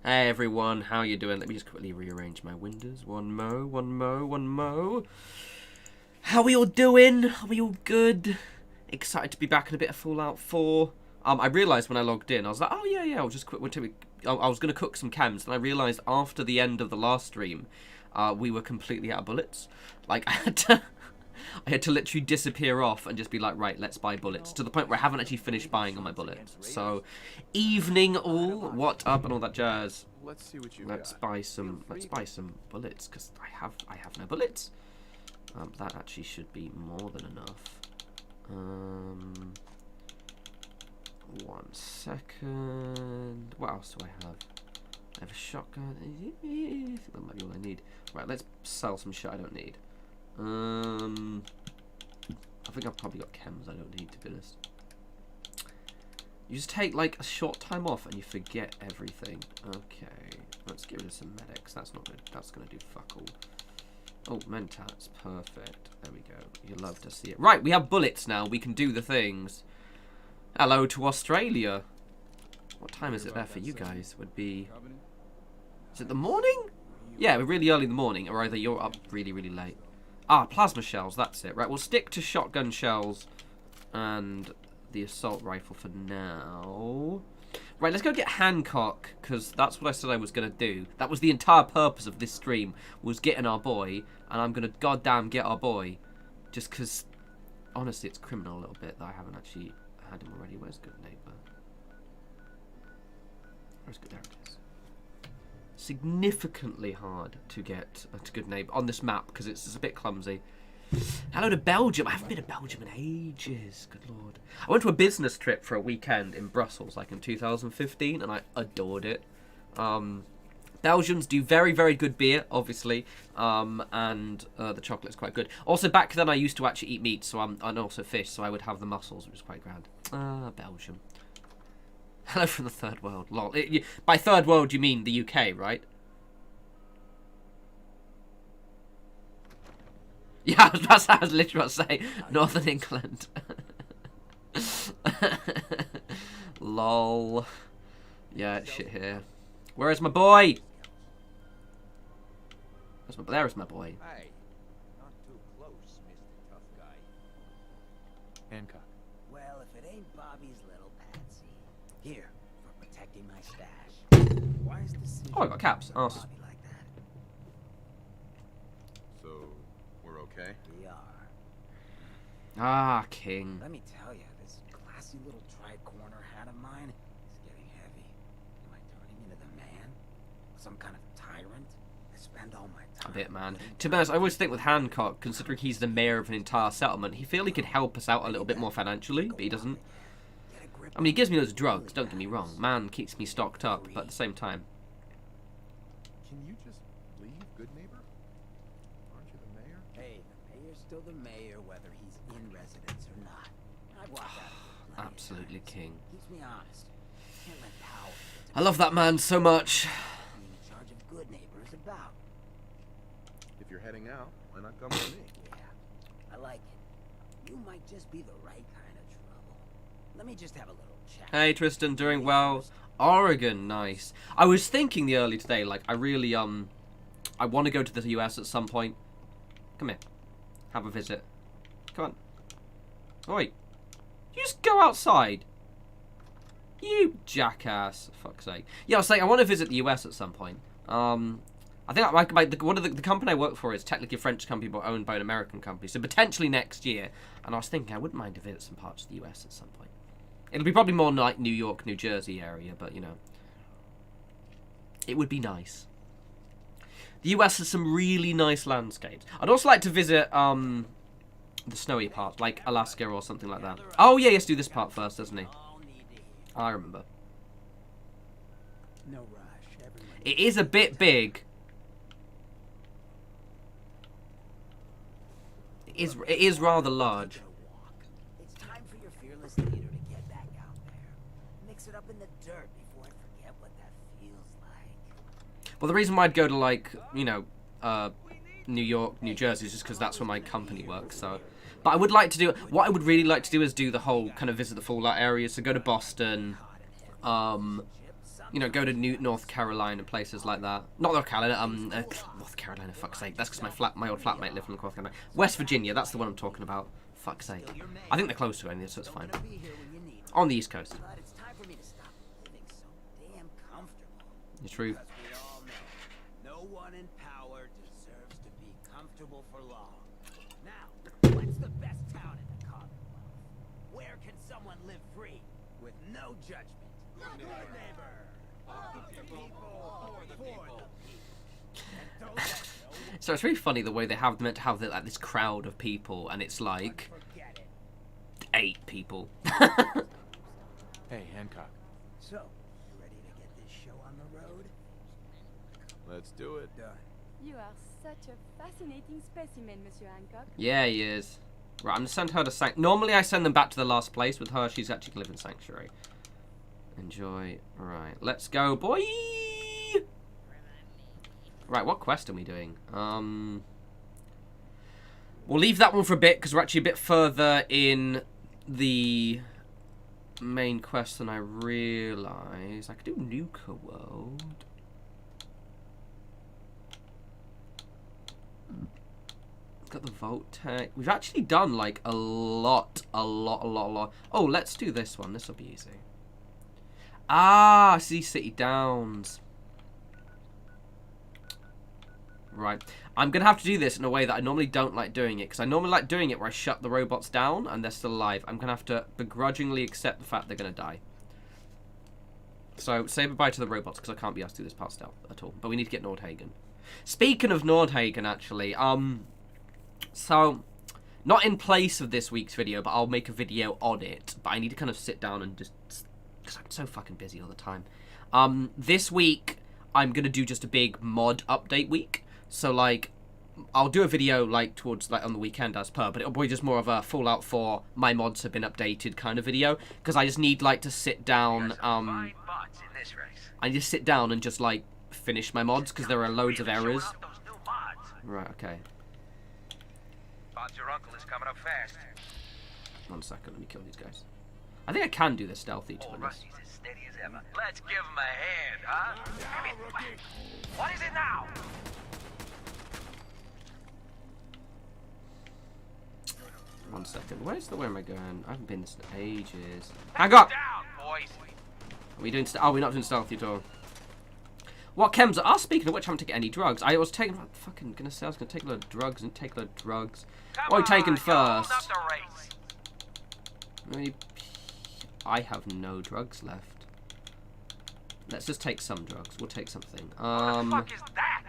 Hey everyone, how you doing? Let me just quickly rearrange my windows. One mo. How are we all doing? Are we all good? Excited to be back in a bit of Fallout 4. I realised when I logged in, I was like, oh yeah, I'll just quit. I was going to cook some chems, and I realised after the end of the last stream, we were completely out of bullets. Like, I had to literally disappear off and just be like, right, let's buy bullets. To the point where I haven't actually finished buying all my bullets. So, evening all, what up and all that jazz. Let's buy some bullets, because I have no bullets. That actually should be more than enough. 1 second. What else do I have? I have a shotgun. I think that might be all I need. Right, let's sell some shit I don't need. I think I've probably got chems I don't need, to be honest. You just take like a short time off and you forget everything. Okay, let's get rid of some medics. That's not good. That's gonna do fuck all. Oh, mentats, perfect. There we go. You love to see it. Right, we have bullets now. We can do the things. Hello to Australia. What time is it there for you guys? Would be. Is it the morning? Yeah, we're really early in the morning, or either you're up really, really late. Ah, plasma shells, that's it. Right, we'll stick to shotgun shells and the assault rifle for now. Right, let's go get Hancock, because that's what I said I was going to do. That was the entire purpose of this stream, was getting our boy, and I'm going to goddamn get our boy. Just because, honestly, it's criminal a little bit that I haven't actually had him already. Where's Goodneighbor? Where's Good? There it is. Significantly hard to get to Goodneighbor on this map because it's a bit clumsy. Hello to Belgium. I haven't been to Belgium in ages. Good lord. I went to a business trip for a weekend in Brussels, like in 2015, and I adored it. Belgians do very, very good beer, obviously, and the chocolate's quite good. Also, back then I used to actually eat meat, so and also fish, so I would have the mussels, which was quite grand. Belgium. Hello from the third world. Lol. By third world, you mean the UK, right? Yeah, that's what I was literally about to say. Northern England. Lol. Yeah, shit here. Where is my boy? There is my boy. Hey, not too close, Mr. Tough Guy. Hancock. Well, if it ain't Bobby's little patsy. Here, for protecting my stash. Why is the Oh, I got caps. Awesome. Bobby like that? So, we're okay? We are. Ah, king. Let me tell you, this classy little tri-corner hat of mine is getting heavy. Am I turning into the man? Some kind of tyrant? I spend all my time. A bit, man. To be honest, I always think with Hancock, considering he's the mayor of an entire settlement, he feel he could help us out a little bit more financially, but he doesn't. I mean, he gives me those drugs, don't get me wrong. Man keeps me stocked up, but at the same time. Can you just leave Goodneighbor? Aren't you the mayor? Hey, the mayor's still the mayor, whether he's in residence or not. I walk out. Absolutely king. Keeps me honest. Can't let power. I love that man so much. Being in charge of Goodneighbor is about. If you're heading out, why not come with me? Yeah, I like it. You might just be the right kind of trouble. Let me just have a little chat. Hey Tristan, doing well. Oregon, nice. I was thinking the early today, like I really I want to go to the US at some point. Come here, have a visit. Come on. Oh, wait, you just go outside. You jackass! For fuck's sake. Yeah, I was saying I want to visit the US at some point. I think one of the company I work for is technically a French company, but owned by an American company. So potentially next year. And I was thinking I wouldn't mind to visit some parts of the US at some point. It'll be probably more like New York, New Jersey area, but you know, it would be nice. The US has some really nice landscapes. I'd also like to visit the snowy part, like Alaska or something like that. Oh yeah, he has to do this part first, doesn't he? I remember. No rush. It is a bit big. It is rather large. It's time for your fearless leader to get back out there. Mix it up in the dirt before I forget what that feels like. Well, the reason why I'd go to, like, you know, New York, New Jersey is just because that's where my company works, so. But I would like to do, what I would really like to do is do the whole kind of visit the Fallout area, so go to Boston, You know, go to North Carolina, places like that. Not North Carolina, North Carolina, fuck's sake. That's because my old flatmate lived in North Carolina. West Virginia, that's the one I'm talking about. Fuck's sake. I think they're close to it, so it's fine. On the East Coast. But it's time for me to stop living so damn comfortable. It's true. Because we all know, no one in power deserves to be comfortable for long. Now, what's the best town in the Commonwealth? Where can someone live free with no judgment? Goodneighbor. People for the people. And don't let no So it's really funny the way they have meant to have like this crowd of people, and it's like forget it. 8 people. Hey, Hancock. So, you ready to get this show on the road? Let's do it. Done. You are such a fascinating specimen, Monsieur Hancock. Yeah, he is. Right, I'm gonna send her to Normally I send them back to the last place. With her, she's actually gonna live in Sanctuary. Enjoy. Right, let's go, boy. Right, what quest are we doing? We'll leave that one for a bit because we're actually a bit further in the main quest than I realised. I could do Nuka World. Got the Vault Tech. We've actually done like a lot. Oh, let's do this one. This will be easy. Ah, Sea City Downs. Right. I'm going to have to do this in a way that I normally don't like doing it. Because I normally like doing it where I shut the robots down and they're still alive. I'm going to have to begrudgingly accept the fact they're going to die. So, say goodbye to the robots because I can't be asked to do this part stealth at all. But we need to get Nordhagen. Speaking of Nordhagen, actually, so, not in place of this week's video, but I'll make a video on it. But I need to kind of sit down and just, because I'm so fucking busy all the time. This week, I'm going to do just a big mod update week. So, like, I'll do a video, like, towards, like, on the weekend as per, but it'll be just more of a Fallout 4, my mods have been updated kind of video. Because I just need, like, to sit down, I need to sit down and just, like, finish my mods, because there are loads of errors. Right, okay. Your uncle is coming up fast. 1 second, let me kill these guys. I think I can do this stealthy, to be Old honest. Rusty's as steady as ever. Let's give him a hand, huh? I mean, what is it now? 1 second. Where am I going? I haven't been this in ages. Hancock! Down, boys. Are we doing oh, we're not doing stealthy at all. What chems are? Speaking of which, I haven't taken any drugs. I was taking, fucking gonna say I was gonna take a load of drugs and take a load of drugs. Come What are we taking on, you hold first? up the race. Maybe I have no drugs left. Let's just take some drugs. We'll take something. What the fuck is that?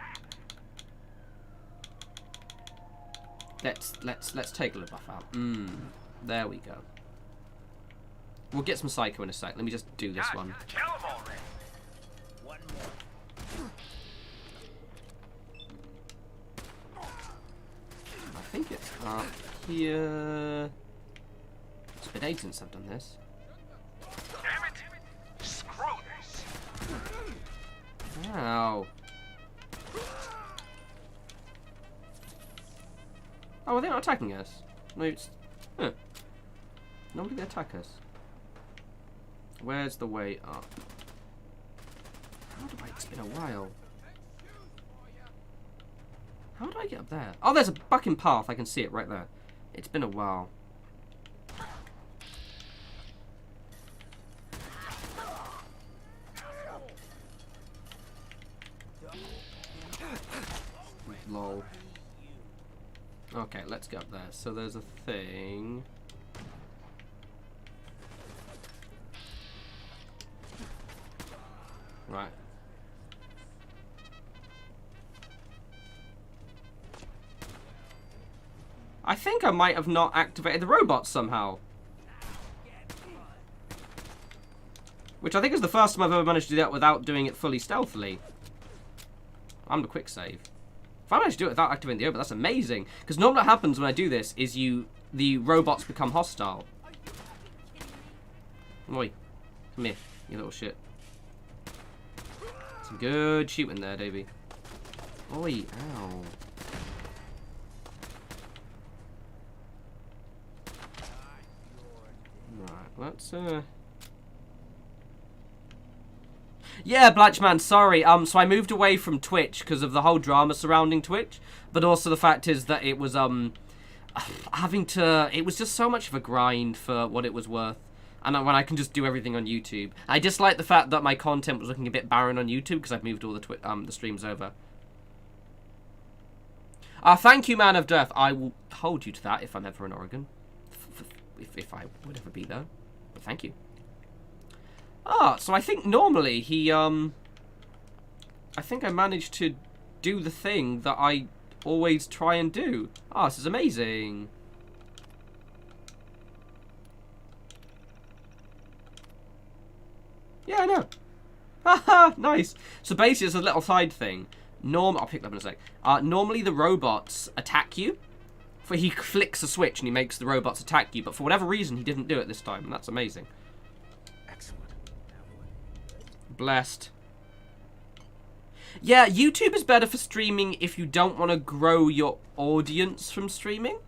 Let's take a little buff out. There we go. We'll get some psycho in a sec. Let me just do this God, one. kill him already. One more. I think it's up here. It's been ages since I've done this. Damn it. Screw this. Ow. Oh, are they not attacking us? No, it's... Huh. Normally they attack us. Where's the way up? How do I... It's been a while. How do I get up there? Oh, there's a fucking path. I can see it right there. It's been a while. Lol. Okay, let's get up there. So there's a thing. Right. I think I might have not activated the robots somehow. Which I think is the first time I've ever managed to do that without doing it fully stealthily. I'm the quick save. If I managed to do it without activating the robot, that's amazing. Because normally what happens when I do this is the robots become hostile. Oi. Come here, you little shit. Some good shooting there, Davey. Oi, ow. Right, let's Yeah, Blatchman, sorry. So I moved away from Twitch because of the whole drama surrounding Twitch, but also the fact is that it was it was just so much of a grind for what it was worth. And when I can just do everything on YouTube. I dislike the fact that my content was looking a bit barren on YouTube because I've moved all the streams over. Thank you, Man of Death. I will hold you to that if I'm ever in Oregon. If I would ever be there. But thank you. So I think normally he, I think I managed to do the thing that I always try and do. This is amazing. Yeah, I know. Haha, nice. So basically it's a little side thing. I'll pick that up in a sec. Normally the robots attack you. He flicks a switch and he makes the robots attack you, but for whatever reason he didn't do it this time, and that's amazing. Excellent. Blessed. Yeah, YouTube is better for streaming if you don't want to grow your audience from streaming.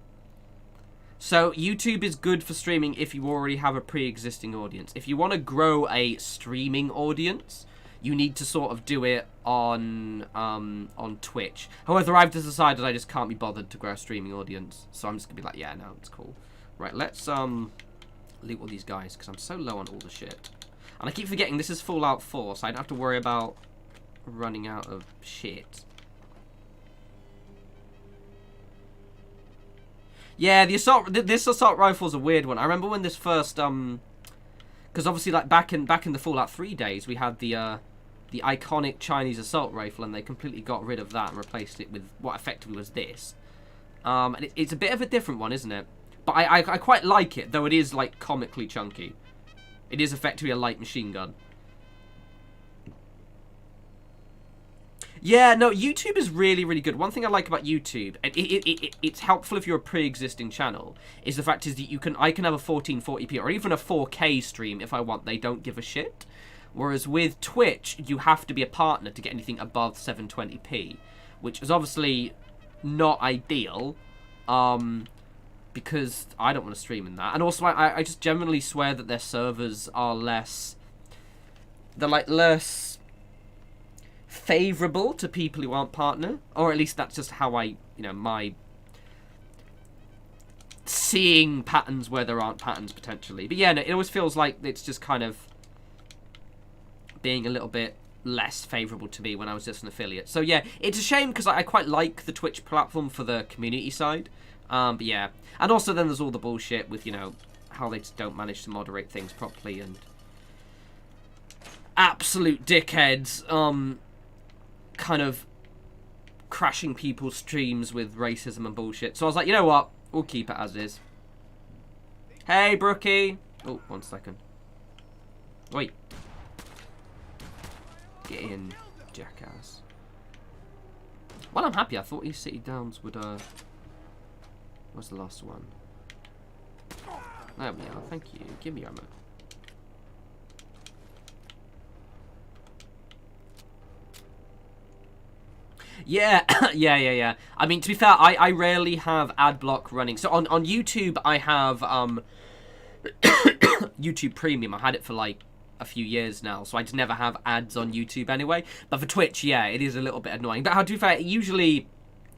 So YouTube is good for streaming if you already have a pre-existing audience. If you want to grow a streaming audience, you need to sort of do it on Twitch. However, I've just decided I just can't be bothered to grow a streaming audience, so I'm just gonna be like, yeah, no, it's cool. Right, let's loot all these guys because I'm so low on all the shit, and I keep forgetting this is Fallout 4, so I don't have to worry about running out of shit. Yeah, this assault rifle's a weird one. I remember when this first because obviously like back in the Fallout 3 days we had the iconic Chinese assault rifle, and they completely got rid of that and replaced it with what effectively was this. And it's a bit of a different one, isn't it? But I quite like it, though it is like comically chunky. It is effectively a light machine gun. Yeah, no, YouTube is really, really good. One thing I like about YouTube, and it's helpful if you're a pre-existing channel, is the fact is that I can have a 1440p or even a 4K stream if I want. They don't give a shit. Whereas with Twitch, you have to be a partner to get anything above 720p, which is obviously not ideal, because I don't want to stream in that. And also, I just generally swear that their servers are less favourable to people who aren't partner, or at least that's just how my seeing patterns where there aren't patterns potentially. But yeah, no, it always feels like it's just kind of being a little bit less favourable to me when I was just an affiliate. So yeah, it's a shame because I quite like the Twitch platform for the community side. But yeah, and also then there's all the bullshit with how they just don't manage to moderate things properly and absolute dickheads kind of crashing people's streams with racism and bullshit. So I was like, you know what? We'll keep it as is. Hey, Brookie. Oh, 1 second. Wait. Get in, jackass. Well, I'm happy. I thought East City Downs would, where's the last one? There we are. Thank you. Give me ammo. Yeah, yeah. I mean, to be fair, I rarely have ad block running. So on YouTube, I have YouTube Premium. I had it for like a few years now, so I just never have ads on YouTube anyway. But for Twitch, yeah, it is a little bit annoying. But to be fair, usually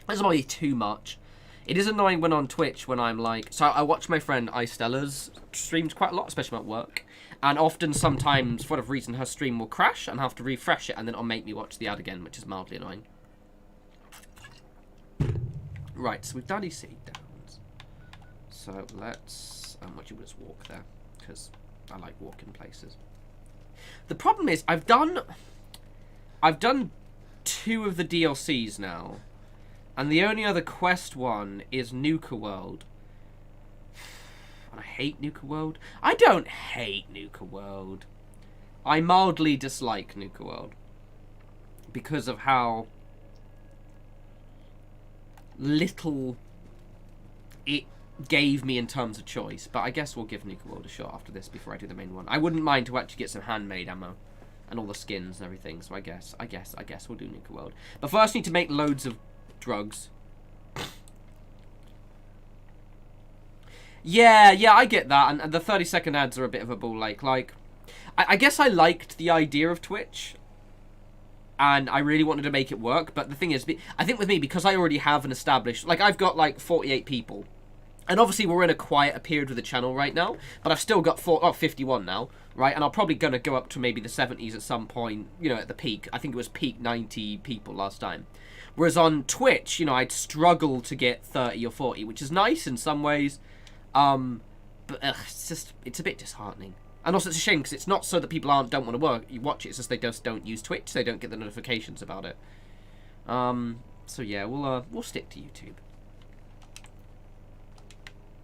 it's not really too much. It is annoying when on Twitch when I'm like, so I watch my friend iStella's streams quite a lot, especially at work. And often, sometimes, for whatever reason, her stream will crash and I have to refresh it, and then it'll make me watch the ad again, which is mildly annoying. Right, so we've done East City Downs. So let's, actually we'll just walk there, because I like walking places. The problem is, I've done 2 of the DLCs now, and the only other quest one is Nuka World. And I hate Nuka World. I don't hate Nuka World. I mildly dislike Nuka World because of how little it gave me in terms of choice. But I guess we'll give Nuka World a shot after this before I do the main one. I wouldn't mind to actually get some handmade ammo and all the skins and everything. So I guess we'll do Nuka World. But first, I need to make loads of drugs. Yeah, I get that, and the 30-second ads are a bit of a ball ache. Like, I guess I liked the idea of Twitch, and I really wanted to make it work. But the thing is, I think with me, because I already have an established, like, I've got like 48 people, and obviously we're in a quieter period with the channel right now, but I've still got 51 now, right? And I'm probably gonna go up to maybe the 70s at some point, you know, at the peak. I think it was peak 90 people last time. Whereas on Twitch, you know, I'd struggle to get 30 or 40, which is nice in some ways, but it's a bit disheartening. And also, it's a shame because it's not so that people don't want to watch it. It's just they just don't use Twitch. They don't get the notifications about it. So yeah, we'll stick to YouTube.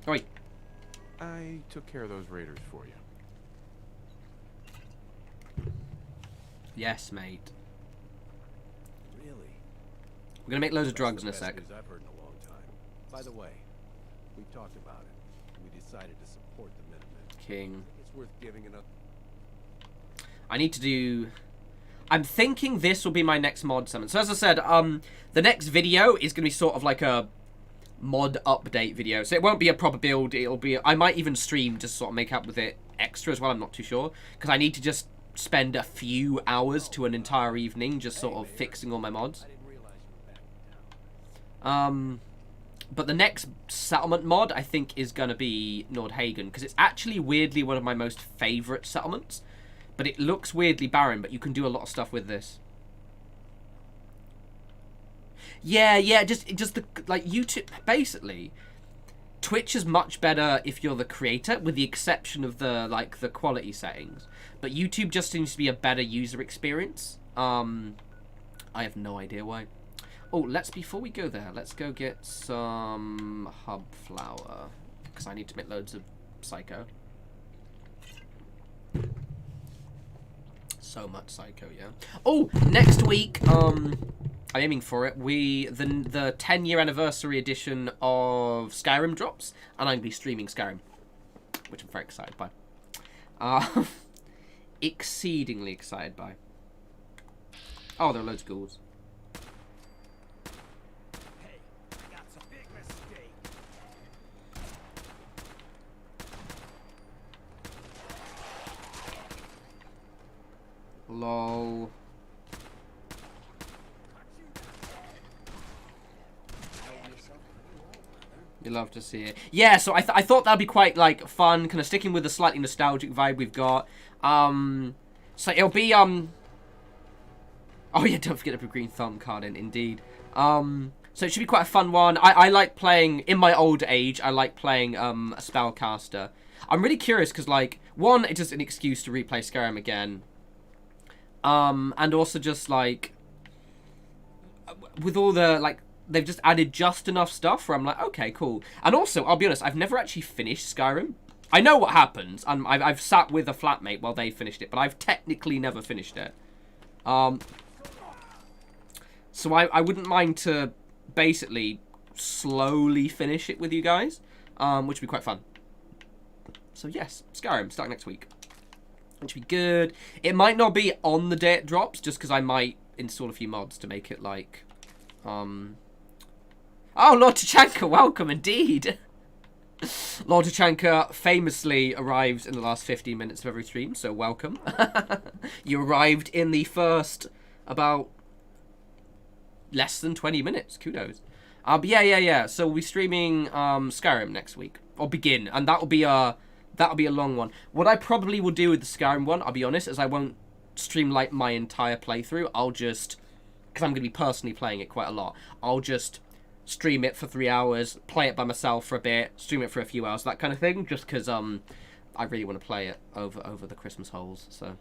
Oh wait. I took care of those raiders for you. Yes, mate. Really? We're gonna make loads of drugs in a sec. I've heard in a long time. By the way, we talked about it. We decided to support the Minutemen. King. It's worth giving another. I need to do... I'm thinking this will be my next mod summon. So as I said, the next video is going to be sort of like a mod update video. So it won't be a proper build. It'll be... I might even stream to sort of make up with it extra as well. I'm not too sure. Because I need to just spend a few hours to an entire evening just sort of fixing all my mods. But the next settlement mod, I think, is going to be Nordhagen. Because it's actually weirdly one of my most favourite settlements. But it looks weirdly barren, but you can do a lot of stuff with this. Yeah, just the, like, YouTube, basically, Twitch is much better if you're the creator, with the exception of the, like, the quality settings. But YouTube just seems to be a better user experience. I have no idea why. Oh, before we go there, let's go get some hub flour, because I need to make loads of Psycho. So much Psycho, yeah. Oh, next week, I'm aiming for it. The 10-year anniversary edition of Skyrim drops, and I'm going to be streaming Skyrim, which I'm very excited by. Exceedingly excited by. Oh, there are loads of ghouls. Hey, I got some big mistake. Lol. You love to see it. Yeah, so I thought that'd be quite, like, fun, kind of sticking with the slightly nostalgic vibe we've got. So it'll be, oh yeah, don't forget to put Green Thumb card in, indeed. So it should be quite a fun one. I like playing, in my old age, I like playing, a spellcaster. I'm really curious, because, like, one, it's just an excuse to replay Skyrim again. And also just, like, with all the, like, they've just added just enough stuff where I'm like, okay, cool. And also, I'll be honest, I've never actually finished Skyrim. I know what happens, and I've sat with a flatmate while they finished it, but I've technically never finished it. So I wouldn't mind to basically slowly finish it with you guys, which would be quite fun. So yes, Skyrim, starting next week. Which would be good. It might not be on the day it drops, just because I might install a few mods to make it like, Oh, Lord Tachanka, welcome indeed. Lord Tachanka famously arrives in the last 15 minutes of every stream, so welcome. You arrived in the first about less than 20 minutes. Kudos. But yeah. So we'll be streaming Skyrim next week, or begin, and that'll be a long one. What I probably will do with the Skyrim one, I'll be honest, is I won't stream like my entire playthrough. I'll just, because I'm going to be personally playing it quite a lot, I'll just stream it for 3 hours, play it by myself for a bit, stream it for a few hours, that kind of thing, just because I really want to play it over the Christmas holes, so.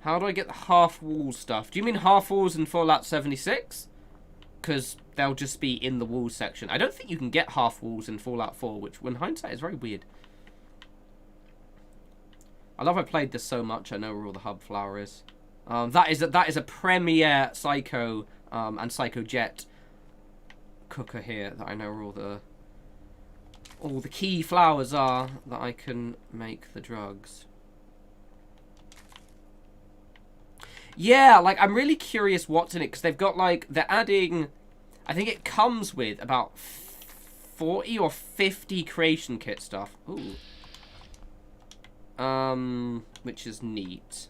How do I get the half-wall stuff? Do you mean half-walls in Fallout 76? Because they'll just be in the walls section. I don't think you can get half-walls in Fallout 4, which, in hindsight, is very weird. I love I played this so much, I know where all the hub flower is. That is a premier Psycho and Psycho Jet cooker here that I know where all the key flowers are that I can make the drugs. Yeah, like, I'm really curious what's in it, because they've got, like, they're adding, I think it comes with about 40 or 50 creation kit stuff. Ooh. Which is neat.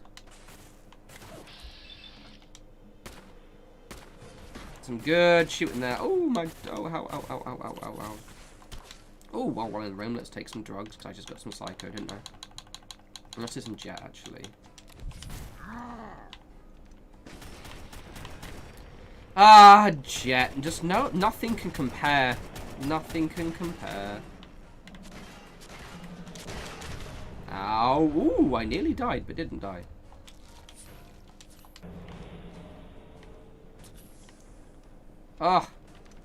Some good shooting there. Oh my, oh, ow, ow, ow, ow, ow, ow, ow. Oh, while we're in the room, let's take some drugs, because I just got some psycho, didn't I? Unless there's some jet, actually. Ah, jet. Just no, nothing can compare. Nothing can compare. Ow. Ooh, I nearly died, but didn't die. Ah,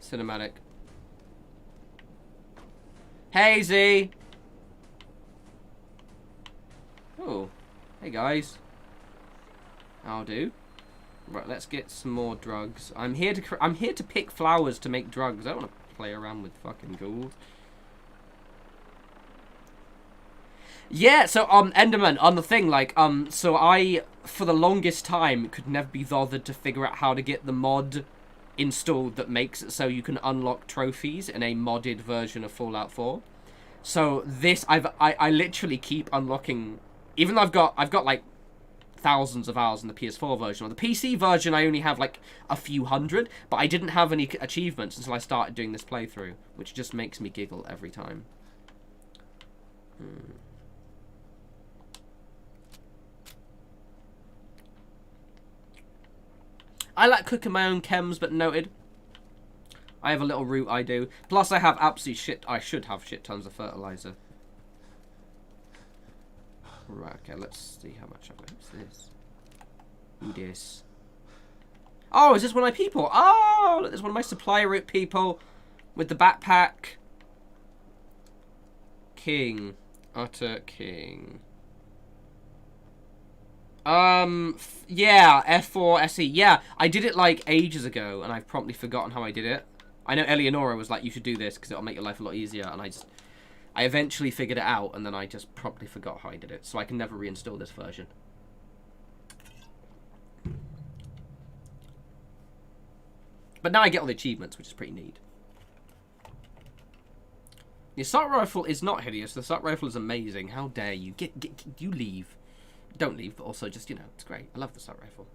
cinematic. Hazy. Oh, hey guys. I'll do. Right, let's get some more drugs. I'm here to pick flowers to make drugs. I don't want to play around with fucking ghouls. Yeah, so Enderman, on the thing, like, so I for the longest time could never be bothered to figure out how to get the mod installed that makes it so you can unlock trophies in a modded version of Fallout 4. So this I literally keep unlocking, even though I've got like thousands of hours in the PS4 version. On the PC version I only have like a few hundred, but I didn't have any achievements until I started doing this playthrough, which just makes me giggle every time. I like cooking my own chems, but noted. I have a little root, I do. Plus I have absolute shit, I should have shit tons of fertilizer. Right, okay, let's see how much I've got. What's this? Who this? Oh, is this one of my people? Oh, look, there's one of my supply route people with the backpack. King. Utter king. Yeah, F4 SE. Yeah, I did it like ages ago, and I've promptly forgotten how I did it. I know Eleonora was like, you should do this because it'll make your life a lot easier, and I eventually figured it out, and then I just promptly forgot how I did it, so I can never reinstall this version. But now I get all the achievements, which is pretty neat. The assault rifle is not hideous. The assault rifle is amazing. How dare you? You leave. Don't leave, but also just, you know, it's great. I love the assault rifle.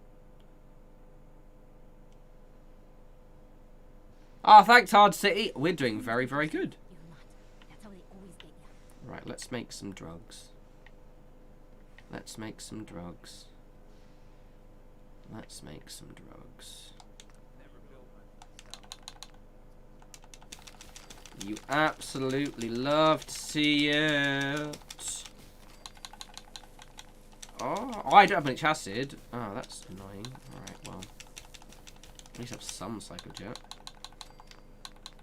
Ah, thanks, Hard City. We're doing very, very good. Right, let's make some drugs. Let's make some drugs. Let's make some drugs. You absolutely love to see it. Oh, I don't have much acid. Oh, that's annoying. Alright, well. At least have some psychojet.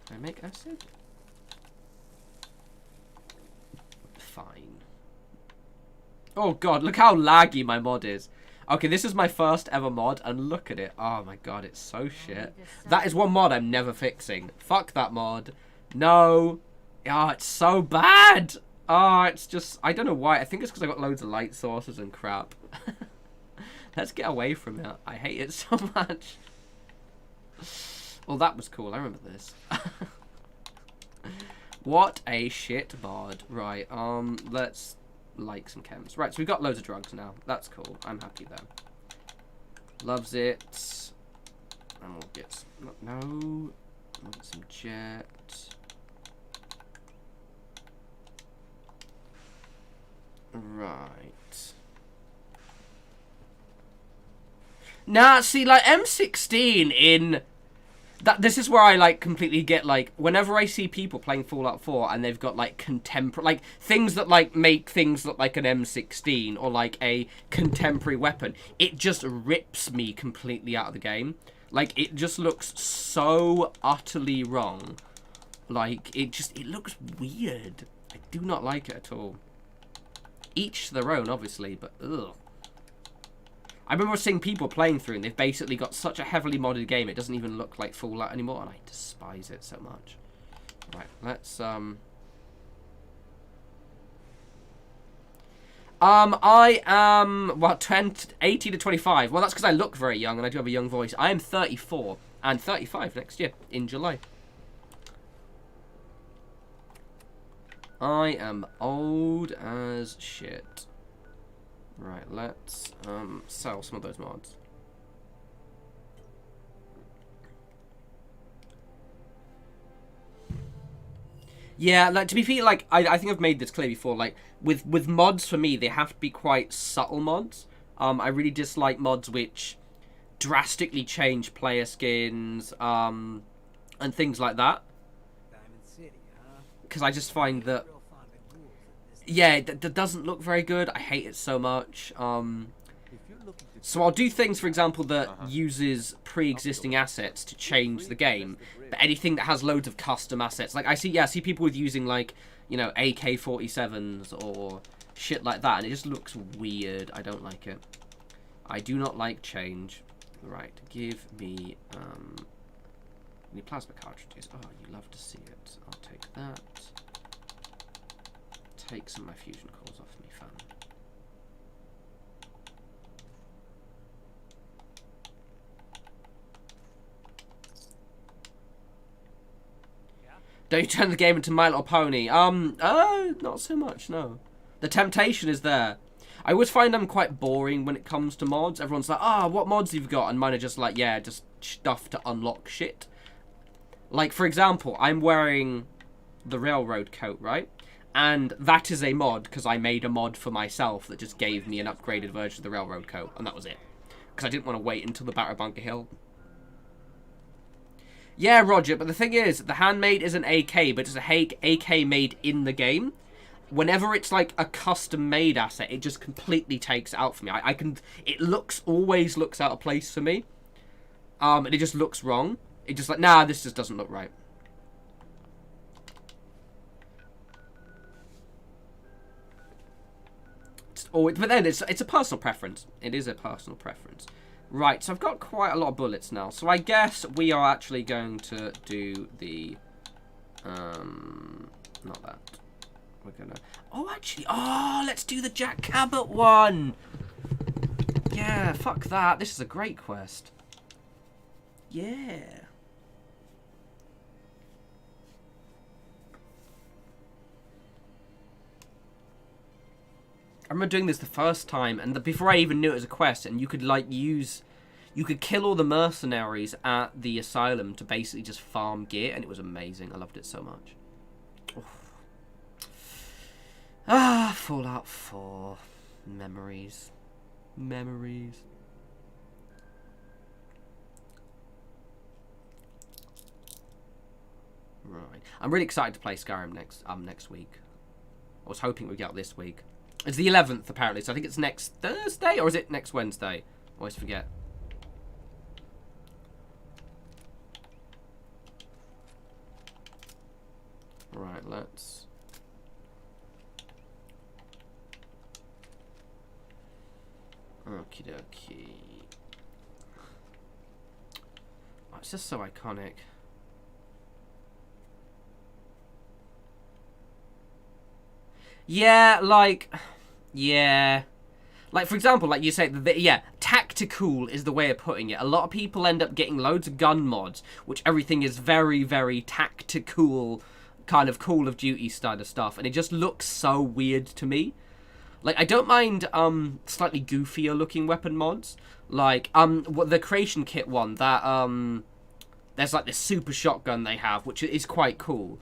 Can I make acid? Fine. Oh god, look how laggy my mod is. Okay, this is my first ever mod, and look at it. Oh my god, it's so shit. That is one mod I'm never fixing. Fuck that mod. No. Oh, it's so bad. Oh, it's just, I don't know why. I think it's because I got loads of light sources and crap. Let's get away from it. I hate it so much. Well, that was cool. I remember this. What a shit mod. Right, let's like some chems. Right, so we've got loads of drugs now. That's cool. I'm happy there. Loves it. And we'll get, no. We'll get some jet. Right. Nah, see, like, M16 in... This is where I, like, completely get, like, whenever I see people playing Fallout 4 and they've got, like, contemporary... Like, things that, like, make things look like an M16 or, like, a contemporary weapon, it just rips me completely out of the game. Like, it just looks so utterly wrong. Like, it looks weird. I do not like it at all. Each to their own, obviously, but ugh. I remember seeing people playing through and they've basically got such a heavily modded game it doesn't even look like Fallout anymore, and I despise it so much. Right, let's I am, what, 80 to 25. Well, that's because I look very young and I do have a young voice. I am 34 and 35 next year in July. I am old as shit. Right, let's sell some of those mods. Yeah, like to be fair, like I think I've made this clear before. Like with mods for me, they have to be quite subtle mods. I really dislike mods which drastically change player skins, and things like that. Diamond City, huh? Because I just find that, Real fond of ghouls in this. yeah, that doesn't look very good. I hate it so much. If you're looking to So I'll do things, for example, that uses pre-existing assets to change the game. But anything that has loads of custom assets, like I see people with using like, you know, AK-47s or shit like that, and it just looks weird. I don't like it. I do not like change. Right, give me any plasma cartridges. Oh, you love to see it. I'll take that. Take some of my fusion cores off me, fun. Don't you turn the game into My Little Pony? Not so much, no. The temptation is there. I always find I'm quite boring when it comes to mods. Everyone's like, what mods you've got? And mine are just like, yeah, just stuff to unlock shit. Like, for example, I'm wearing the railroad coat, right? And that is a mod, because I made a mod for myself that just gave me an upgraded version of the railroad coat. And that was it. Because I didn't want to wait until the Battle of Bunker Hill. Yeah, Roger, but the thing is, the handmade is an AK, but it's a AK made in the game. Whenever it's like a custom made asset, it just completely takes it out for me. It always looks out of place for me. And it just looks wrong. It just like, nah, this just doesn't look right. But then it's a personal preference. It is a personal preference. Right, so I've got quite a lot of bullets now. So I guess we are actually going to do the... not that. We're gonna... let's do the Jack Cabot one! Yeah, fuck that. This is a great quest. Yeah. I remember doing this the first time, and before I even knew it was a quest, and you could like you could kill all the mercenaries at the Asylum to basically just farm gear, and it was amazing. I loved it so much. Oh. Fallout 4. Memories. Memories. Right. I'm really excited to play Skyrim next week. I was hoping we'd get out this week. It's the 11th, apparently, so I think it's next Thursday, or is it next Wednesday? I always forget. Right, let's... Okie dokie. Oh, it's just so iconic. Yeah, like... Yeah. Like, for example, like you say, tactical is the way of putting it. A lot of people end up getting loads of gun mods, which everything is very, very tactical, kind of Call of Duty style of stuff, and it just looks so weird to me. Like, I don't mind slightly goofier looking weapon mods. Like, the Creation Kit one, that, there's like this super shotgun they have, which is quite cool.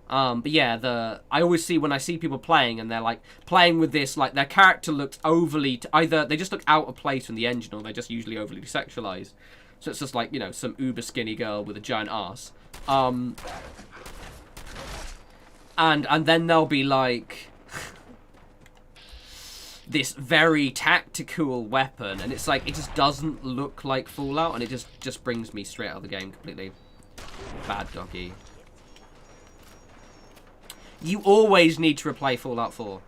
But yeah, I always see when I see people playing and they're like playing with this, like their character looks overly, either they just look out of place from the engine or they're just usually overly sexualized. So it's just like, you know, some uber skinny girl with a giant ass. And then they'll be like this very tactical weapon, and it's like, it just doesn't look like Fallout, and it just brings me straight out of the game completely. Bad doggy. You always need to replay Fallout 4.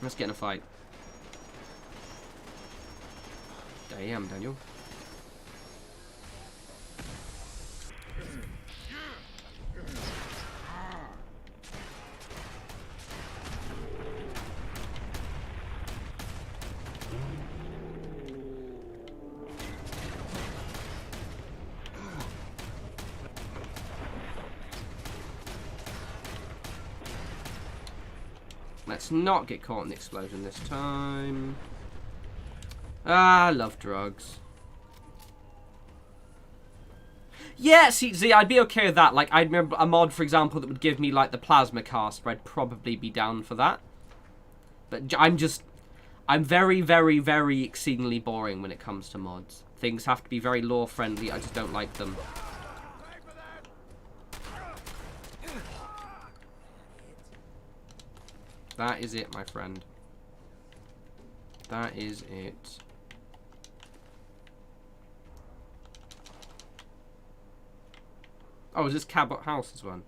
Let's get in a fight. Damn, Daniel. Let's not get caught in the explosion this time. Ah, I love drugs. Yeah, see, I'd be okay with that. Like, I'd remember a mod, for example, that would give me, like, the plasma caster. I'd probably be down for that. But I'm very, very, very exceedingly boring when it comes to mods. Things have to be very lore-friendly. I just don't like them. That is it, my friend. That is it. Oh, is this Cabot House as well?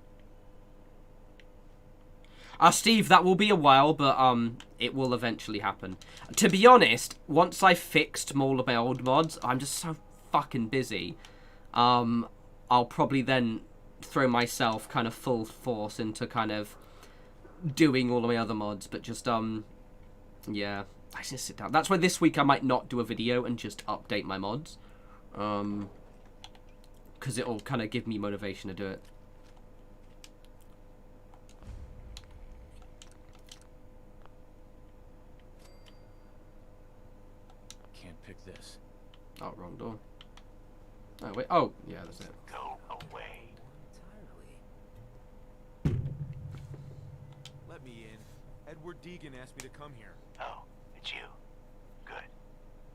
Steve, that will be a while, but it will eventually happen. To be honest, once I've fixed all of my old mods, I'm just so fucking busy. I'll probably then throw myself kind of full force into kind of doing all of my other mods, but just yeah, I just sit down. That's why this week I might not do a video and just update my mods, because it'll kind of give me motivation to do it. Can't pick this. Oh, wrong door. Oh wait. Oh yeah, that's it. Go away. Let me in. Edward Deegan asked me to come here. Oh, it's you. Good.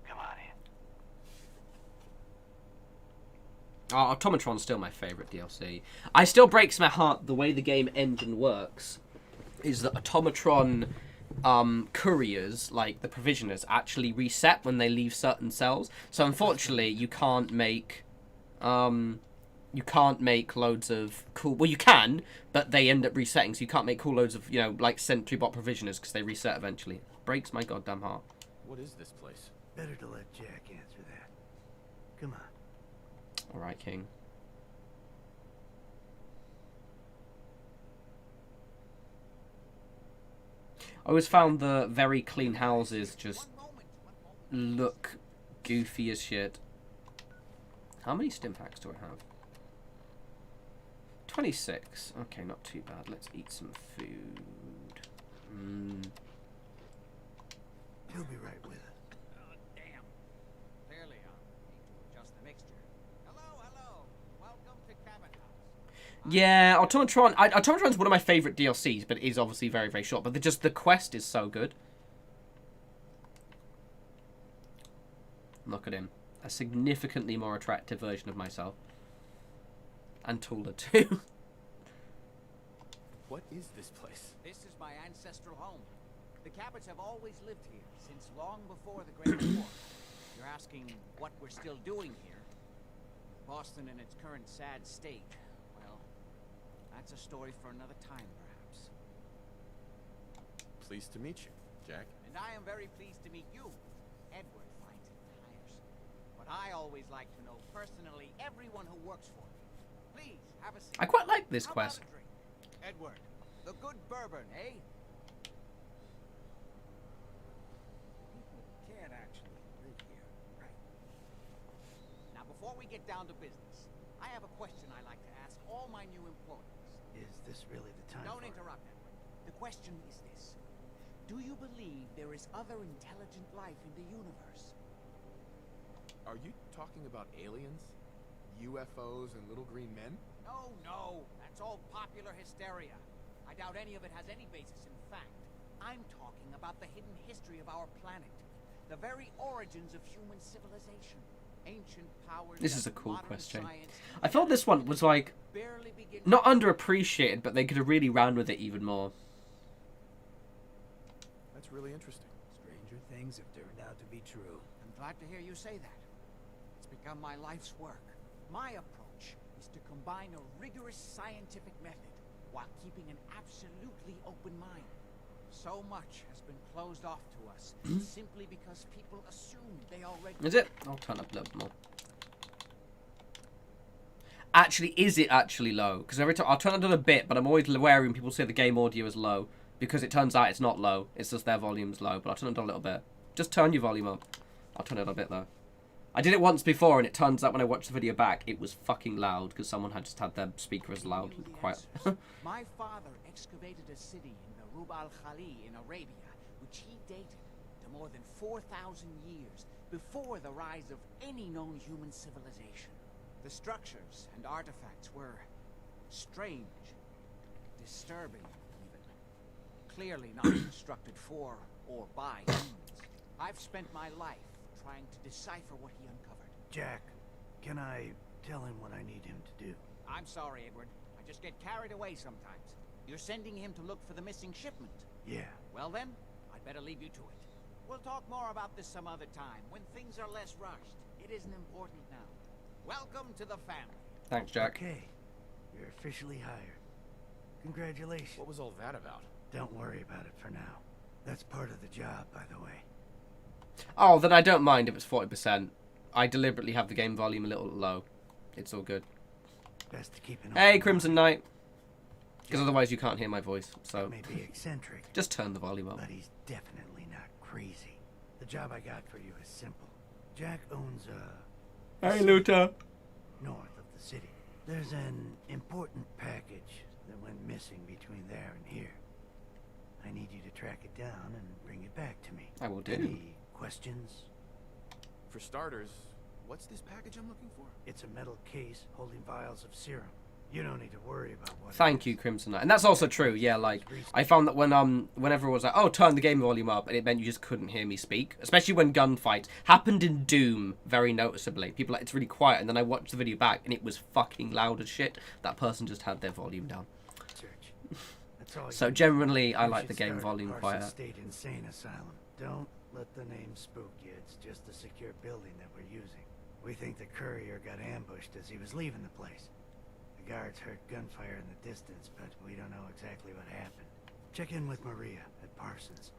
Come on in. Oh, Automatron's still my favourite DLC. I still breaks my heart the way the game engine works is that Automatron couriers, like the provisioners, actually reset when they leave certain cells. So unfortunately, you can't make loads of cool. Well, you can, but they end up resetting. So you can't make cool loads of, you know, like sentry bot provisioners because they reset eventually. Breaks my goddamn heart. What is this place? Better to let Jack answer that. Come on. All right, King. I always found the very clean houses just look goofy as shit. How many stim packs do I have? 26. Okay, not too bad. Let's eat some food. He'll be right with us. Oh, damn. Clearly, need to adjust the mixture. Hello. Welcome to Cabot House. Yeah, Automatron. Automatron's one of my favorite DLCs, but it is obviously very, very short. But the quest is so good. Look at him. A significantly more attractive version of myself. And taller too. What is this place? This is my ancestral home. The Cabots have always lived here, since long before the Great War. You're asking what we're still doing here? Boston in its current sad state. Well, that's a story for another time, perhaps. Pleased to meet you, Jack. And I am very pleased to meet you, Edward Tiresome. But I always like to know personally everyone who works for me. Please, have a seat. I quite like this How quest. about a drink? Edward, the good bourbon, eh? People can't actually live here, right? Now, before we get down to business, I have a question I like to ask all my new employees. Is this really the time? Don't for it? interrupt, Edward. The question is this. Do you believe there is other intelligent life in the universe? Are you talking about aliens? UFOs and little green men? No. That's all popular hysteria. I doubt any of it has any basis in fact. I'm talking about the hidden history of our planet. The very origins of human civilization. Ancient powers. This is a that cool modern question. science I felt this one was like barely begin not underappreciated, but they could have really ran with it even more. That's really interesting. Stranger things have turned out to be true. I'm glad to hear you say that. It's become my life's work. My approach is to combine a rigorous scientific method while keeping an absolutely open mind. So much has been closed off to us simply because people assume they already... Is it? I'll turn up a little more. Actually, is it actually low? Because every time I'll turn it down a bit, but I'm always wary when people say the game audio is low, because it turns out it's not low. It's just their volume's low. But I'll turn it down a little bit. Just turn your volume up. I'll turn it up a bit though. I did it once before, and it turns out when I watched the video back, it was fucking loud because someone had just had their speaker as loud. Quite. My father excavated a city in the Yaqub al-Khali in Arabia, which he dated to more than 4,000 years before the rise of any known human civilization. The structures and artifacts were strange, disturbing even. Clearly not constructed for or by humans. I've spent my life trying to decipher what he uncovered. Jack, can I tell him what I need him to do? I'm sorry, Edward. I just get carried away sometimes. You're sending him to look for the missing shipment. Yeah. Well then, I'd better leave you to it. We'll talk more about this some other time, when things are less rushed. It isn't important now. Welcome to the family. Thanks, Jack. Okay. You're officially hired. Congratulations. What was all that about? Don't worry about it for now. That's part of the job, by the way. Oh, then I don't mind if it's 40%. I deliberately have the game volume a little low. It's all good. Best to keep an Hey, open Crimson mind. Knight. Because otherwise you can't hear my voice. So May be eccentric, just turn the volume up. but he's definitely not crazy. The job I got for you is simple. Jack owns a Hey, Luther. north of the city. There's an important package that went missing between there and here. I need you to track it down and bring it back to me. I will do. Any questions? For starters, what's this package I'm looking for? It's a metal case holding vials of serum. You don't need to worry about what. Thank you, Crimson Knight. And that's also true, yeah, like, I found that when whenever it was like, oh, turn the game volume up, and it meant you just couldn't hear me speak. Especially when gunfights. Happened in Doom, very noticeably. People like, it's really quiet, and then I watched the video back, and it was fucking loud as shit. That person just had their volume down. Search. That's all. So you generally, I You like should the game start volume Parsons quiet. State Insane Asylum. Don't let the name spook you. It's just a secure building that we're using. We think the courier got ambushed as he was leaving the place. The guards heard gunfire in the distance, but we don't know exactly what happened. Check in with Maria at Parsons.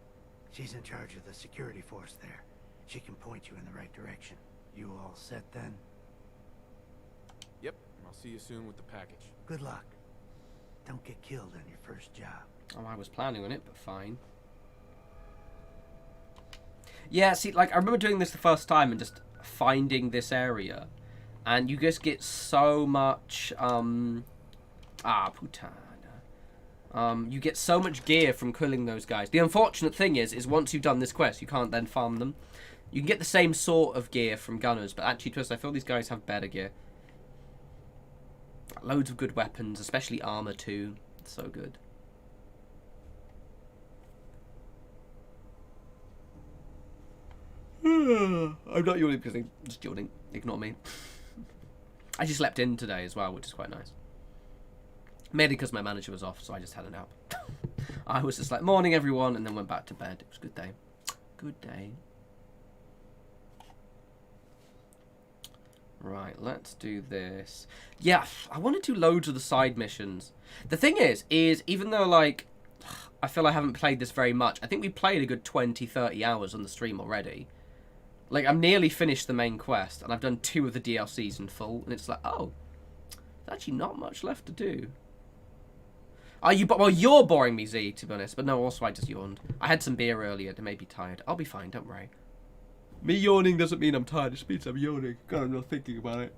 She's in charge of the security force there. She can point you in the right direction. You all set then? Yep, I'll see you soon with the package. Good luck. Don't get killed on your first job. Oh, I was planning on it, but fine. Yeah, see, like, I remember doing this the first time and just finding this area. And you just get so much, putana. You get so much gear from killing those guys. The unfortunate thing is once you've done this quest, you can't then farm them. You can get the same sort of gear from gunners, but actually, Twist, I feel these guys have better gear. Loads of good weapons, especially armor too. So good. I'm not yawning because I'm just yawning. Ignore me. I just slept in today as well, which is quite nice. Mainly because my manager was off, so I just had a nap. I was just like, morning everyone, and then went back to bed. It was a good day. Good day. Right, let's do this. Yeah, I want to do loads of the side missions. The thing is even though, like, I feel I haven't played this very much, I think we played a good 20, 30 hours on the stream already. Like, I'm nearly finished the main quest, and I've done 2 of the DLCs in full, and it's like, oh, there's actually not much left to do. Are you? Well, you're boring me, Z, to be honest, but no, also I just yawned. I had some beer earlier, it made me tired. I'll be fine, don't worry. Me yawning doesn't mean I'm tired, it just means I'm yawning. God, I'm not thinking about it.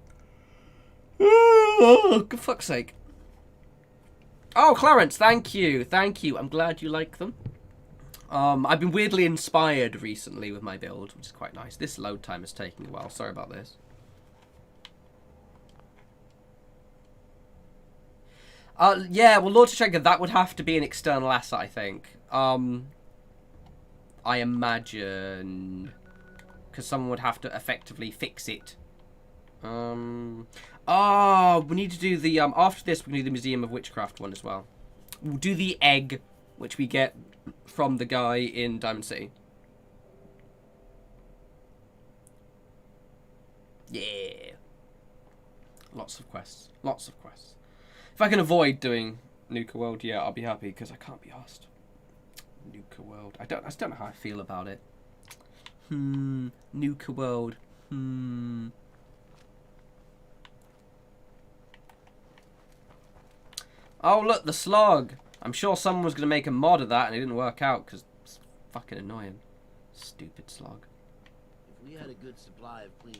Oh, for fuck's sake. Oh, Clarence, thank you, thank you. I'm glad you like them. I've been weirdly inspired recently with my build, which is quite nice. This load time is taking a while. Sorry about this. Yeah, well, Lord Tashenka, that would have to be an external asset, I think. I imagine, because someone would have to effectively fix it. Oh, we need to do the, after this, we can do the Museum of Witchcraft one as well. We'll do the egg, which we get from the guy in Diamond City. Yeah. Lots of quests. Lots of quests. If I can avoid doing Nuka World, yeah, I'll be happy, because I can't be asked. Nuka World. I just don't know how I feel about it. Nuka World. Oh, look, the slug. I'm sure someone was going to make a mod of that and it didn't work out because it's fucking annoying. Stupid slug. If we had a good supply of clean...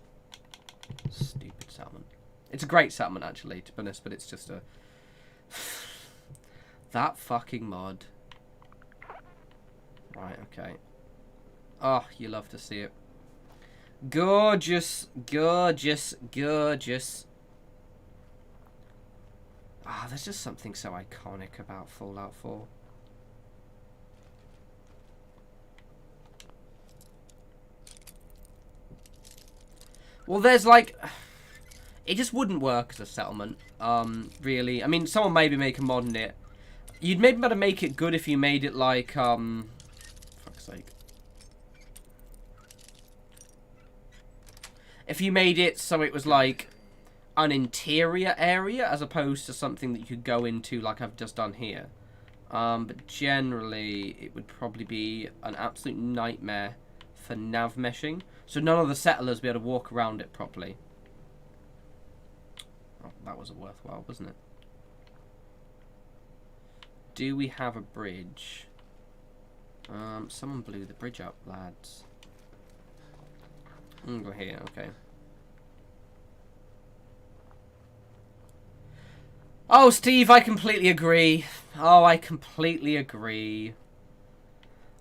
Stupid settlement. It's a great settlement, actually, to be honest, but it's just a... that fucking mod. Right, okay. Oh, you love to see it. Gorgeous, gorgeous, gorgeous. Ah, there's just something so iconic about Fallout 4. Well, there's like... It just wouldn't work as a settlement, really. I mean, someone maybe make a mod in it. You'd maybe better make it good if you made it like, fuck's sake. If you made it so it was like an interior area as opposed to something that you could go into like I've just done here. But generally, it would probably be an absolute nightmare for nav meshing. So none of the settlers would be able to walk around it properly. Oh, that was worthwhile, wasn't it? Do we have a bridge? Someone blew the bridge up, lads. Go here, okay. Oh, Steve, I completely agree. Oh, I completely agree.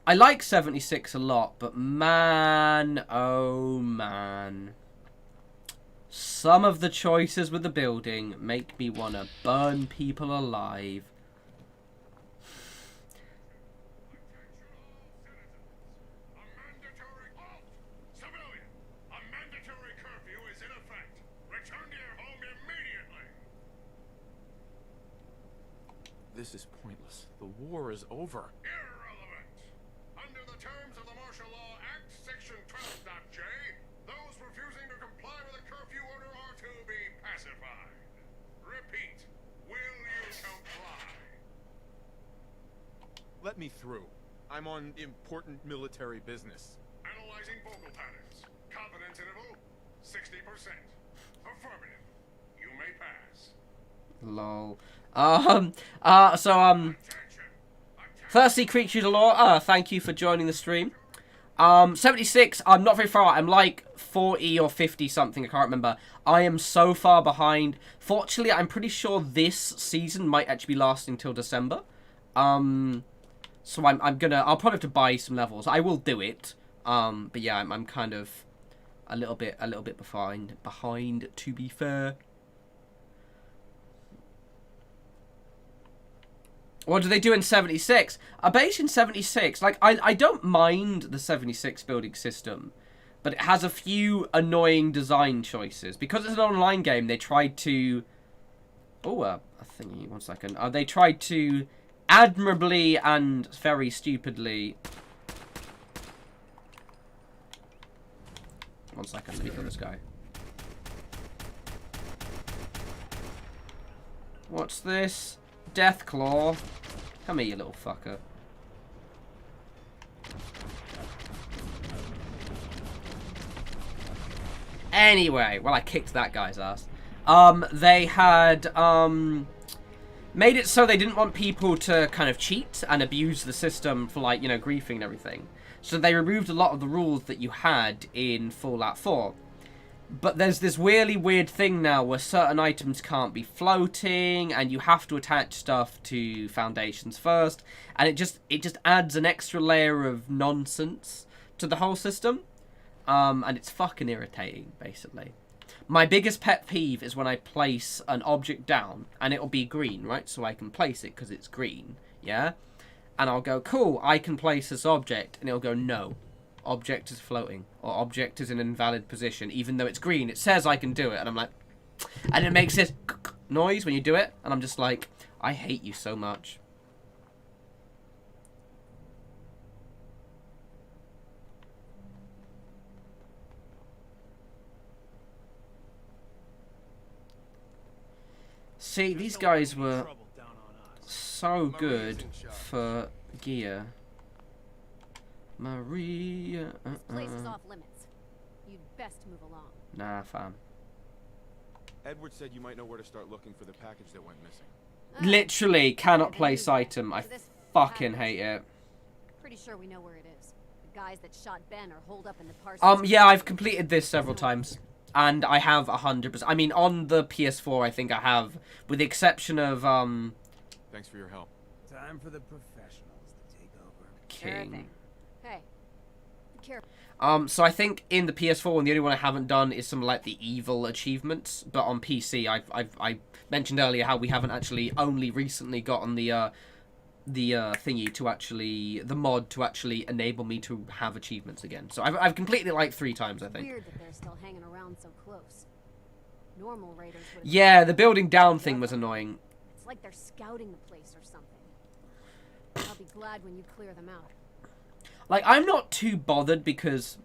I like 76 a lot, but man, oh man. Some of the choices with the building make me want to burn people alive. This is pointless. The war is over. Irrelevant. Under the terms of the Martial Law Act, Section 12.J, those refusing to comply with a curfew order are to be pacified. Repeat, will you comply? Let me through. I'm on important military business. Analyzing vocal patterns. Confidence interval, 60%. Affirmative. You may pass. Lol. Thirsty Creatures Lore, thank you for joining the stream. 76, I'm not very far. I'm like 40 or 50 something, I can't remember. I am so far behind. Fortunately, I'm pretty sure this season might actually be lasting until December. So I'll probably have to buy some levels. I will do it. But yeah, I'm kind of a little bit behind to be fair. What do they do in 76? A base in 76, like, I don't mind the 76 building system, but it has a few annoying design choices. Because it's an online game, they tried to... Oh, a thingy, 1 second. They tried to admirably and very stupidly... 1 second, let me kill this guy. What's this? Deathclaw. Come here, you little fucker. Anyway, well, I kicked that guy's ass. They had, made it so they didn't want people to kind of cheat and abuse the system for, like, you know, griefing and everything. So they removed a lot of the rules that you had in Fallout 4. But there's this really weird thing now where certain items can't be floating, and you have to attach stuff to foundations first, and it just adds an extra layer of nonsense to the whole system, and it's fucking irritating, basically. My biggest pet peeve is when I place an object down, and it'll be green, right? So I can place it because it's green, yeah? And I'll go, cool, I can place this object, and it'll go, no. Object is floating, or object is in an invalid position, even though it's green. It says I can do it, and I'm like... And it makes this noise when you do it, and I'm just like, I hate you so much. See, these guys were so good for gear. Maria. This place is off limits. You'd best move along. Nah, fam. Edward said you might know where to start looking for the package that went missing. Literally cannot place item. I fucking hate it. Pretty sure we know where it is. The guys that shot Ben are holed up in the Parsons. Yeah, I've completed this several times. And I have 100%. I mean, on the PS4, I think I have, with the exception of, Thanks for your help. Time for the professionals to take over. King. Careful. So I think in the PS4 one, the only one I haven't done is some like the evil achievements. But on PC, I mentioned earlier how we haven't actually only recently gotten the thingy to actually the mod to actually enable me to have achievements again. So I've completed it like 3 times, I think. Weird that they're still hanging around so close. Normal raiders would. Yeah, the building down thing was annoying. It's like they're scouting the place or something. I'll be glad when you clear them out. Like, I'm not too bothered because,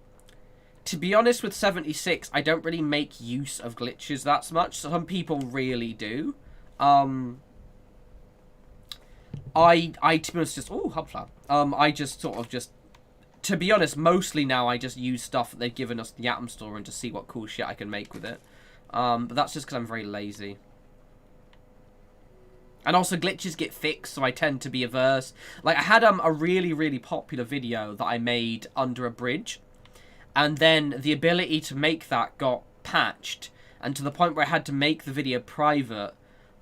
to be honest, with 76, I don't really make use of glitches that much. Some people really do. I to be honest, just... Oh, hubflap. I just sort of just... To be honest, mostly now I just use stuff that they've given us in the Atom Store and just see what cool shit I can make with it. But that's just because I'm very lazy. And also, glitches get fixed, so I tend to be averse. Like, I had a really, really popular video that I made under a bridge. And then the ability to make that got patched. And to the point where I had to make the video private.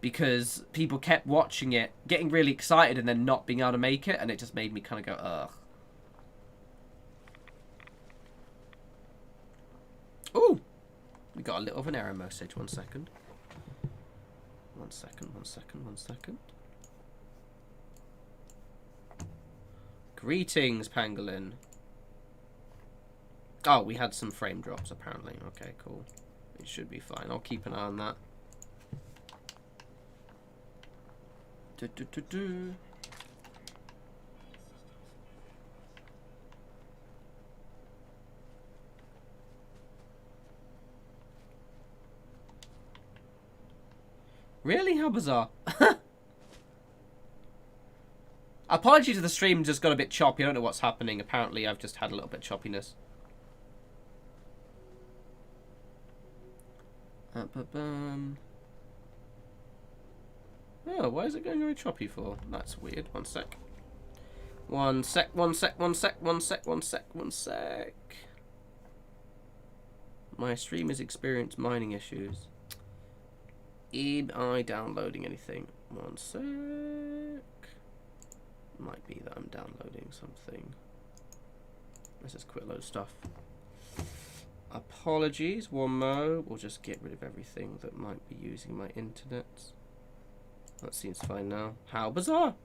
Because people kept watching it, getting really excited, and then not being able to make it. And it just made me kind of go, ugh. Ooh! We got a little of an error message. 1 second. 1 second, 1 second, 1 second. Greetings, Pangolin. Oh, we had some frame drops, apparently. Okay, cool. It should be fine. I'll keep an eye on that. Really? How bizarre. Apologies if the stream just got a bit choppy. I don't know what's happening. Apparently, I've just had a little bit of choppiness. Oh, why is it going very choppy for? That's weird. 1 sec. 1 sec, 1 sec, 1 sec, 1 sec, 1 sec, 1 sec. My stream has experienced mining issues. Am I downloading anything? 1 sec. Might be that I'm downloading something. Let's just quit a load of stuff. Apologies, one more. We'll just get rid of everything that might be using my internet. That seems fine now. How bizarre.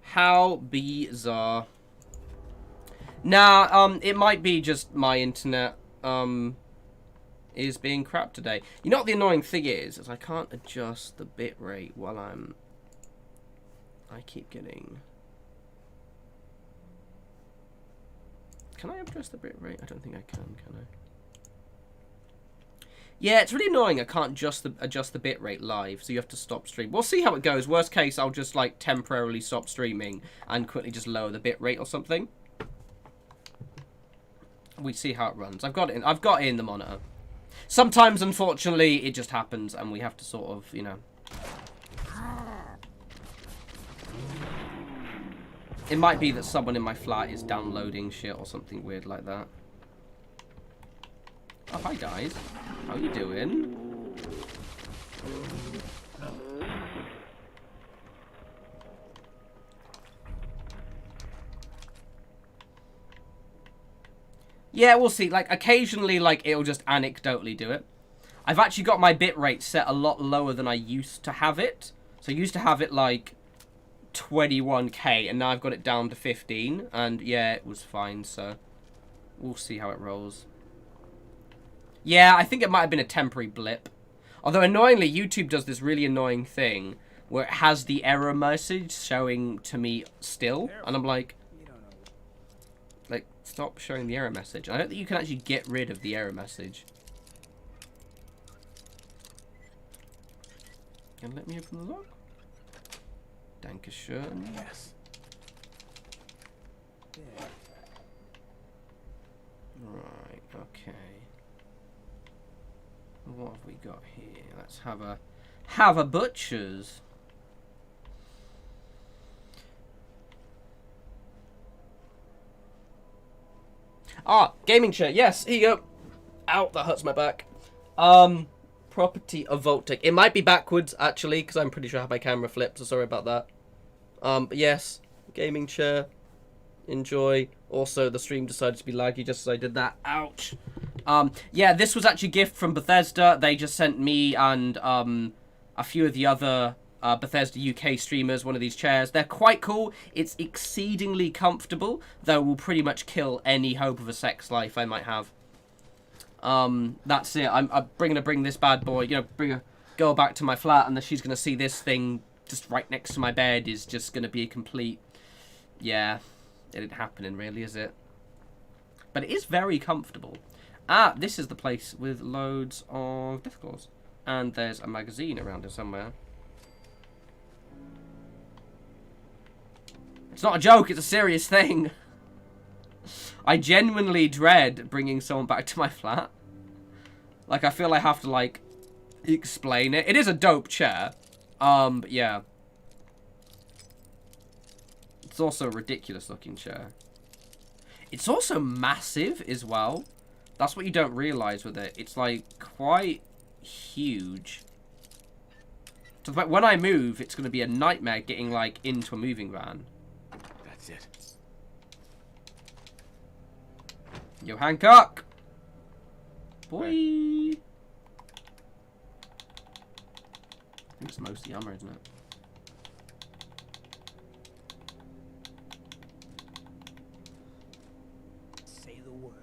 How bizarre. Nah, it might be just my internet, is being crap today. You know what the annoying thing is I can't adjust the bitrate while I keep getting... Can I adjust the bitrate? I don't think I can I? Yeah, it's really annoying. I can't adjust the bitrate live, so you have to stop stream. We'll see how it goes. Worst case, I'll just like temporarily stop streaming and quickly just lower the bitrate or something. We see how it runs. I've got it in the monitor. Sometimes, unfortunately, it just happens, and we have to sort of, you know. It might be that someone in my flat is downloading shit or something weird like that. Oh, hi guys. How you doing? Yeah, we'll see. Like, occasionally, like, it'll just anecdotally do it. I've actually got my bitrate set a lot lower than I used to have it. So I used to have it, like, 21k, and now I've got it down to 15. And, yeah, it was fine, so we'll see how it rolls. Yeah, I think it might have been a temporary blip. Although, annoyingly, YouTube does this really annoying thing where it has the error message showing to me still. And I'm like, stop showing the error message. I don't think you can actually get rid of the error message. Can let me open the lock? Dankeschön. Yes. Yeah. Right, okay. What have we got here? Let's have a butcher's. Ah, gaming chair. Yes, here you go. Ow, that hurts my back. Property of Voltic. It might be backwards, actually, because I'm pretty sure I have my camera flipped, so sorry about that. But yes, gaming chair. Enjoy. Also, the stream decided to be laggy just as I did that. Ouch. Yeah, this was actually a gift from Bethesda. They just sent me and a few of the other Bethesda UK streamers one of these chairs. They're quite cool. It's exceedingly comfortable, though will pretty much kill any hope of a sex life I might have. That's it. I'm gonna bring this bad boy, you know, bring a girl back to my flat, and then she's gonna see this thing just right next to my bed is just gonna be a complete, yeah, it ain't happening really, is it? But it is very comfortable. Ah, this is the place with loads of death claws, and there's a magazine around here somewhere. It's not a joke, it's a serious thing. I genuinely dread bringing someone back to my flat. Like, I feel I have to, like, explain it. It is a dope chair. But yeah. It's also a ridiculous looking chair. It's also massive as well. That's what you don't realise with it. It's, like, quite huge. So when I move, it's going to be a nightmare getting, like, into a moving van. That's it. Yo, Hancock! Boy! I think it's mostly armor, isn't it? Say the word.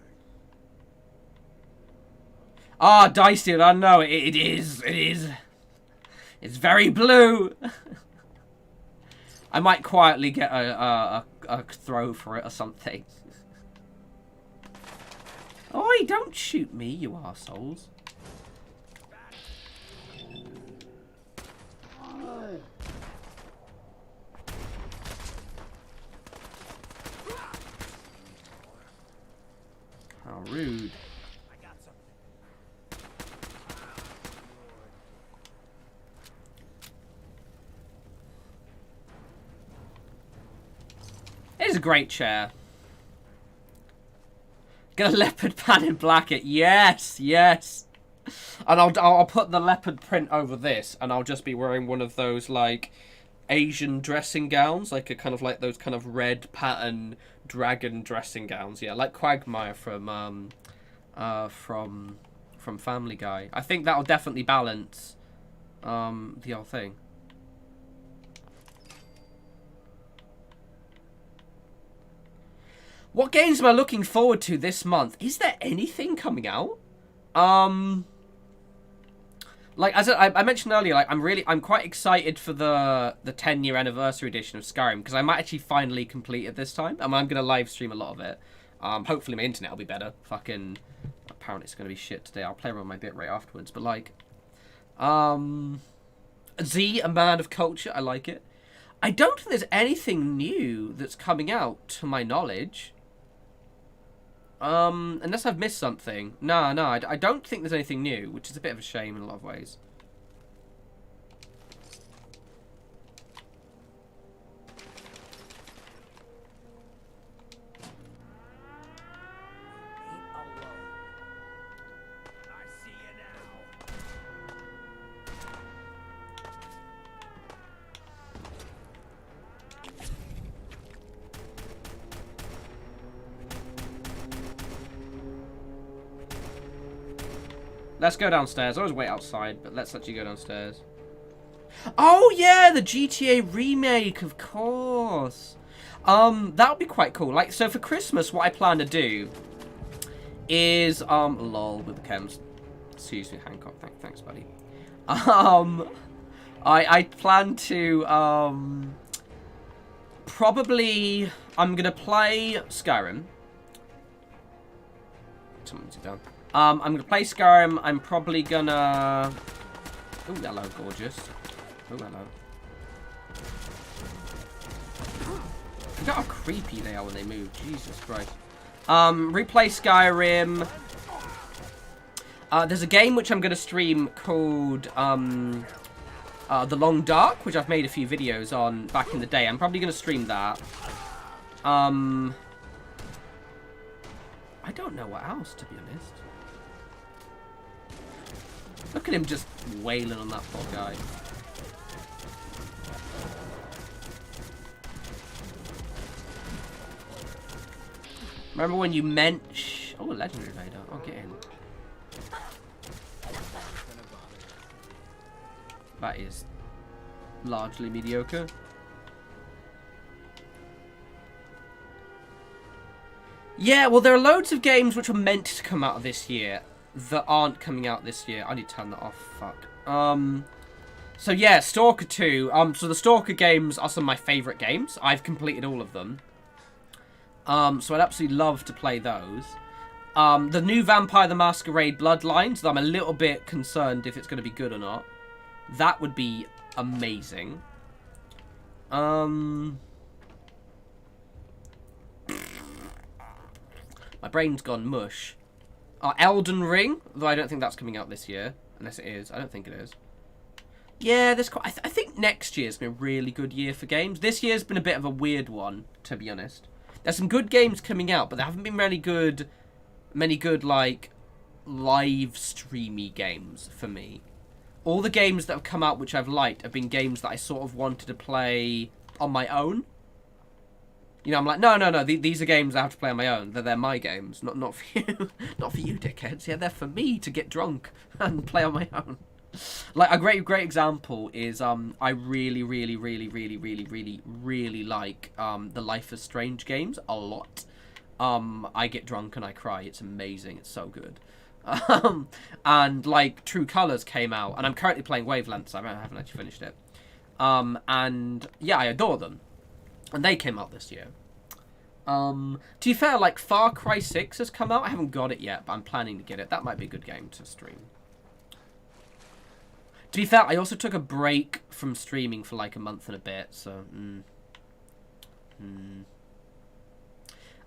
Ah, dicey, I know. It is. It is. It's very blue. I might quietly get a throw for it or something. Oi, don't shoot me, you arseholes. How rude. I got something. It is a great chair. Get a leopard pan in blacket. Yes, yes. And I'll put the leopard print over this, and I'll just be wearing one of those like Asian dressing gowns, like a kind of like those kind of red pattern dragon dressing gowns. Yeah, like Quagmire from Family Guy. I think that'll definitely balance the whole thing. What games am I looking forward to this month? Is there anything coming out? Like as I mentioned earlier, like I'm quite excited for the 10-year anniversary edition of Skyrim, because I might actually finally complete it this time, and I'm gonna live stream a lot of it. Hopefully my internet will be better. Fucking apparently it's gonna be shit today. I'll play around my bitrate afterwards, but like, Z, a man of culture, I like it. I don't think there's anything new that's coming out to my knowledge. Unless I've missed something. No, I don't think there's anything new, which is a bit of a shame in a lot of ways. Ain't alone. I see you now. Let's go downstairs. I always wait outside, but let's actually go downstairs. Oh, yeah, the GTA remake, of course. That would be quite cool. Like, so for Christmas, what I plan to do is, lol, with the chems. Excuse me, Hancock. Thanks, buddy. I plan to, probably, I'm going to play Skyrim. Something's done. I'm going to play Skyrim. I'm probably going to... Oh, hello, gorgeous. Oh, hello. Look how creepy they are when they move. Jesus Christ. Replay Skyrim. There's a game which I'm going to stream called The Long Dark, which I've made a few videos on back in the day. I'm probably going to stream that. I don't know what else, to be honest. Look at him just wailing on that poor guy. Remember when you meant... Oh, legendary Vader. I'll get in. That is largely mediocre. Yeah, well, there are loads of games which were meant to come out this year that aren't coming out this year. I need to turn that off. Fuck. So yeah, Stalker 2. So the Stalker games are some of my favourite games. I've completed all of them. So I'd absolutely love to play those. The new Vampire the Masquerade Bloodlines, I'm a little bit concerned if it's going to be good or not. That would be amazing. My brain's gone mush. Elden Ring, though I don't think that's coming out this year. Unless it is. I don't think it is. Yeah, there's quite... I think next year's been a really good year for games. This year's been a bit of a weird one, to be honest. There's some good games coming out, but there haven't been many good, like, live streamy games for me. All the games that have come out which I've liked have been games that I sort of wanted to play on my own. You know, I'm like, no, these are games I have to play on my own. They're my games, not for you. Not for you, dickheads. Yeah, they're for me to get drunk and play on my own. Like, a great example is, I really like, the Life is Strange games a lot. I get drunk and I cry. It's amazing. It's so good. And, like, True Colors came out, and I'm currently playing Wavelengths. I haven't actually finished it. And, yeah, I adore them. And they came out this year. To be fair, like, Far Cry 6 has come out. I haven't got it yet, but I'm planning to get it. That might be a good game to stream. To be fair, I also took a break from streaming for, like, a month and a bit, so...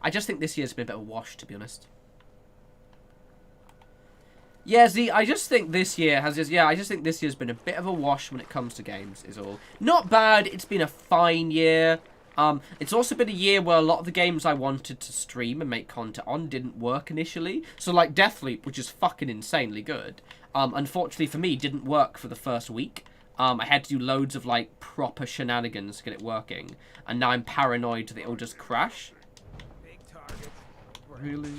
I just think this year's been a bit of a wash, to be honest. Yeah, Z, I just think this year has... Yeah, I just think this year's been a bit of a wash when it comes to games, is all. Not bad. It's been a fine year. It's also been a year where a lot of the games I wanted to stream and make content on didn't work initially. So, like, Deathloop, which is fucking insanely good, unfortunately for me, didn't work for the first week. I had to do loads of, like, proper shenanigans to get it working. And now I'm paranoid that it'll just crash. Really?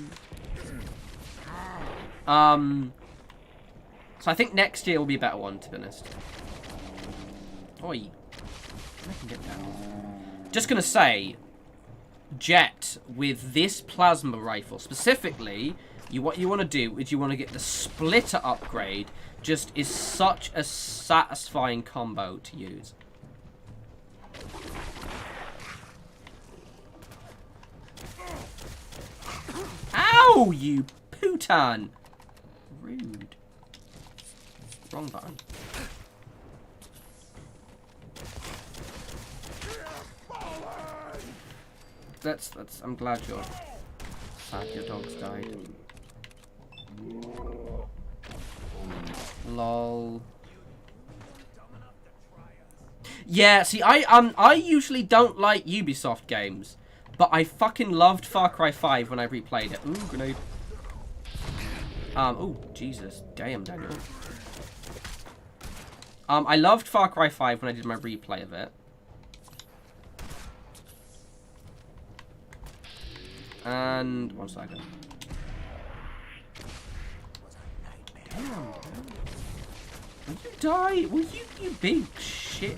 So I think next year will be a better one, to be honest. Oi. I can get down. Just gonna say, Jet, with this plasma rifle, specifically, what you want to do is you want to get the splitter upgrade. Just is such a satisfying combo to use. Ow, you putan! Rude. Wrong button. I'm glad you're sad your dog's died. Lol. Yeah, see, I usually don't like Ubisoft games, but I fucking loved Far Cry 5 when I replayed it. Ooh, grenade. Oh, Jesus. Damn, Daniel. I loved Far Cry 5 when I did my replay of it. And... one second. Damn. Will you die? Will you big shit?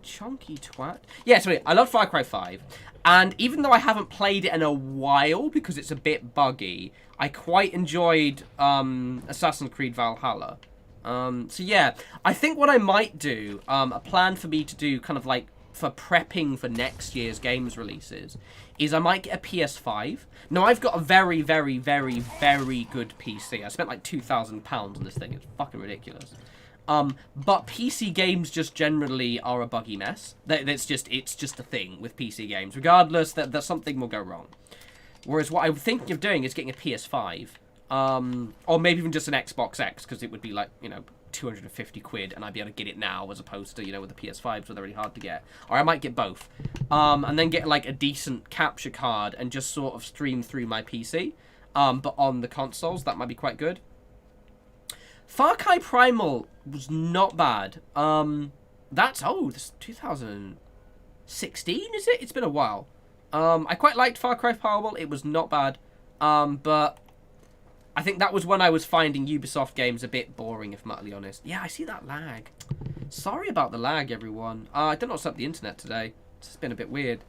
Chunky twat. Yeah, sorry, I love Far Cry 5. And even though I haven't played it in a while because it's a bit buggy, I quite enjoyed Assassin's Creed Valhalla. So yeah, I think what I might do, a plan for me to do kind of like for prepping for next year's games releases, is I might get a PS5. Now, I've got a very, very, very, very good PC. I spent like £2,000 on this thing. It's fucking ridiculous. But PC games just generally are a buggy mess. It's just a thing with PC games. Regardless, that something will go wrong. Whereas what I'm thinking of doing is getting a PS5. Or maybe even just an Xbox X, because it would be like, you know, 250 quid, and I'd be able to get it now, as opposed to, you know, with the PS5s, where they're really hard to get. Or I might get both. And then get, like, a decent capture card and just sort of stream through my PC. But on the consoles, that might be quite good. Far Cry Primal was not bad. This 2016, is it? It's been a while. I quite liked Far Cry Firewall. It was not bad. But I think that was when I was finding Ubisoft games a bit boring, if I'm utterly honest. Yeah, I see that lag. Sorry about the lag, everyone. I don't know what's up with the internet today. It's just been a bit weird.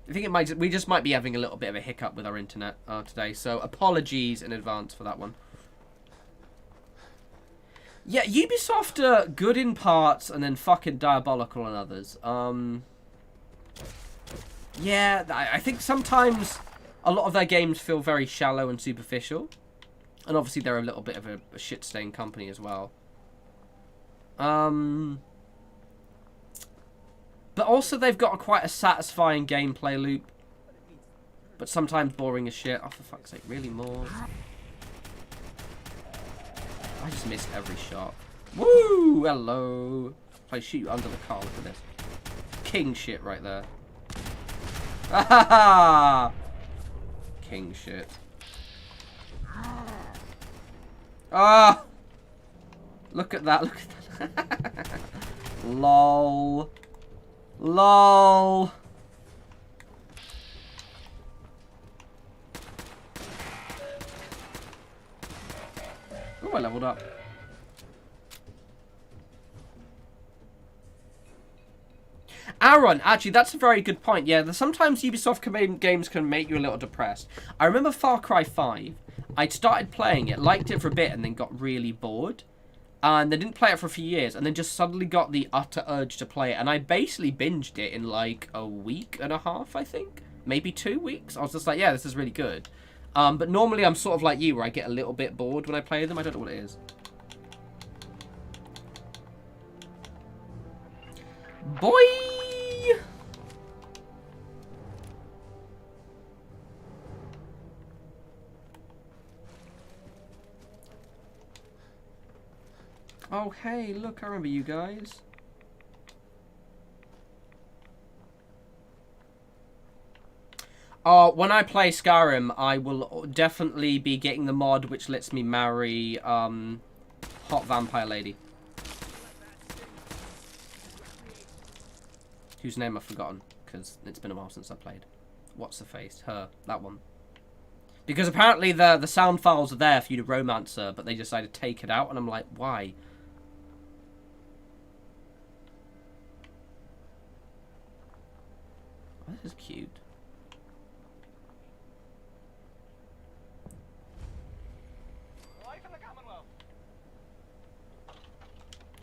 I think we just might be having a little bit of a hiccup with our internet today. So apologies in advance for that one. Yeah, Ubisoft are good in parts and then fucking diabolical in others. Yeah, I think sometimes a lot of their games feel very shallow and superficial. And obviously they're a little bit of a shit-stained company as well. But also they've got quite a satisfying gameplay loop. But sometimes boring as shit. Oh, for fuck's sake, really more? I just missed every shot. Woo! Hello! If I shoot you under the car, look at this. King shit right there. Ah! King shit. Ah! Look at that, look at that. LOL. LOL. Oh, I leveled up. Aaron, actually, that's a very good point. Yeah, sometimes Ubisoft games can make you a little depressed. I remember Far Cry 5. I'd started playing it, liked it for a bit, and then got really bored. And then didn't play it for a few years, and then just suddenly got the utter urge to play it. And I basically binged it in like a week and a half, I think. Maybe 2 weeks. I was just like, yeah, this is really good. But normally I'm sort of like you, where I get a little bit bored when I play them. I don't know what it is. Boy! Oh, hey, look, I remember you guys. When I play Skyrim, I will definitely be getting the mod which lets me marry, hot vampire lady. Whose name I've forgotten, because it's been a while since I played. What's the face? Her. That one. Because apparently the sound files are there for you to romance her, but they decided to take it out, and I'm like, why? Oh, this is cute.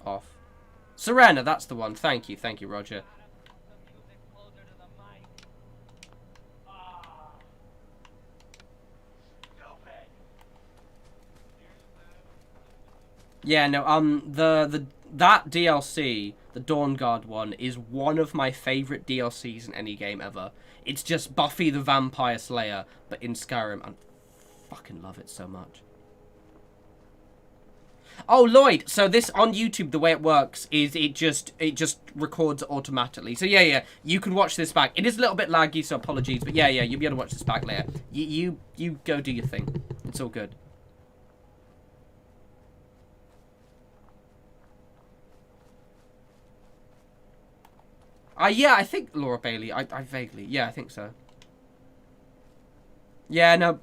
Off. Serena, that's the one. Thank you, Roger. Yeah, no, that DLC, the Dawn Guard one, is one of my favorite DLCs in any game ever. It's just Buffy the Vampire Slayer, but in Skyrim. I fucking love it so much. Oh, Lloyd, so this on YouTube, the way it works is it just records automatically. So yeah, you can watch this back. It is a little bit laggy, so apologies, but yeah, you'll be able to watch this back later. You go do your thing. It's all good. Yeah, I think Laura Bailey. I vaguely, yeah, I think so. Yeah, no,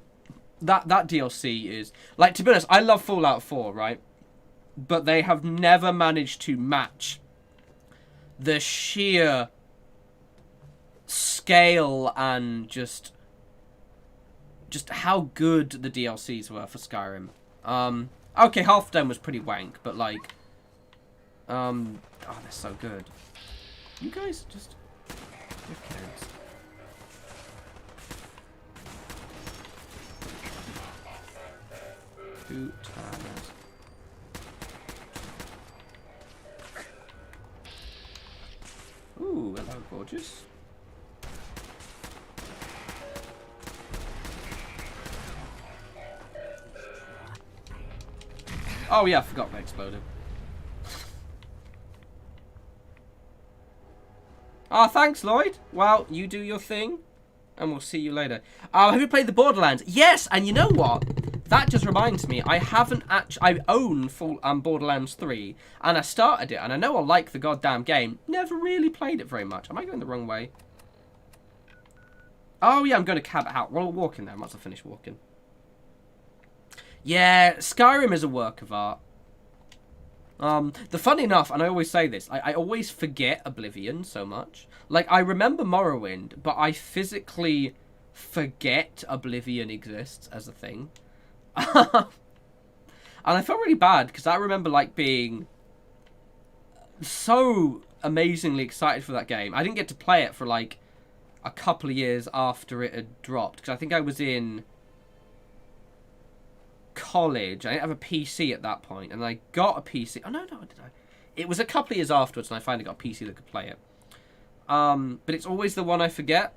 that DLC is like, to be honest, I love Fallout 4, right? But they have never managed to match the sheer scale and just how good the DLCs were for Skyrim. Okay, Halfdome was pretty wank, but like, oh, they're so good. You guys just... Who cares? Who cares? Ooh, hello, gorgeous. Oh yeah, I forgot they exploded. Ah, thanks, Lloyd. Well, you do your thing, and we'll see you later. Have you played the Borderlands? Yes, and you know what? that just reminds me, I haven't actually... I own full Borderlands 3, and I started it, and I know I like the goddamn game. Never really played it very much. Am I going the wrong way? Oh, yeah, I'm going to Cabot House. Well, I'll walk in there once I finish walking. Yeah, Skyrim is a work of art. Funny enough, and I always say this, I always forget Oblivion so much. Like, I remember Morrowind, but I physically forget Oblivion exists as a thing. And I felt really bad, because I remember, like, being so amazingly excited for that game. I didn't get to play it for, like, a couple of years after it had dropped, because I think I was in college. I didn't have a PC at that point, and I got a PC. Oh, no, did I? It was a couple of years afterwards, and I finally got a PC that could play it. But it's always the one I forget.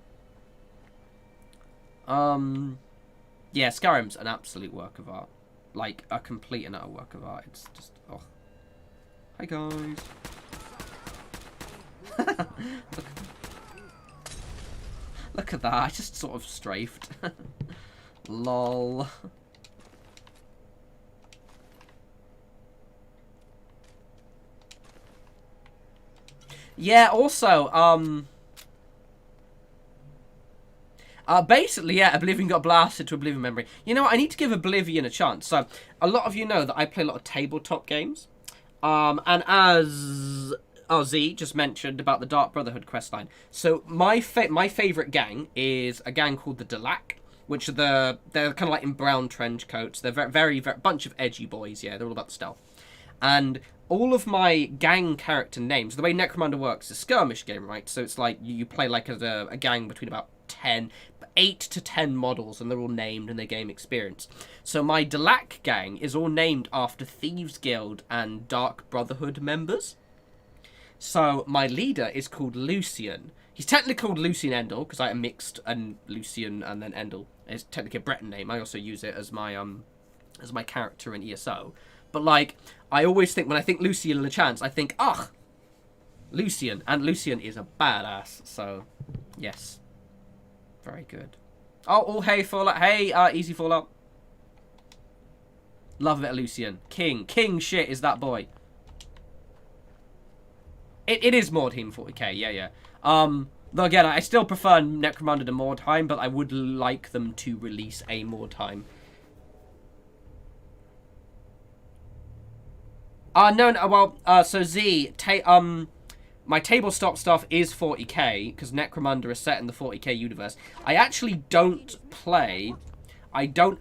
Yeah, Skyrim's an absolute work of art. Like, a complete and utter work of art. It's just, oh. Hi, guys. Look at that. I just sort of strafed. Lol. Yeah, also, basically, yeah, Oblivion got blasted to Oblivion Memory. You know what, I need to give Oblivion a chance. So, a lot of you know that I play a lot of tabletop games. And as Z just mentioned about the Dark Brotherhood questline. So, my favourite gang is a gang called the Delac, which are they're kind of like in brown trench coats. They're very bunch of edgy boys, yeah, they're all about the stealth. And all of my gang character names, the way Necromunda works, is a skirmish game, right? So it's like you play like a gang between about 8 to 10 models, and they're all named and they gain experience. So my Delac gang is all named after Thieves Guild and Dark Brotherhood members. So my leader is called Lucian. He's technically called Lucian Endel, because I mixed and Lucian and then Endel. It's technically a Breton name. I also use it as my character in ESO. But, like, I always think, when I think Lucian LeChance, I think, ugh, Lucian. And Lucian is a badass, so, yes. Very good. Oh, hey, Fallout. Hey, Easy Fallout. Love it, Lucian. King shit is that boy. It is Mordheim 40k, yeah. Though, again, I still prefer Necromunda to Mordheim, but I would like them to release a Mordheim. So Z, my tabletop stuff is 40k, because Necromunda is set in the 40k universe. I don't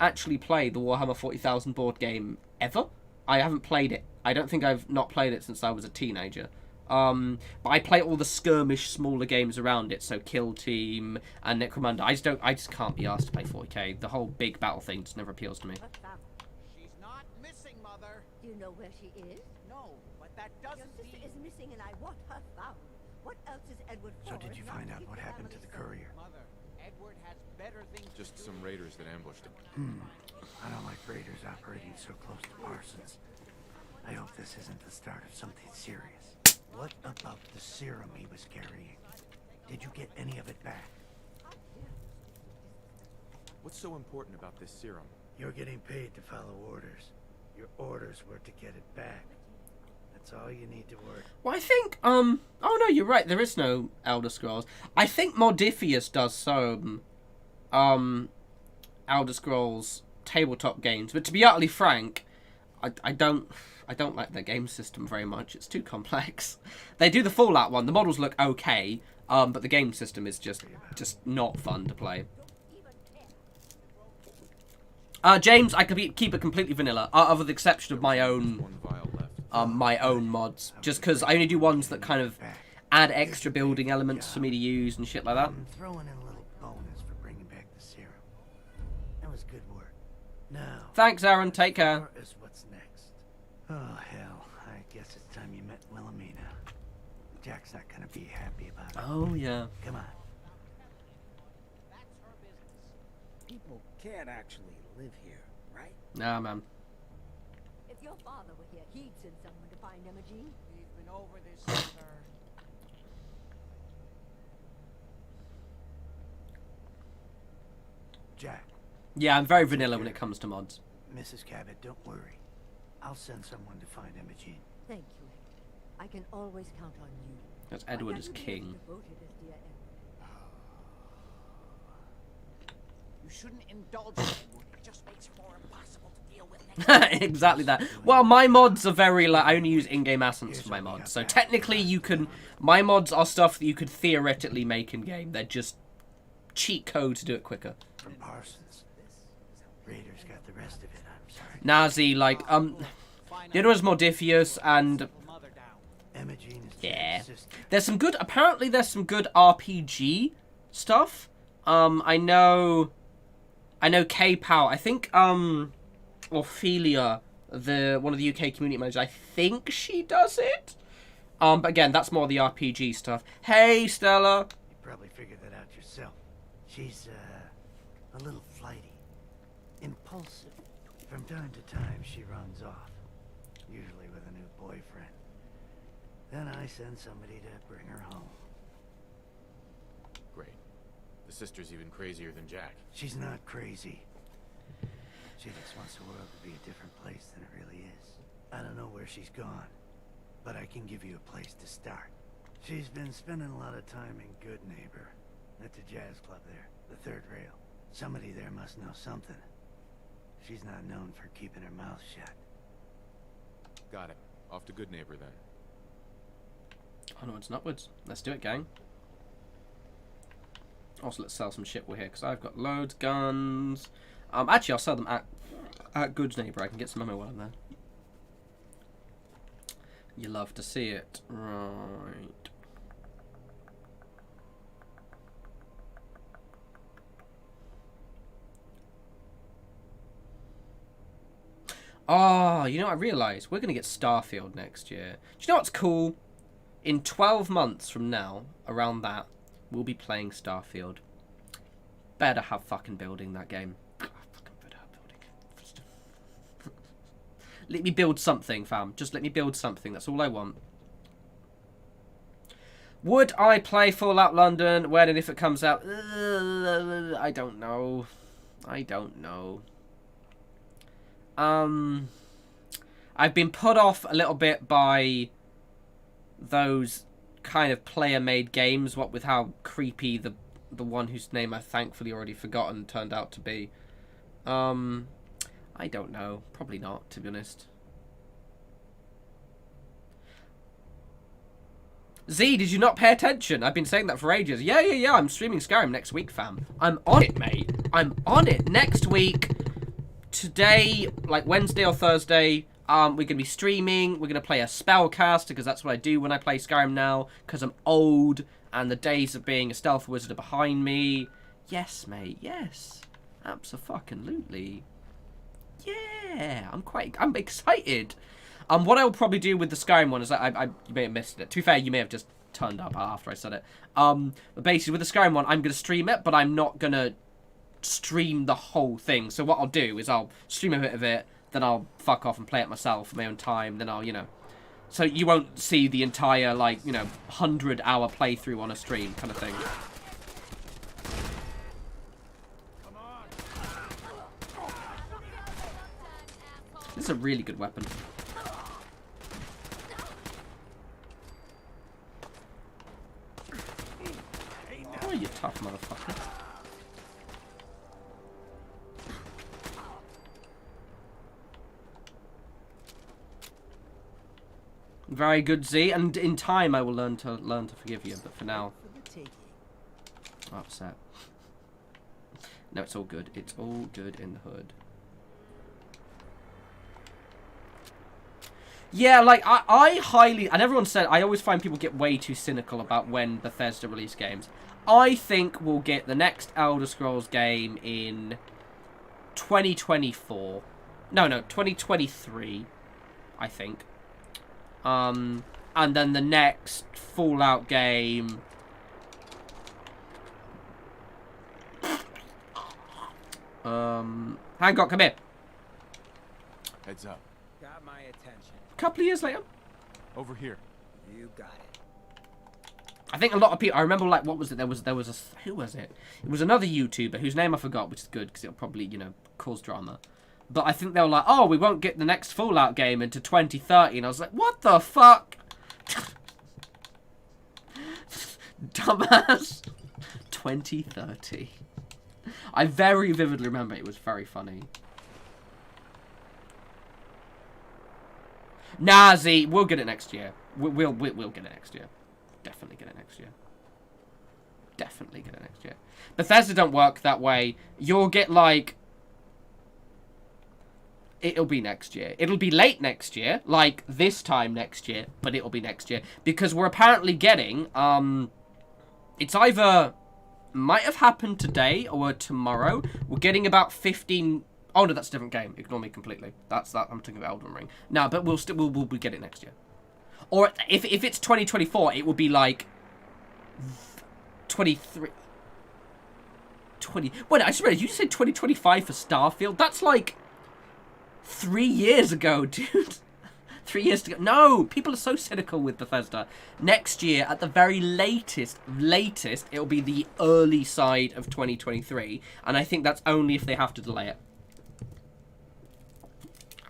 actually play the Warhammer 40,000 board game ever. I haven't played it. I don't think I've not played it since I was a teenager. But I play all the skirmish smaller games around it, so Kill Team and Necromunda. I just can't be asked to play 40k. The whole big battle thing just never appeals to me. She's not missing, Mother. Do you know where she is? No, but that doesn't Your sister mean... is missing and I want her found. What else is Edward for? So did you find out what happened to the courier? Mother, Edward has better things Just to some do. raiders that ambushed him. I don't like raiders operating so close to Parsons. I hope this isn't the start of something serious. What about the serum he was carrying? Did you get any of it back? What's so important about this serum? You're getting paid to follow orders. Your orders were to get it back. That's all you need to worry. Well, I think, oh no, you're right, there is no Elder Scrolls. I think Modifius does some, Elder Scrolls tabletop games, but to be utterly frank, I don't like their game system very much. It's too complex. They do the Fallout one, the models look okay, but the game system is just not fun to play. James, I could keep it completely vanilla, other with the exception of my own, One vial left. my own mods. Just because I only do ones that kind of add extra building elements for me to use and shit like that. I'm throwing in a little bonus for bringing back the serum. That was good work. Now, Thanks, Aaron. Take care. as far as what's next? Oh, hell. I guess it's time you met Wilhelmina. Jack's not gonna be happy about it. Oh, yeah. Come on. That's her business. People can't actually live here, right? Nah, man. If your father were here, he'd send someone to find Imogene. We've been over this, Mother. Jack, Yeah, I'm very vanilla when it comes to mods. Mrs. Cabot, don't worry. I'll send someone to find Imogene. Thank you, Edward. I can always count on you. That's Edward as king. Devoted as dear Edward. You shouldn't indulge in Edward. It just makes it more impossible to deal with. Exactly that. Well, my mods are very, like, I only use in-game assets for my mods. So technically you can... My mods are stuff that you could theoretically make in-game. They're just cheat code to do it quicker. From Parsons. Raiders got the rest of it, I'm sorry. Nazi, like, the other one's Modifius, and... Imogene is Yeah. sister. There's some good... Apparently there's some good RPG stuff. I know Cabot House. I think, Ophelia, one of the UK community managers, I think she does it. But again, that's more the RPG stuff. Hey, Stella. You probably figured that out yourself. She's, a little flighty. Impulsive. From time to time, she runs off. Usually with a new boyfriend. Then I send somebody to bring her home. Great. The sister's even crazier than Jack. She's not crazy. She just wants the world to be a different place than it really is. I don't know where she's gone, but I can give you a place to start. She's been spending a lot of time in Goodneighbor, at the jazz club there, the third rail. Somebody there must know something. She's not known for keeping her mouth shut. Got it. Off to Goodneighbor then. Onwards and upwards. Let's do it, gang. Also, let's sell some shit we're here, because I've got loads guns. Actually, I'll sell them at Goodneighbor. I can get some ammo while I'm there. You love to see it. Right. Oh, you know what I realised? We're going to get Starfield next year. Do you know what's cool? In 12 months from now, around that, we'll be playing Starfield. Better have fucking building that game. Let me build something, fam. Just let me build something. That's all I want. Would I play Fallout London when and if it comes out? I don't know. I don't know. I've been put off a little bit by those kind of player-made games, what with how creepy the one whose name I've thankfully already forgotten turned out to be. I don't know. Probably not, to be honest. Z, did you not pay attention? I've been saying that for ages. Yeah. I'm streaming Skyrim next week, fam. I'm on it, mate. I'm on it. Next week, today, like Wednesday or Thursday, we're going to be streaming. We're going to play a spellcaster, because that's what I do when I play Skyrim now, because I'm old, and the days of being a stealth wizard are behind me. Yes, mate. Yes. Abso-fucking-lutely. Yeah, I'm excited. What I'll probably do with the Skyrim one is you may have missed it. To be fair, you may have just turned up after I said it. But basically with the Skyrim one, I'm going to stream it, but I'm not going to stream the whole thing. So what I'll do is I'll stream a bit of it, then I'll fuck off and play it myself in my own time, then I'll, so you won't see the entire, 100-hour playthrough on a stream kind of thing. This is a really good weapon. Oh, you tough motherfucker. Very good, Z, and in time I will learn to forgive you, but for now, I'm upset. No, it's all good. It's all good in the hood. Yeah, I highly... And everyone said... I always find people get way too cynical about when Bethesda release games. I think we'll get the next Elder Scrolls game in 2024. No, 2023, I think. And then the next Fallout game... Hancock, come here. Heads up. Got my attention. A couple of years later. Over here. You got it. I think a lot of people... I remember, what was it? There was a... Who was it? It was another YouTuber whose name I forgot, which is good, because it'll probably, cause drama. But I think they were like, oh, we won't get the next Fallout game into 2030. And I was like, what the fuck? Dumbass. 2030. I very vividly remember it was very funny. Nah, Z, we'll get it next year. We'll get it next year. Definitely get it next year. Definitely get it next year. Bethesda don't work that way. You'll get, like... It'll be next year. It'll be late next year. Like, this time next year. But it'll be next year. Because we're apparently getting, it's either... Might have happened today or tomorrow. We're getting about 15... Oh, no, that's a different game. Ignore me completely. That's that. I'm talking about Elden Ring. No, but we'll get it next year. Or if it's 2024, it will be like... 23... 20... Wait, I just realized you said 2025 for Starfield? That's like... 3 years ago, dude. 3 years ago. No, people are so cynical with Bethesda. Next year, at the very latest, it'll be the early side of 2023. And I think that's only if they have to delay it.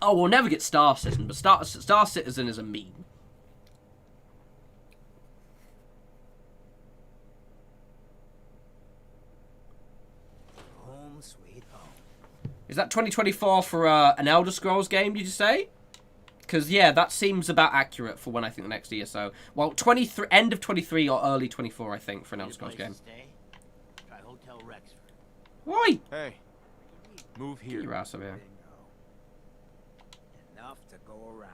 Oh, we'll never get Star Citizen, but Star Citizen is a meme. Home sweet home. Is that 2024 for an Elder Scrolls game, did you say? Because, yeah, that seems about accurate for when I think the next year. So, well, end of 23 or early 24, I think, for an Elder Scrolls game. Try Hotel Rexford. Why? Hey, move here. Get your ass over here. Enough to go around.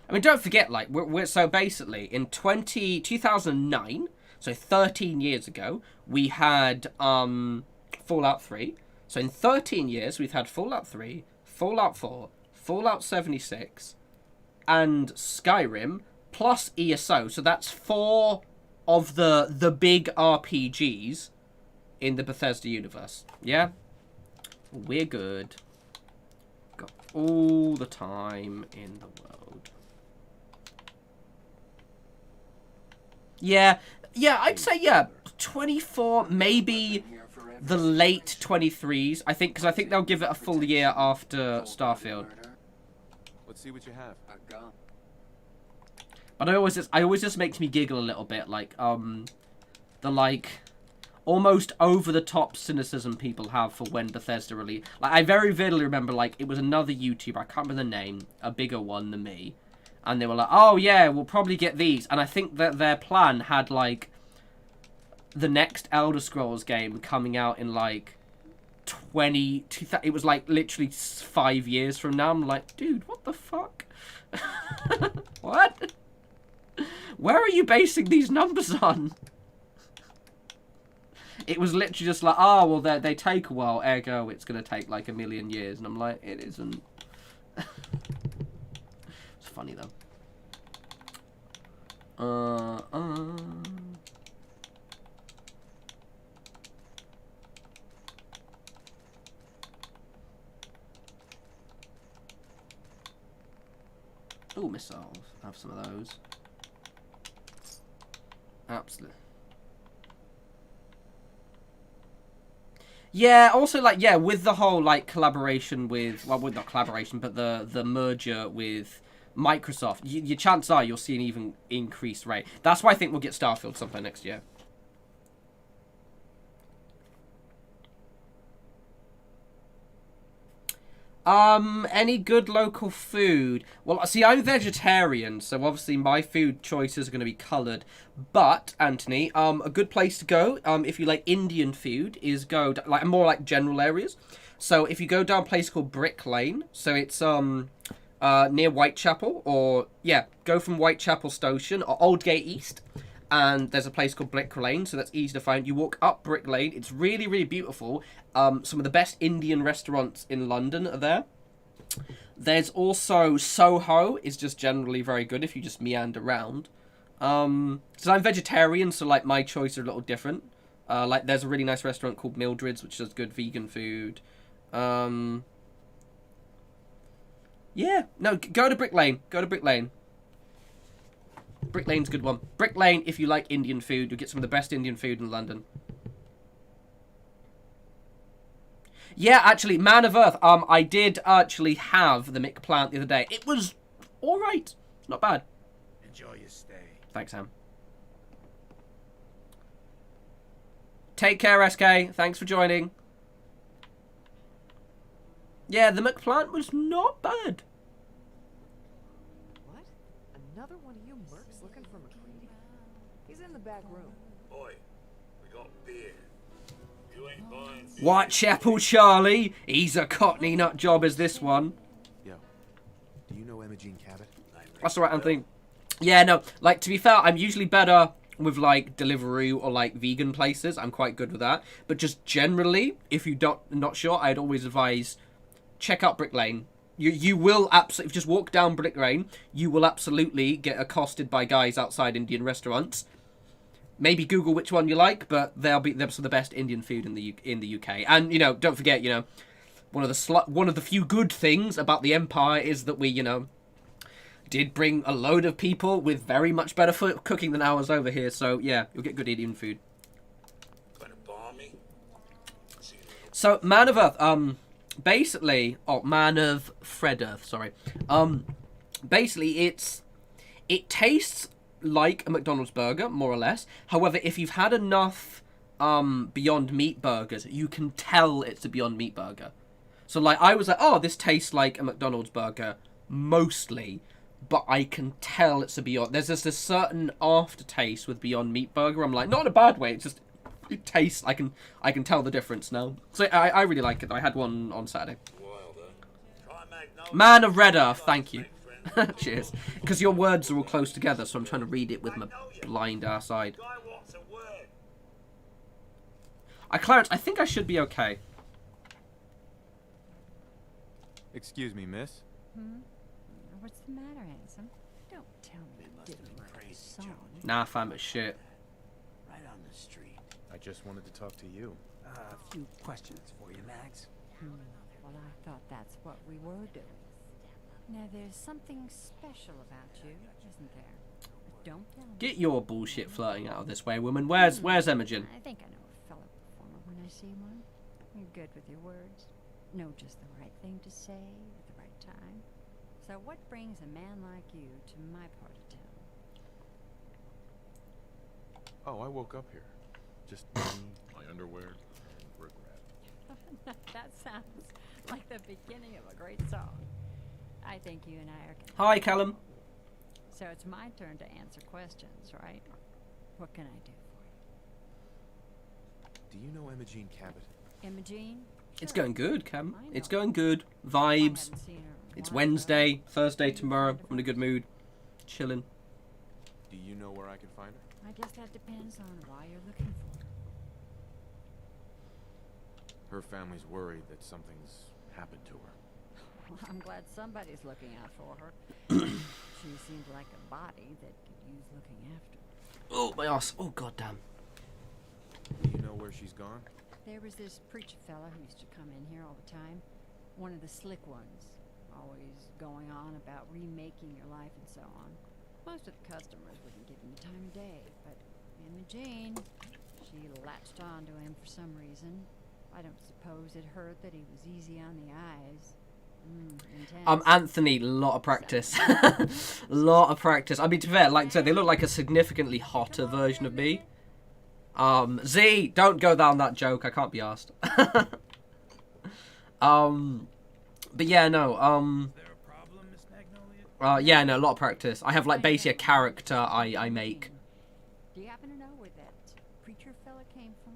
I mean, don't forget, like, we're so basically, in 2009, so 13 years ago, we had Fallout 3. So in 13 years, we've had Fallout 3, Fallout 4, Fallout 76, and Skyrim, plus ESO. So that's 4 of the big RPGs in the Bethesda universe. Yeah? We're good. Got all the time in the world. Yeah, I'd say, yeah, 24, maybe the late 23s, I think, because I think they'll give it a full year after Starfield. Let's see what you have. But I always just makes me giggle a little bit, like, the, like, almost over-the-top cynicism people have for when Bethesda released. Like, I very vividly remember, like, it was another YouTuber, I can't remember the name, a bigger one than me, and they were like, oh, yeah, we'll probably get these, and I think that their plan had, like, the next Elder Scrolls game coming out in, like, it was, like, literally 5 years from now. I'm like, dude, what the fuck? What? Where are you basing these numbers on? It was literally just like, oh, well, they take a while, ergo it's going to take, like, 1 million years. And I'm like, it isn't. It's funny, though. Ooh, missiles. Have some of those. Absolutely. Yeah, also, like, yeah, with the whole, like, collaboration with, well, with not collaboration, but the merger with Microsoft, your chances are you'll see an even increased rate. That's why I think we'll get Starfield sometime next year. Any good local food? Well, see, I'm vegetarian, so obviously my food choices are going to be coloured. But, Anthony, a good place to go, if you like Indian food, is go, like, more like general areas. So, if you go down a place called Brick Lane, so it's, near Whitechapel, or, yeah, go from Whitechapel Station, or Aldgate East, and there's a place called Brick Lane, so that's easy to find. You walk up Brick Lane, it's really, really beautiful. Some of the best Indian restaurants in London are there. There's also Soho, is just generally very good if you just meander around. So I'm vegetarian, so, like, my choices are a little different. Like, there's a really nice restaurant called Mildred's, which does good vegan food. Yeah, no, go to Brick Lane. Go to Brick Lane. Brick Lane's a good one. Brick Lane, if you like Indian food, you'll get some of the best Indian food in London. Yeah, actually, Man of Earth. I did actually have the Mick plant the other day. It was all right. Not bad. Enjoy your stay. Thanks, Sam. Take care, SK. Thanks for joining. Yeah, the McPlant was not bad. What? Another one of you mercs looking for McCready? He's in the back room. Oi, we got beer. You ain't buying beer. Whitechapel Charlie. He's a cockney nut job as this one. Yo, do you know Imogene Cabot? That's alright, Anthony. Yeah, no, like, to be fair, I'm usually better with, like, Deliveroo or, like, vegan places. I'm quite good with that. But just generally, if you're not sure, I'd always advise, check out Brick Lane. You will absolutely, if you just walk down Brick Lane, you will absolutely get accosted by guys outside Indian restaurants. Maybe Google which one you like, but they're some of the best Indian food in the UK. And, you know, don't forget, you know, one of the few good things about the Empire is that we, you know, did bring a load of people with very much better cooking than ours over here. So, yeah, you'll get good Indian food. So, Man of Earth, basically, Man of Fred Earth, sorry. Basically, it tastes like a McDonald's burger, more or less. However, if you've had enough Beyond Meat burgers, you can tell it's a Beyond Meat burger. So, like, I was like, oh, this tastes like a McDonald's burger, mostly. But I can tell it's a Beyond... There's just a certain aftertaste with Beyond Meat burger. I'm like, not in a bad way, it's just... It tastes... I can tell the difference now. So, I really like it. I had one on Saturday. Man of Red Earth, thank you. Cheers. Because your words are all close together, so I'm trying to read it with my blind ass eye. Clarence, I think I should be okay. Excuse me, miss? What's the matter, handsome? Don't tell me you didn't write a song. Nah, fam, it's shit. Right on the street. I just wanted to talk to you. A few questions for you, Max. Well, I thought that's what we were doing. Now, there's something special about you, isn't there? Don't tell me. Get your bullshit flirting out of this way, woman. Where's Imogene? I think I know a fellow performer when I see one. You're good with your words. Know just the right thing to say at the right time. So what brings a man like you to my part of town? Oh, I woke up here. Just me, my underwear, and regret. That sounds like the beginning of a great song. I think you and I are... Hi, Callum. So it's my turn to answer questions, right? What can I do for you? Do you know Imogene Cabot? Imogene? It's going good, Cam. It's going good. Vibes. It's Wednesday, Thursday tomorrow. I'm in a good mood. Chilling. Do you know where I can find her? I guess that depends on why you're looking for her. Her family's worried that something's happened to her. Well, I'm glad somebody's looking out for her. She seemed like a body that could use looking after. Oh, my ass. Oh, goddamn. Do you know where she's gone? There was this preacher fella who used to come in here all the time. One of the slick ones. Always going on about remaking your life and so on. Most of the customers wouldn't give him the time of day, but Imogene, she latched on to him for some reason. I don't suppose it hurt that he was easy on the eyes. Intense. Anthony, lot of practice. Lot of practice. I mean, to be fair, like I said, they look like a significantly hotter version of me. Z, don't go down that joke. I can't be asked. But yeah, no, yeah, no, a lot of practice. I have, like, basically a character I make. Do you happen to know where that preacher fella came from?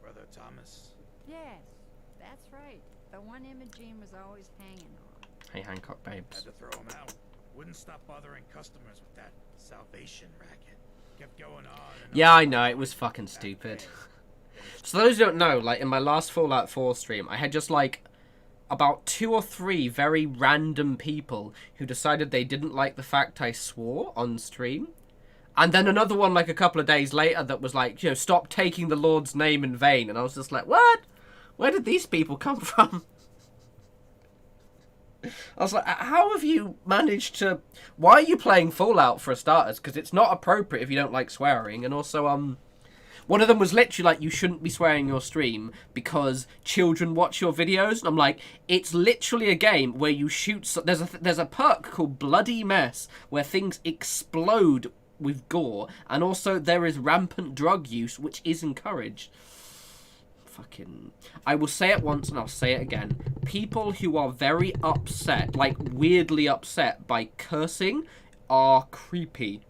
Brother Thomas? Yes, that's right. The one Imogene was always hanging on. Hey, Hancock, babes. Had to throw him out. Wouldn't stop bothering customers with that salvation racket. Kept going on and yeah, I know, it was fucking stupid. So those who don't know, like, in my last Fallout 4 stream, I had just, like, about 2 or 3 very random people who decided they didn't like the fact I swore on stream. And then another one, like, a couple of days later that was like, you know, stop taking the Lord's name in vain. And I was just like, what? Where did these people come from? I was like, how have you managed to... Why are you playing Fallout for starters? Because it's not appropriate if you don't like swearing. And also, One of them was literally like, you shouldn't be swearing in your stream because children watch your videos. And I'm like, it's literally a game where you shoot... There's a perk called Bloody Mess where things explode with gore. And also there is rampant drug use, which is encouraged. Fucking... I will say it once and I'll say it again. People who are very upset, like weirdly upset by cursing are creepy.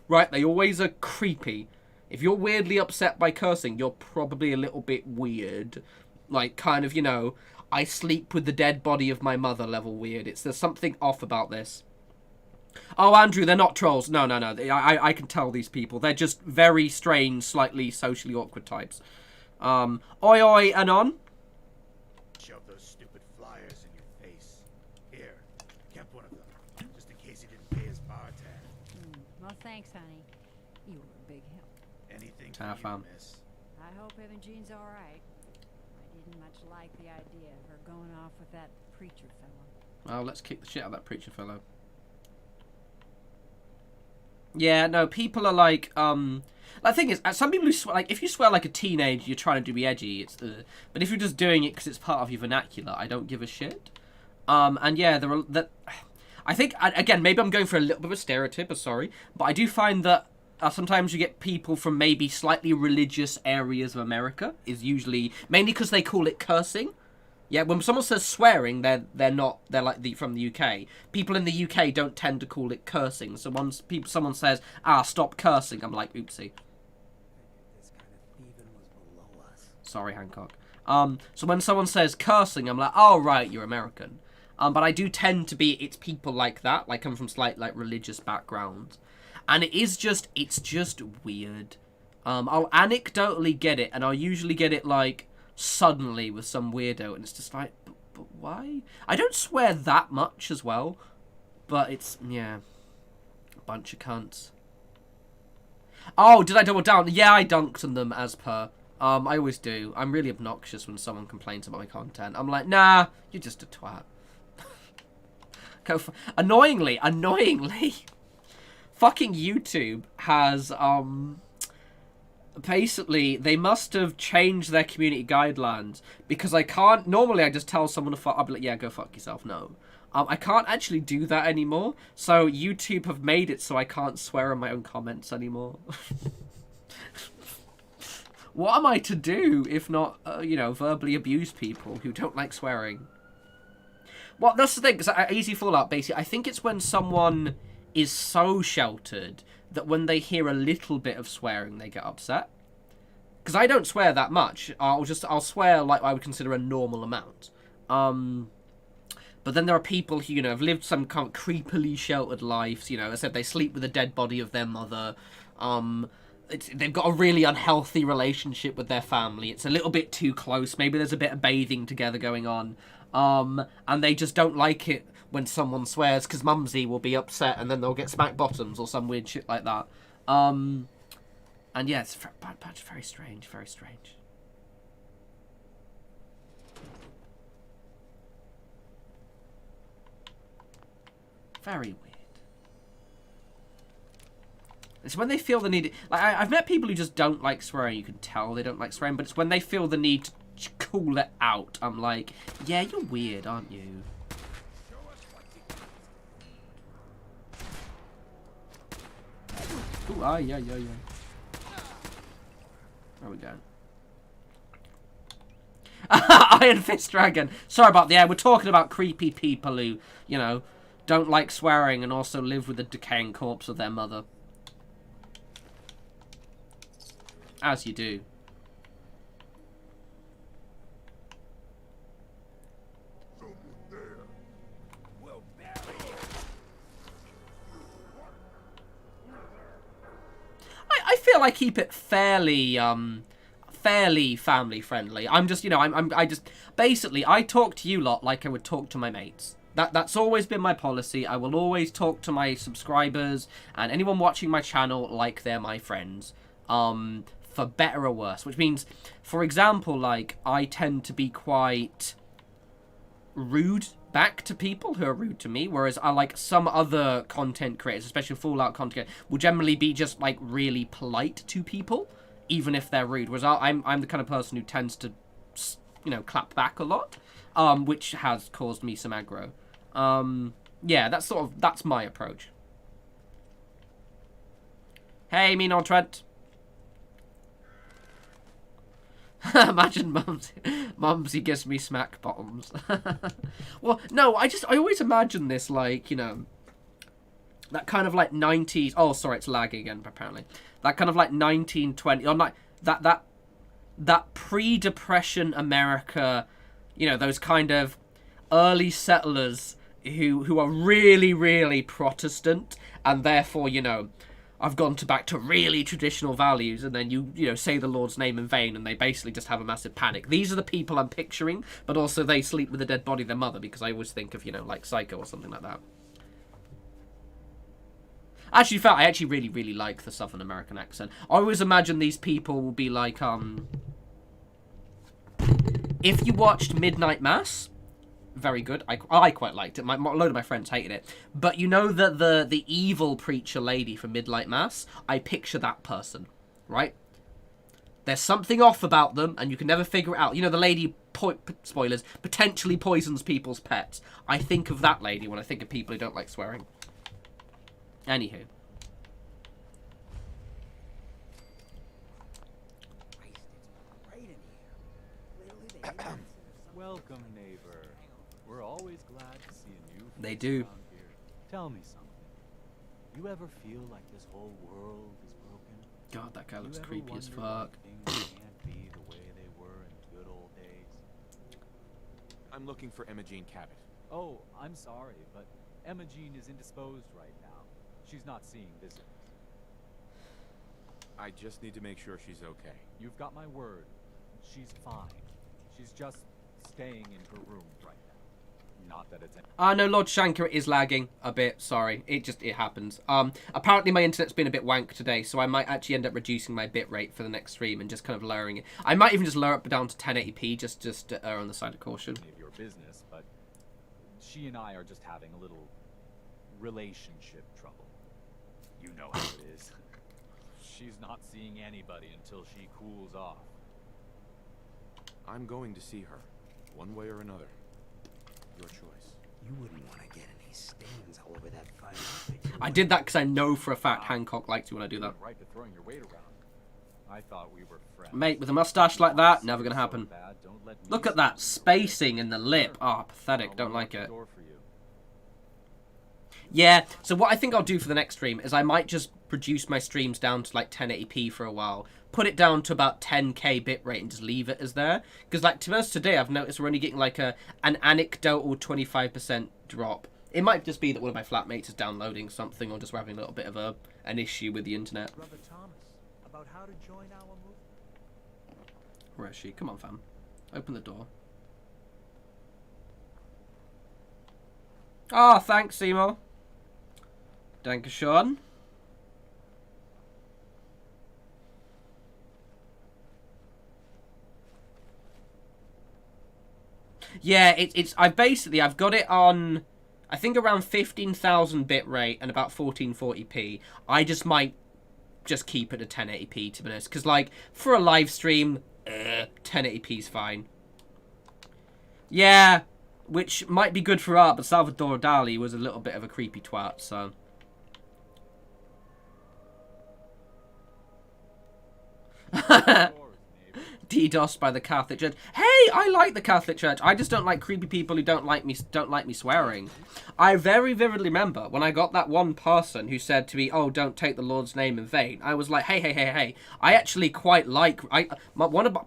Right? They always are creepy. If you're weirdly upset by cursing, you're probably a little bit weird. Like, kind of, you know, I sleep with the dead body of my mother level weird. There's something off about this. Oh, Andrew, they're not trolls. No. I can tell these people. They're just very strange, slightly socially awkward types. Oi, Anon. Shove those stupid flyers in your face. Here, kept one of them, just in case he didn't pay his bar tab. Well, thanks, honey. You were a big help. Anything Ta, for you, fam. miss. I hope Imogene's all right. I didn't much like the idea of her going off with that preacher fellow. Well, let's kick the shit out of that preacher fellow. Yeah, no, people are like, the thing is, some people who swear, like, if you swear like a teenager, you're trying to be edgy, it's the... But if you're just doing it because it's part of your vernacular, I don't give a shit. And yeah, I think, again, maybe I'm going for a little bit of a stereotype, sorry, but I do find that sometimes you get people from maybe slightly religious areas of America, is usually, mainly because they call it cursing. Yeah, when someone says swearing, they're like from the UK. People in the UK don't tend to call it cursing. So once someone says, stop cursing, I'm like, oopsie. This kind of thieving was below us. Sorry, Hancock. So when someone says cursing, I'm like, oh, right, you're American. But I do tend to be, it's people like that, like come from slight, like, religious backgrounds. And it's just weird. I'll anecdotally get it, and I'll usually get it, like, suddenly with some weirdo, and it's just like, but why? I don't swear that much as well, but it's, yeah, a bunch of cunts. Oh, did I double down? Yeah, I dunked on them as per. I always do. I'm really obnoxious when someone complains about my content. I'm like, nah, you're just a twat. Annoyingly, fucking YouTube has, basically, they must have changed their community guidelines, because I can't, normally I just tell someone to fuck, I'll be like, yeah, go fuck yourself, no. I can't actually do that anymore, so YouTube have made it so I can't swear in my own comments anymore. What am I to do if not, you know, verbally abuse people who don't like swearing? Well, that's the thing, because easy fallout, basically, I think it's when someone is so sheltered that when they hear a little bit of swearing, they get upset. Because I don't swear that much. I'll swear like I would consider a normal amount. But then there are people who, you know, have lived some kind of creepily sheltered lives. You know, as I said, they sleep with the dead body of their mother. They've got a really unhealthy relationship with their family. It's a little bit too close. Maybe there's a bit of bathing together going on. And they just don't like it when someone swears, because Mumsy will be upset and then they'll get smack bottoms or some weird shit like that. And yeah, it's very strange, very strange. Very weird. It's when they feel the need... Like, I've met people who just don't like swearing. You can tell they don't like swearing, but it's when they feel the need to call it out. I'm like, yeah, you're weird, aren't you? Ooh, yeah. There we go. Iron Fist Dragon. Sorry about the air. We're talking about creepy people who, you know, don't like swearing and also live with the decaying corpse of their mother. As you do. I feel I keep it fairly family friendly. I'm just, you know, I just basically I talk to you lot like I would talk to my mates. That's always been my policy. I will always talk to my subscribers and anyone watching my channel like they're my friends. For better or worse, which means, for example, like I tend to be quite rude back to people who are rude to me, whereas I like some other content creators, especially Fallout content, will generally be just like really polite to people, even if they're rude. Whereas I'm the kind of person who tends to, you know, clap back a lot, which has caused me some aggro. Yeah, that's my approach. Hey, mean old Trent. Imagine Mumsy gives me smack bottoms. Well, no, I always imagine this, like, you know, that kind of like 90s. Oh, sorry, it's lagging again, apparently. That kind of like 1920, or like that pre-depression America, you know, those kind of early settlers who are really, really Protestant, and therefore, you know, I've gone back to really traditional values, and then you know, say the Lord's name in vain, and they basically just have a massive panic. These are the people I'm picturing, but also they sleep with the dead body of their mother, because I always think of, you know, like Psycho or something like that. Actually, I actually really, really like the Southern American accent. I always imagine these people will be like, if you watched Midnight Mass, very good. I quite liked it. A load of my friends hated it. But you know that the evil preacher lady from Midnight Mass, I picture that person, right? There's something off about them, and you can never figure it out. You know, the lady, spoilers, potentially poisons people's pets. I think of that lady when I think of people who don't like swearing. Anywho. Welcome, neighbor. We're always glad to see a new face They do. around here. Tell me something. You ever feel like this whole world is broken? God, that guy looks You ever creepy as wonder why fuck. Things can't be the way they were in the good old days. I'm looking for Imogene Cabot. Oh, I'm sorry, but Imogene is indisposed right now. She's not seeing visitors. I just need to make sure she's okay. You've got my word. She's fine. She's just staying in her room right now. Not that it's... No, Lord Shankar is lagging a bit. Sorry. It happens. Apparently my internet's been a bit wank today, so I might actually end up reducing my bitrate for the next stream and just kind of lowering it. I might even just lower it down to 1080p just to err on the side of caution. Of your business, but she and I are just having a little relationship trouble. You know how it is. She's not seeing anybody until she cools off. I'm going to see her, one way or another. Your choice. You wouldn't want to get any stains all over that fine outfit. I did that because I know for a fact Hancock likes you when I do that. Right to throwing your weight around. I thought we were friends. Mate, with a mustache like that, never gonna happen. Look at that spacing in the lip. Oh, pathetic. Don't like it. Yeah, so what I think I'll do for the next stream is I might just reduce my streams down to like 1080p for a while, put it down to about 10k bitrate and just leave it as there. Because like to be honest, today I've noticed we're only getting like an anecdotal 25% drop. It might just be that one of my flatmates is downloading something or just we're having a little bit of an issue with the internet. Brother Thomas, about how to join our movement. Where is she? Come on, fam. Open the door. Ah, thanks, Seymour. Dankeschön. Yeah, I've got it on, I think around 15,000 bitrate and about 1440p. I just might just keep it at 1080p to be honest, because like for a live stream, 1080p is fine. Yeah, which might be good for art, but Salvador Dali was a little bit of a creepy twat, so. DDoS by the Catholic Church. Hey, I like the Catholic Church. I just don't like creepy people who don't like me swearing. I very vividly remember when I got that one person who said to me, "Oh, don't take the Lord's name in vain." I was like, "Hey. I actually quite like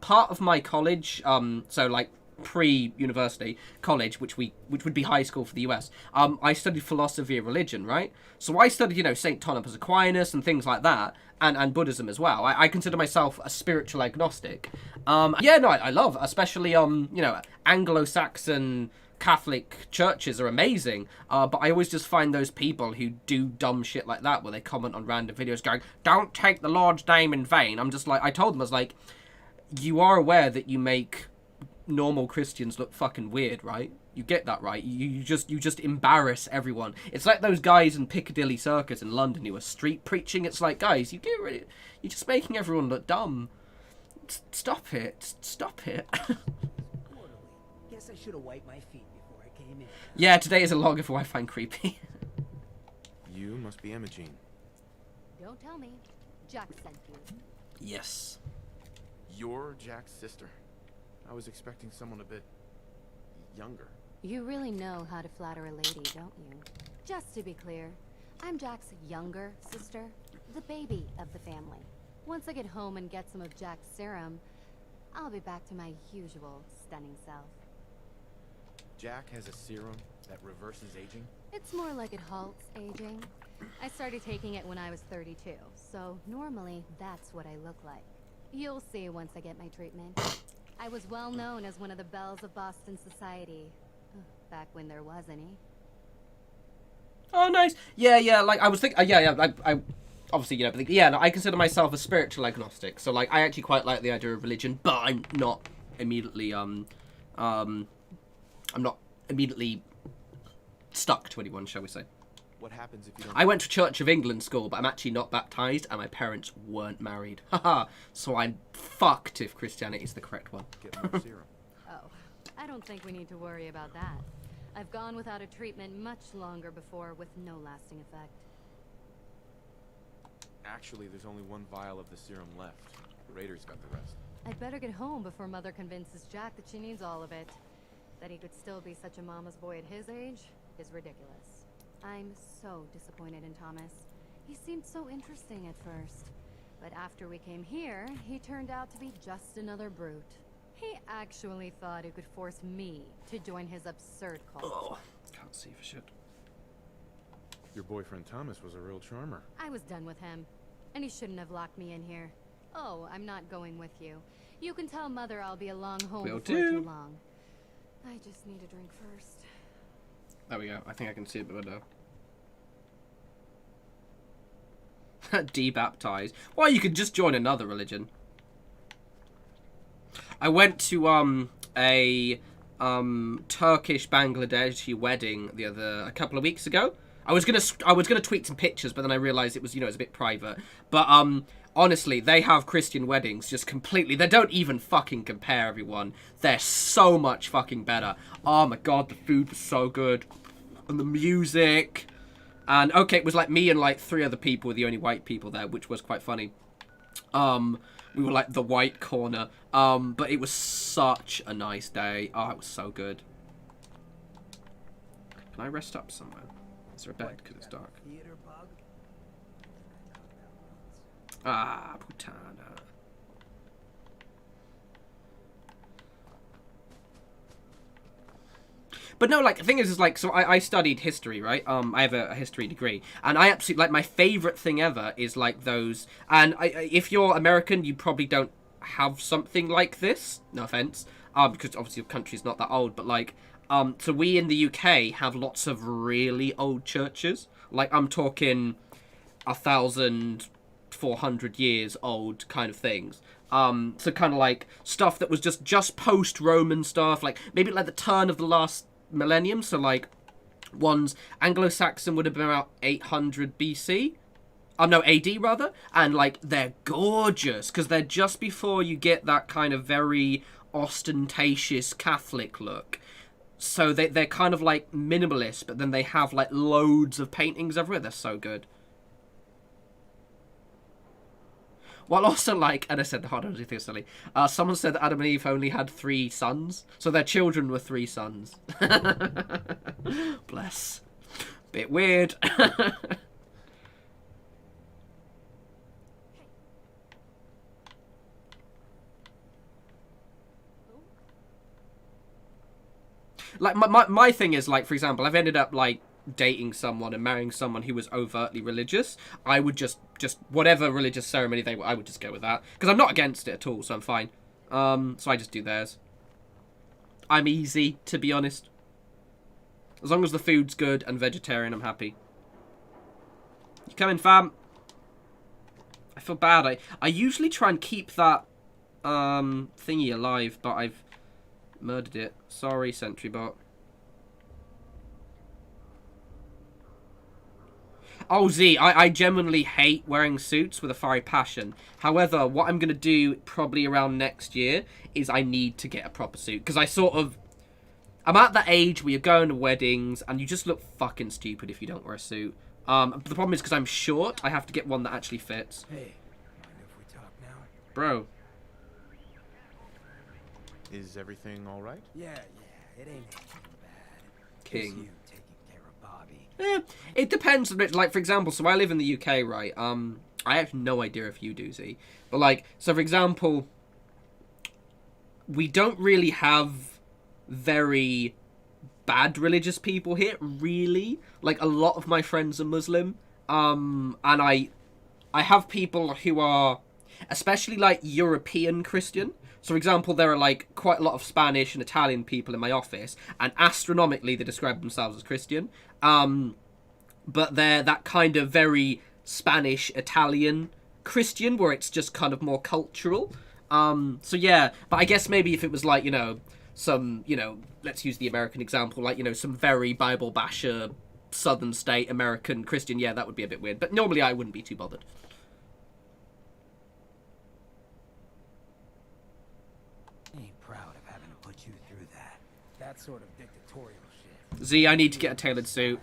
part of my college, so like pre-university college, which would be high school for the US. I studied philosophy of religion, right? So I studied, you know, St. Thomas Aquinas and things like that, and Buddhism as well. I consider myself a spiritual agnostic. Yeah, no, I love, especially you know, Anglo-Saxon Catholic churches are amazing. But I always just find those people who do dumb shit like that, where they comment on random videos going, "Don't take the Lord's name in vain." I'm just like, I told them, I was like, you are aware that you make normal Christians look fucking weird, right? You get that, right? You just embarrass everyone. It's like those guys in Piccadilly Circus in London who are street preaching. It's like, guys, you're just making everyone look dumb. Stop it. Stop it. Guess I should have wiped my feet before I came in. Yeah, today is a log of who I find creepy. You must be Imogene. Don't tell me. Jack sent you. Yes. You're Jack's sister. I was expecting someone a bit younger. You really know how to flatter a lady, don't you? Just to be clear, I'm Jack's younger sister, the baby of the family. Once I get home and get some of Jack's serum, I'll be back to my usual stunning self. Jack has a serum that reverses aging? It's more like it halts aging. I started taking it when I was 32, so normally that's what I look like. You'll see once I get my treatment. I was well known as one of the belles of Boston society, back when there was any. Oh, nice. Yeah. Like I was thinking. I obviously, you know, but no, I consider myself a spiritual agnostic. So like, I actually quite like the idea of religion, but I'm not immediately I'm not immediately stuck to anyone, shall we say. What happens if you don't... I went to Church of England school, but I'm actually not baptized, and my parents weren't married. Haha. So I'm fucked if Christianity is the correct one. Get more serum. Oh, I don't think we need to worry about that. I've gone without a treatment much longer before with no lasting effect. Actually, there's only one vial of the serum left. The Raiders got the rest. I'd better get home before Mother convinces Jack that she needs all of it. That he could still be such a mama's boy at his age is ridiculous. I'm so disappointed in Thomas. He seemed so interesting at first. But after we came here, he turned out to be just another brute. He actually thought he could force me to join his absurd cult. Oh, can't see for shit. Your boyfriend Thomas was a real charmer. I was done with him. And he shouldn't have locked me in here. Oh, I'm not going with you. You can tell Mother I'll be along home before too long. I just need a drink first. There we go. I think I can see it better now. Debaptized. Well, you could just join another religion. I went to a Turkish Bangladeshi wedding a couple of weeks ago. I was gonna tweet some pictures, but then I realized it was, it's a bit private. But honestly, they have Christian weddings just completely. They don't even fucking compare, everyone. They're so much fucking better. Oh my god, the food was so good, and the music. And okay, it was like me and like 3 other people were the only white people there, which was quite funny. We were like the white corner. But it was such a nice day. Oh, it was so good. Can I rest up somewhere? Is there a bed? Because it's dark. Ah, putana. But no, like, the thing is like, so I studied history, right? I have a history degree. And I absolutely, like, my favorite thing ever is, like, those... And if you're American, you probably don't have something like this. No offense. Because, obviously, your country's not that old. But, like, so we in the UK have lots of really old churches. Like, I'm talking 1,400 years old kind of things. So kind of, like, stuff that was just post-Roman stuff. Like, maybe, like, the turn of the last... millennium, so like one's Anglo-Saxon would have been about 800 BC. No, AD rather, and like they're gorgeous because they're just before you get that kind of very ostentatious Catholic look. So they're kind of like minimalist, but then they have like loads of paintings everywhere. They're so good. While also, like, and I said, hold on, I think it's silly. Someone said that Adam and Eve only had 3 sons, so their children were 3 sons. Bless. Bit weird. Like, my thing is, like, for example, I've ended up, like, dating someone and marrying someone who was overtly religious. I would just whatever religious ceremony I would just go with that, because I'm not against it at all, so I'm fine. So I just do theirs. I'm easy, to be honest. As long as the food's good and vegetarian, I'm happy. You coming, fam? I feel bad. I usually try and keep that thingy alive, but I've murdered it. Sorry, sentry bot. Oh, Z, I genuinely hate wearing suits with a fiery passion. However, what I'm going to do probably around next year is I need to get a proper suit. Because I'm at that age where you're going to weddings and you just look fucking stupid if you don't wear a suit. But the problem is because I'm short, I have to get one that actually fits. Hey, mind if we talk now? Bro. Is everything all right? Yeah, it ain't anything bad. King. Just you taking care of Bobby. It depends. Like, for example, so I live in the UK, right? I have no idea if you do, Z. But, like, so for example, we don't really have very bad religious people here, really. Like, a lot of my friends are Muslim. And I have people who are, especially, like, European Christian. So, for example, there are, like, quite a lot of Spanish and Italian people in my office, and astronomically they describe themselves as Christian. But they're that kind of very Spanish-Italian Christian, where it's just kind of more cultural. So, yeah, but I guess maybe if it was, like, you know, some, you know, let's use the American example, like, you know, some very Bible basher, southern state American Christian, yeah, that would be a bit weird. But normally I wouldn't be too bothered. That sort of dictatorial shit. Z, I need to get a tailored suit.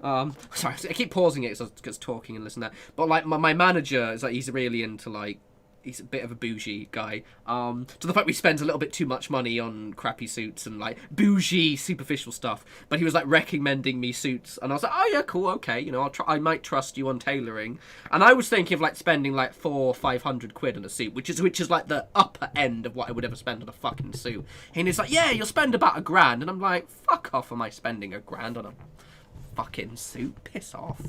Sorry, I keep pausing it because talking and listening to that. But, like, my manager is, like, he's really into, like, he's a bit of a bougie guy. To the point we spend a little bit too much money on crappy suits and, like, bougie, superficial stuff. But he was, like, recommending me suits. And I was like, oh, yeah, cool, okay. You know, I might trust you on tailoring. And I was thinking of, like, spending, like, 400 or 500 quid on a suit, which is, like, the upper end of what I would ever spend on a fucking suit. And he's like, yeah, you'll spend about $1,000. And I'm like, fuck off, am I spending $1,000 on a fucking suit? Piss off.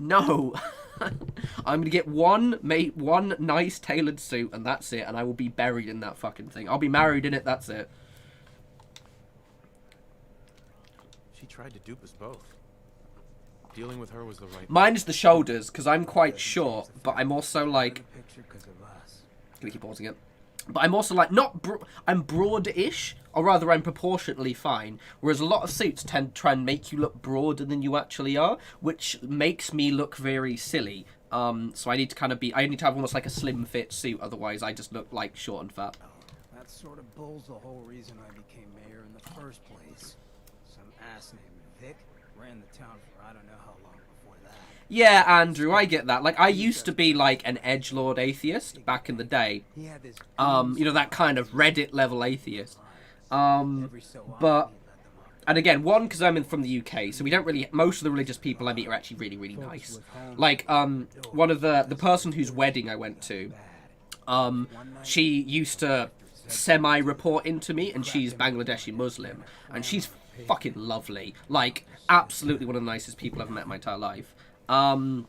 No. I'm gonna get one nice tailored suit and that's it, and I will be buried in that fucking thing. I'll be married in it, that's it. She tried to dupe us both. Dealing with her was the right. Mine is the shoulders, because I'm quite short, but I'm also like... Can we keep pausing it? But I'm also like, I'm broad-ish, or rather I'm proportionately fine, whereas a lot of suits tend to try and make you look broader than you actually are, which makes me look very silly. So I need to I need to have almost like a slim fit suit, otherwise I just look like short and fat. That sort of bull's the whole reason I became mayor in the first place. Some ass named Vic ran the town for I don't know how long before that. Yeah, Andrew, I get that. Like, I used to be, like, an edgelord atheist back in the day. You know, that kind of Reddit-level atheist. But, and again, one, because I'm from the UK, so we don't really, most of the religious people I meet are actually really, really nice. Like, one of the person whose wedding I went to, she used to semi-report into me, and she's Bangladeshi Muslim, and she's fucking lovely. Like, absolutely one of the nicest people I've ever met in my entire life. And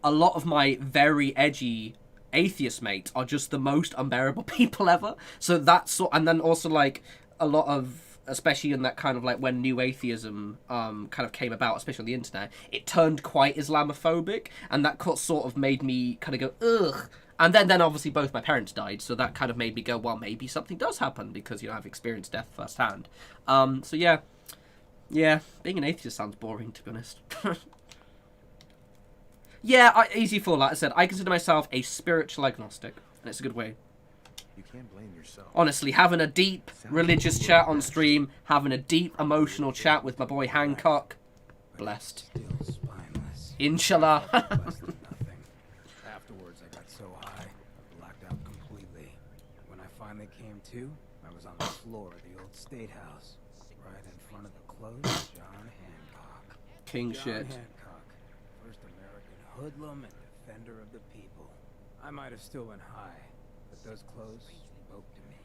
a lot of my very edgy atheist mates are just the most unbearable people ever. So that's and then also like a lot of, especially in that kind of like when new atheism kind of came about, especially on the internet, it turned quite Islamophobic, and that sort of made me kind of go ugh. And then obviously both my parents died, so that kind of made me go, well, maybe something does happen because, you know, I've experienced death firsthand. So yeah, being an atheist sounds boring, to be honest. Yeah, easy for, like I said, I consider myself a spiritual agnostic, and it's a good way. You can't blame yourself. Honestly, having a deep religious chat on stream, having a deep emotional chat with my boy Hancock, blessed. Inshallah. Afterwards, I got so high, I blacked out completely. When I finally came to, I was on the floor of the old state house, right in front of the closed John Hancock. King John shit. Hancock, first American hoodlum and defender of the people. I might have still been high, but those clothes spoke to me.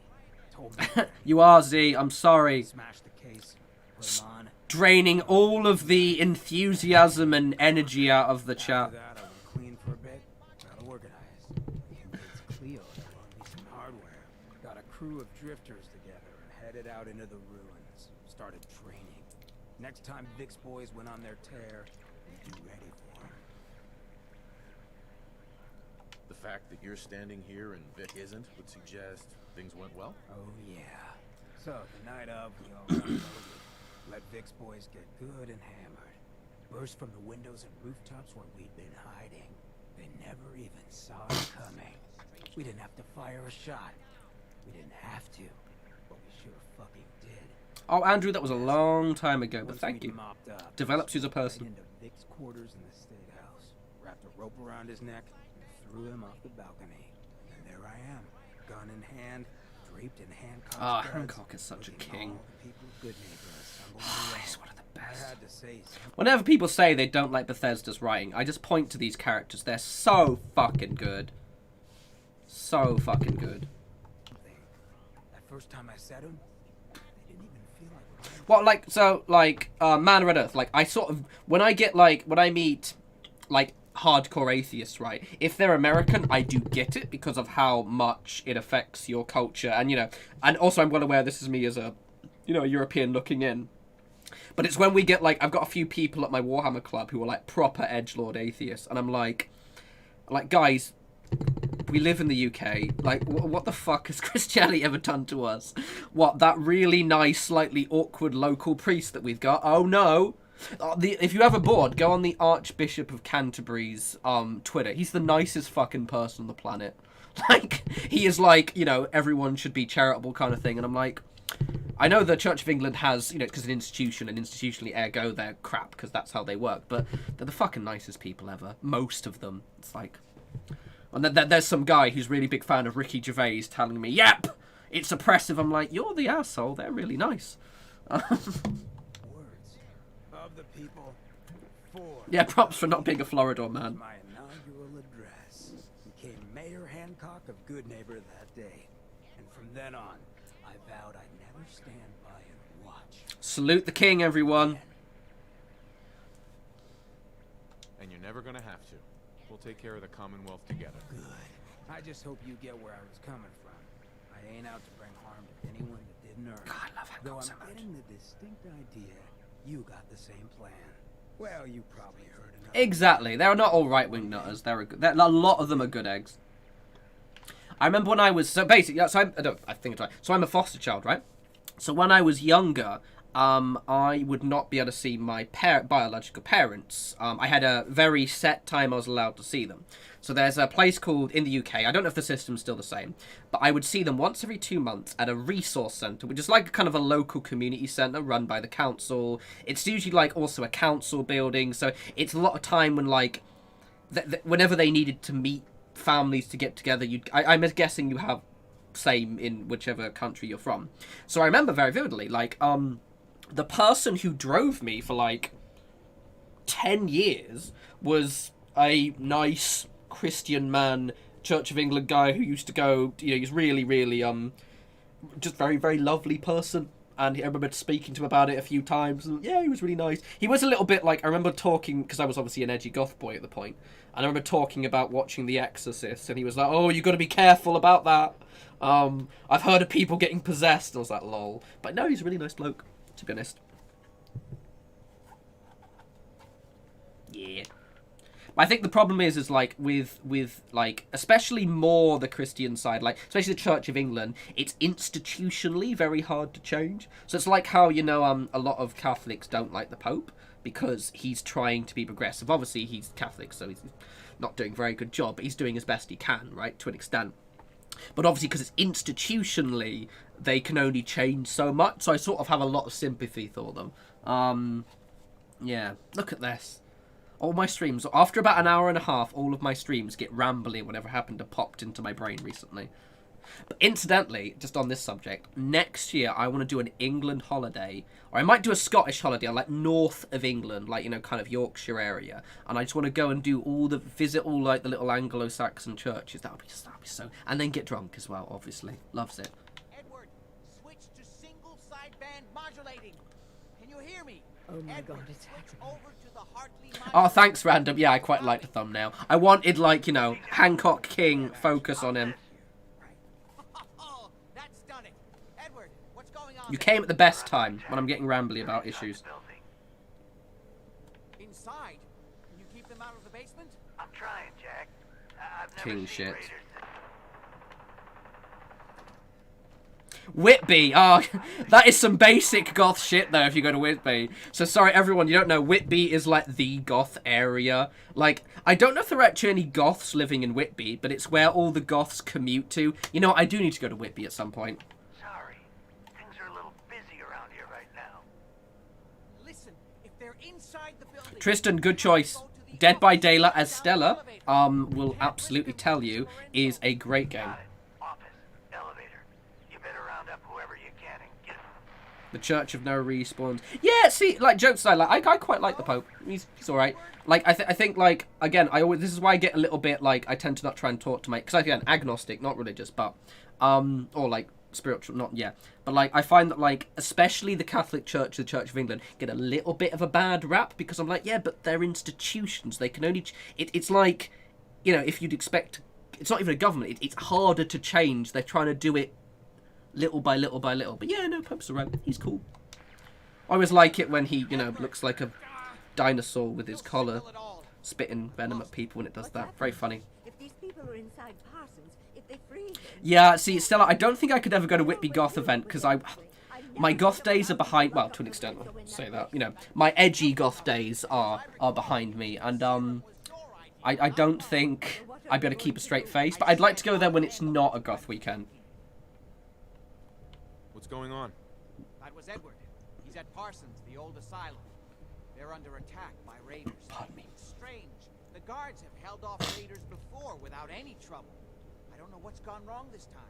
Told me You are, Z, I'm sorry. smash the case, put 'em on. Draining all of the enthusiasm and energy out of the chat. After that, I went clean for a bit, got organized. Convinced Cleo to loan me some hardware. Got a crew of drifters together and headed out into the ruins. Started training. Next time Vic's boys went on their tear, we'd be ready for them. The fact that you're standing here and Vic isn't would suggest things went well? Oh yeah. So, the night of, we all got loaded. Let Vic's boys get good and hammered. burst from the windows and rooftops where we'd been hiding. They never even saw it coming. We didn't have to fire a shot. We didn't have to, but we sure fucking did. Oh, Andrew, that was a long time ago, but Once thank we'd you. mopped up, Develops you as a right person. into Vic's quarters in the state house, wrapped a rope around his neck, and threw him off the balcony. And there I am, gun in hand, draped in Hancock's Ah, beds, Hancock is such a looking king. all the people of Goodneighbor assembled below. He's one of the I best. had to say something. Whenever people say they don't like Bethesda's writing, I just point to these characters. They're so fucking good. So fucking good. That first time I said him, they didn't even feel like Well, like, so, like, Man of Red Earth, like, I sort of, when I meet, like, hardcore atheists, right, if they're American, I do get it because of how much it affects your culture, and, you know, and also I'm well aware this is me as a, you know, a European looking in. But it's when we get, like, I've got a few people at my Warhammer club who are, like, proper edgelord atheists, and I'm like, guys, we live in the UK. Like, what the fuck has Christianity ever done to us? What, that really nice, slightly awkward local priest that we've got? Oh, no. If you have a board, go on the Archbishop of Canterbury's Twitter. He's the nicest fucking person on the planet. Like, he is like, you know, everyone should be charitable kind of thing. And I'm like, I know the Church of England has, you know, because an institution, and institutionally ergo they're crap because that's how they work. But they're the fucking nicest people ever. Most of them. It's like... And then there's some guy who's really big fan of Ricky Gervais telling me, yep, it's oppressive. I'm like, you're the asshole. They're really nice. words of the people for. Yeah, props for not being a Floridor man. My inaugural address became Mayor Hancock of Goodneighbor that day, and from then on, I vowed I'd never stand by and watch. Salute the king, everyone. And you're never gonna have to. We'll take care of the Commonwealth together. Good. I just hope you get where I was coming from. I ain't out to bring harm to anyone that didn't earn it. God, I love Hancock Though so I'm much. getting the distinct idea you got the same plan. Well, you probably heard enough. Exactly. They're not all right-wing nutters. A lot of them are good eggs. I remember when I was... So basically, so I'm a foster child, right? So when I was younger... I would not be able to see my biological parents. I had a very set time I was allowed to see them. So there's a place called, in the UK, I don't know if the system's still the same, but I would see them once every 2 months at a resource centre, which is like kind of a local community centre run by the council. It's usually like also a council building, so it's a lot of time when like, whenever they needed to meet families to get together, I'm guessing you have same in whichever country you're from. So I remember very vividly, like, the person who drove me for like 10 years was a nice Christian man, Church of England guy who used to go, you know, he's really, really, just very, very lovely person. And I remember speaking to him about it a few times. And yeah, he was really nice. He was a little bit like, I remember talking, because I was obviously an edgy goth boy at the point. And I remember talking about watching The Exorcist. And he was like, oh, you got to be careful about that. I've heard of people getting possessed. And I was like, lol. But no, he's a really nice bloke, to be honest. Yeah. I think the problem is like with like especially more the Christian side, like especially the Church of England, it's institutionally very hard to change. So it's like how, you know, a lot of Catholics don't like the Pope because he's trying to be progressive. Obviously he's Catholic, so he's not doing a very good job, but he's doing as best he can, right, to an extent. But obviously because it's institutionally, they can only change so much. So I sort of have a lot of sympathy for them. Yeah, look at this. All my streams, after about an hour and a half, all of my streams get rambly, whatever happened to popped into my brain recently. But incidentally, just on this subject, next year I want to do an England holiday, or I might do a Scottish holiday, like north of England, like, you know, kind of Yorkshire area. And I just want to go and do visit all like the little Anglo-Saxon churches. That'll be so, and then get drunk as well, obviously. Loves it. Edward, switch to single sideband modulating. Can you hear me? Oh my Edward, god, it's switch over to the Hartley Oh, thanks, Random. Yeah, I quite like the thumbnail. I wanted, like, you know, Hancock King focus on him. Oh, that's done it. Edward, what's going on? You came at the best time when I'm getting rambly about issues. Inside? Can you keep them out of the basement? I'm trying, Jack. I've never King seen shit. raiders Whitby. Oh, that is some basic goth shit, though, if you go to Whitby. So, sorry, everyone, you don't know. Whitby is, like, the goth area. Like, I don't know if there are actually any goths living in Whitby, but it's where all the goths commute to. You know, I do need to go to Whitby at some point. Sorry. Things are a little busy around here right now. Listen, if they're inside the building... Tristan, good choice. Dead by Daylight as Stella, will absolutely tell you, is a great game. The Church of No Respawns. Yeah, see, like, jokes aside, like, I quite like the Pope. He's alright. Like, I think, like, again, this is why I get a little bit, like, I tend to not try and talk to because, again, agnostic, not religious, but, or, like, spiritual, not, yeah. But, like, I find that, like, especially the Catholic Church, the Church of England, get a little bit of a bad rap, because I'm like, yeah, but they're institutions. They can only, it's like, you know, if you'd expect, it's not even a government, it's harder to change. They're trying to do it little by little by little. But yeah, no, Pope's alright. He's cool. I always like it when he, you know, looks like a dinosaur with his collar, spitting venom at people when it does that. Very funny. If these people are inside Parsons, if they freeze them... Yeah, see, Stella, I don't think I could ever go to Whitby Goth event, because my goth days are behind, well, to an extent, I'll say that, you know, my edgy goth days are behind me, and, I don't think I'd be able to keep a straight face, but I'd like to go there when it's not a goth weekend. What's going on? That was Edward. He's at Parsons, the old asylum. They're under attack by raiders. Pardon me. It's strange. The guards have held off raiders before without any trouble. I don't know what's gone wrong this time.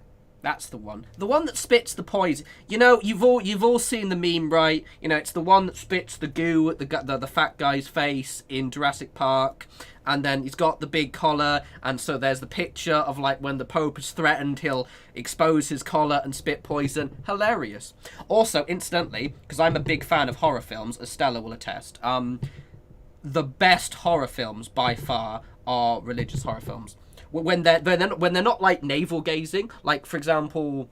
That's the one. The one that spits the poison. You know, you've all seen the meme, right? You know, it's the one that spits the goo at the fat guy's face in Jurassic Park. And then he's got the big collar, and so there's the picture of, like, when the Pope is threatened, he'll expose his collar and spit poison. Hilarious. Also, incidentally, because I'm a big fan of horror films, as Stella will attest, the best horror films, by far, are religious horror films. When they're not, like, navel-gazing. Like, for example...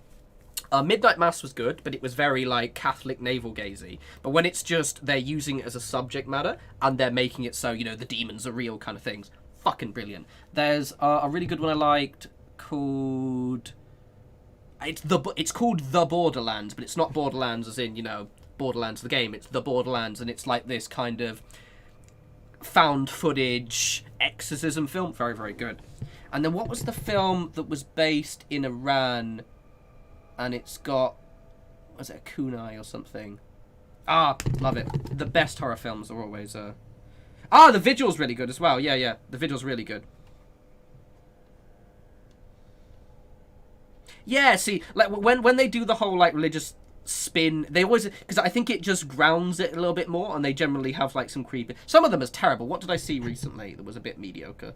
Midnight Mass was good, but it was very, like, Catholic navel-gazy. But when it's just, they're using it as a subject matter, and they're making it so, you know, the demons are real kind of things. Fucking brilliant. There's a really good one I liked called... It's called The Borderlands, but it's not Borderlands as in, you know, Borderlands the game. It's The Borderlands, and it's like this kind of found footage exorcism film. Very, very good. And then what was the film that was based in Iran... And it's got, was it a kunai or something? Ah, love it. The best horror films are always, the Vigil's really good as well. Yeah, the Vigil's really good. Yeah, see, like, when they do the whole, like, religious spin, they always, because I think it just grounds it a little bit more, and they generally have, like, some creepy, some of them is terrible. What did I see recently that was a bit mediocre?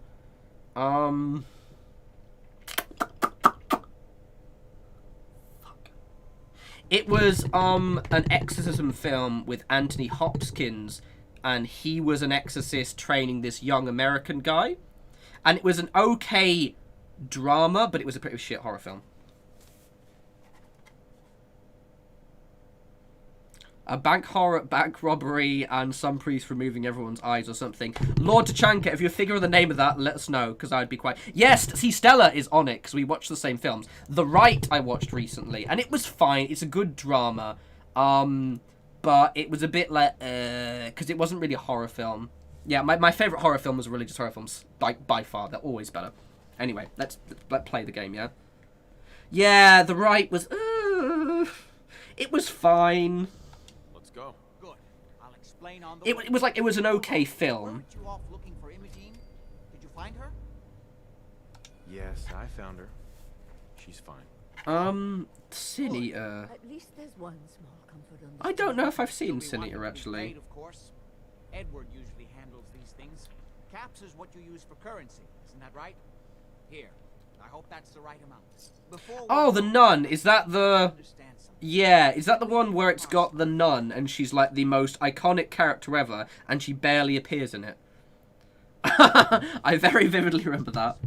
It was an exorcism film with Anthony Hopkins, and he was an exorcist training this young American guy. And it was an okay drama, but it was a pretty shit horror film. A bank robbery, and some priest removing everyone's eyes or something. Lord Tachanka, if you figure the name of that, let us know, because I'd be quite... Yes, see, Stella is on it, because we watched the same films. The Right I watched recently, and it was fine. It's a good drama. But it was a bit like... because it wasn't really a horror film. Yeah, my favourite horror film was religious horror films. By far. They're always better. Anyway, let's play the game, yeah? Yeah, The Right was... it was fine. Go. Good. I'll explain on the it was like, it was an okay film. Weren't you off looking for Imogene? Did you find her? Yes, I found her. She's fine. Sin Eater. At least there's one small comfort on this. I don't know if I've seen Sin Eater, actually. Paid, of course. Edward usually handles these things. Caps is what you use for currency, isn't that right? Here. I hope that's the right amount. Oh, the nun. Is that the... Yeah, is that the one where it's got the nun and she's like the most iconic character ever and she barely appears in it? I very vividly remember that.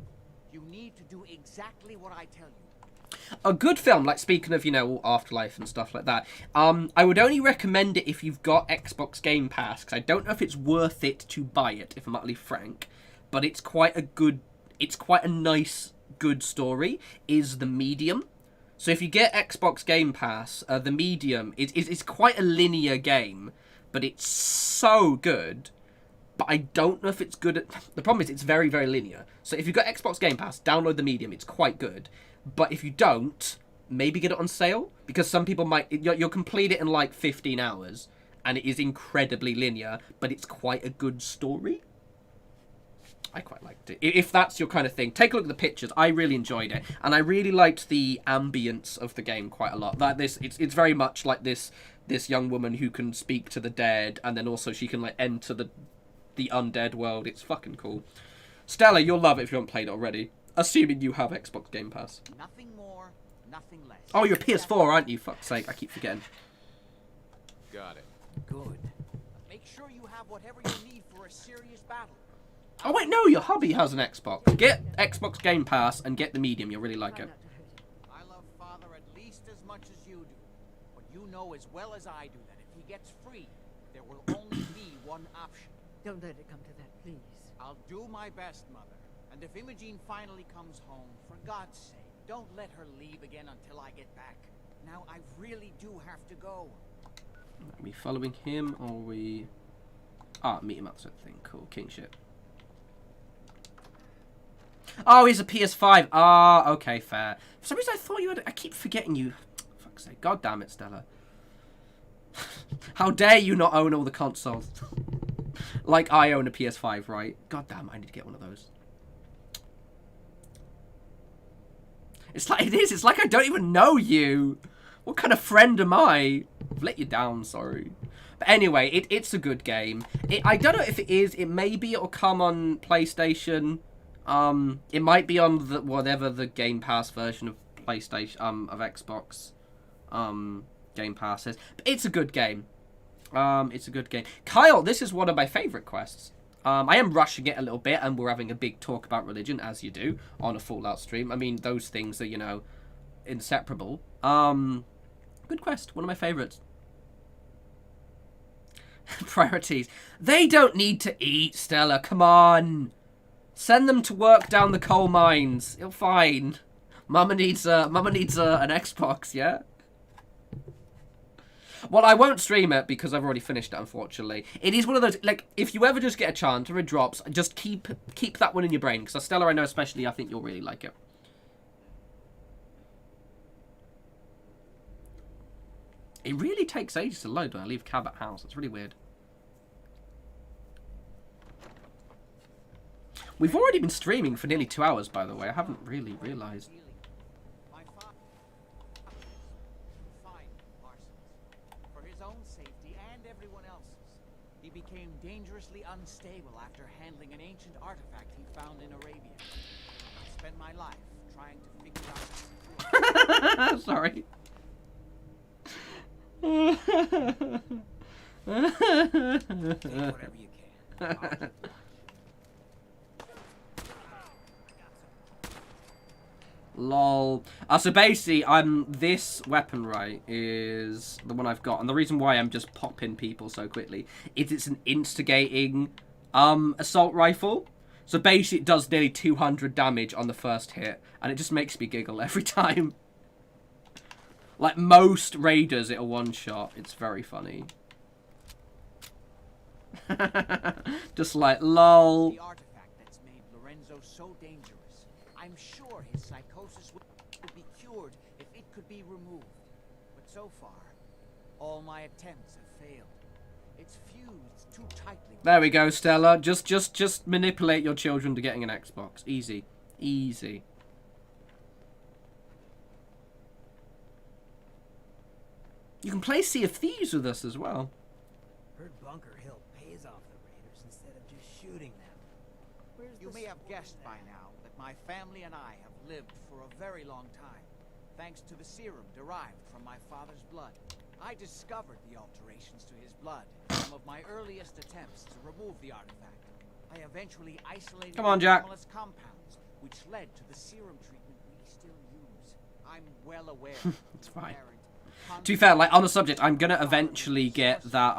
You need to do exactly what I tell you. A good film, like speaking of, you know, Afterlife and stuff like that. I would only recommend it if you've got Xbox Game Pass, because I don't know if it's worth it to buy it, if I'm utterly frank. But it's quite a nice, good story, is The Medium. So if you get Xbox Game Pass, the Medium, it's quite a linear game, but it's so good. But I don't know if it's good at... The problem is it's very, very linear. So if you've got Xbox Game Pass, download the Medium. It's quite good. But if you don't, maybe get it on sale. Because some people might... You'll complete it in like 15 hours. And it is incredibly linear. But it's quite a good story. I quite liked it. If that's your kind of thing, take a look at the pictures. I really enjoyed it. And I really liked the ambience of the game quite a lot. Like this, it's very much like this young woman who can speak to the dead. And then also she can like enter the undead world. It's fucking cool. Stella, you'll love it if you haven't played it already. Assuming you have Xbox Game Pass. Nothing more, nothing less. Oh, you're a PS4, aren't you? Fuck's sake, I keep forgetting. Got it. Good. Make sure you have whatever you need for a serious battle. Oh wait, no, your hubby has an Xbox. Get Xbox Game Pass and get the Medium. You'll really like it. I love Father at least as much as you do. But you know as well as I do that if he gets free, there will only be one option. Don't let it come to that, please. I'll do my best, Mother. And if Imogene finally comes home, for God's sake, don't let her leave again until I get back. Now, I really do have to go. Are we following him or are we... Ah, meet him up sort of thing. Cool, kingship. Oh, he's a PS5. Ah, okay, fair. For some reason I thought you had... I keep forgetting you. Fuck's sake. God damn it, Stella. How dare you not own all the consoles? Like I own a PS5, right? God damn, I need to get one of those. It's like it is. It's like I don't even know you. What kind of friend am I? I've let you down, sorry. But anyway, it's a good game. I don't know if it is. It maybe it'll come on PlayStation. It might be on the whatever the Game Pass version of PlayStation of Xbox Game Pass is. But it's a good game. It's a good game. Kyle, this is one of my favourite quests. I am rushing it a little bit, and we're having a big talk about religion, as you do, on a Fallout stream. I mean, those things are, you know, inseparable. Good quest. One of my favourites. Priorities. They don't need to eat, Stella. Come on. Send them to work down the coal mines. You're fine. Mama needs an Xbox, yeah? Well, I won't stream it because I've already finished it, unfortunately. It is one of those, like, if you ever just get a chance or it drops, just keep that one in your brain. Because Stella, I know especially, I think you'll really like it. It really takes ages to load when I leave Cabot House. It's really weird. We've already been streaming for nearly 2 hours, by the way. I haven't really realised. For his own safety and everyone else's, he became dangerously unstable after handling an ancient artifact he found in Arabia. I spent my life trying to figure out. Sorry. Whatever you can. Lol. So basically, this weapon, right, is the one I've got. And the reason why I'm just popping people so quickly is it's an instigating assault rifle. So basically, it does nearly 200 damage on the first hit. And it just makes me giggle every time. Like most raiders, it'll one-shot. It's very funny. Just like, lol. The artifact that's made Lorenzo so dangerous. I'm sure his psychosis would be cured if it could be removed. But so far, all my attempts have failed. It's fused too tightly. There we go, Stella. Just manipulate your children to getting an Xbox. Easy. Easy. You can play Sea of Thieves with us as well. Heard Bunker Hill pays off the raiders instead of just shooting them. You may have guessed by now that my family and I have lived for a very long time, thanks to the serum derived from my father's blood. I discovered the alterations to his blood in some of my earliest attempts to remove the artifact. I eventually isolated Come on, Jack. anomalous compounds, which led to the serum treatment we still use. I'm well aware. It's fine. To be fair, like, on the subject, I'm gonna eventually get that,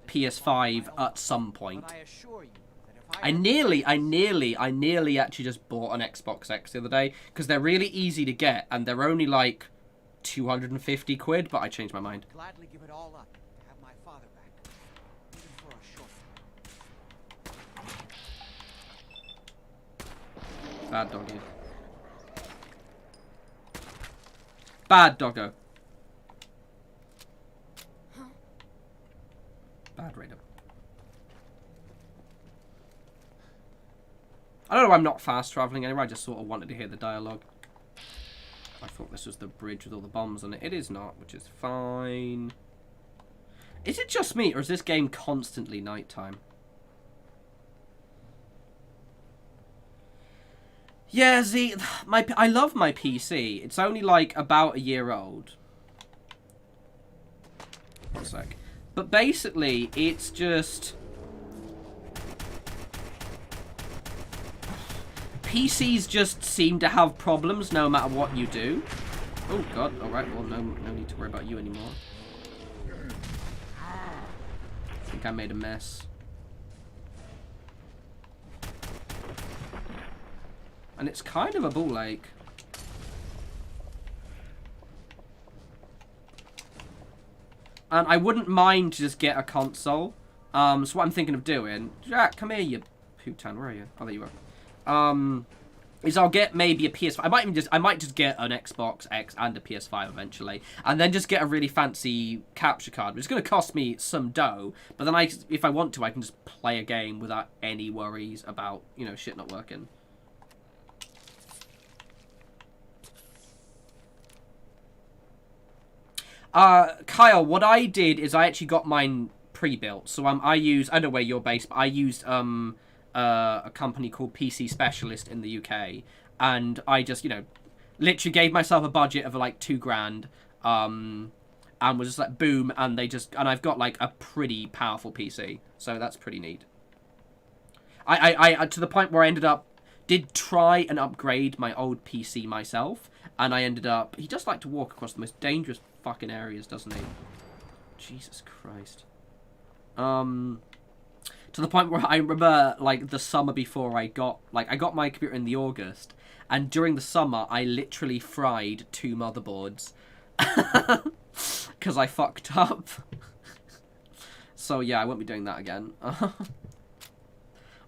PS5 at some point. I nearly actually just bought an Xbox X the other day because they're really easy to get and they're only like 250 quid, but I changed my mind. Gladly give it all up to have my father back, even for a short. Bad doggy. Bad doggo. Bad raider. I don't know why I'm not fast traveling anywhere, I just sort of wanted to hear the dialogue. I thought this was the bridge with all the bombs on it. It is not, which is fine. Is it just me, or is this game constantly nighttime? Yeah, Z, I love my PC. It's only like about a year old. One sec. But basically, it's just... PCs just seem to have problems no matter what you do. Oh god, alright, well no need to worry about you anymore. I think I made a mess. And it's kind of a ball ache. And I wouldn't mind to just get a console. So what I'm thinking of doing... Jack, come here, you putan. Where are you? Oh, there you are. Is I'll get maybe a PS5. I might just get an Xbox X and a PS5 eventually. And then just get a really fancy capture card. Which is going to cost me some dough. But then if I want to, I can just play a game without any worries about, you know, shit not working. Kyle, what I did is I actually got mine pre-built. So I don't know where you're based, but I used a company called PC Specialist in the UK, and I just, you know, literally gave myself a budget of like $2,000, and was just like boom, and I've got like a pretty powerful PC, so that's pretty neat. I to the point where I did try and upgrade my old PC myself, and I ended up, he does like to walk across the most dangerous fucking areas, doesn't he? Jesus Christ. To the point where I remember, like, the summer before I got my computer in the August, and during the summer, I literally fried 2 motherboards. Because I fucked up. So, yeah, I won't be doing that again.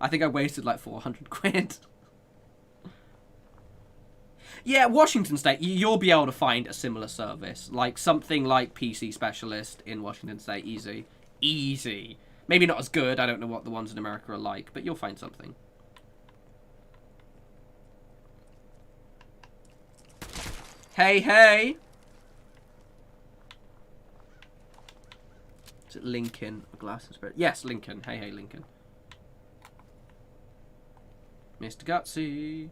I think I wasted, like, 400 quid. Yeah, Washington State, you'll be able to find a similar service. Like, something like PC Specialist in Washington State, easy. Easy. Maybe not as good, I don't know what the ones in America are like, but you'll find something. Hey, hey! Is it Lincoln? A glass and spirit? Yes, Lincoln. Hey, hey, Lincoln. Mr. Gutsy.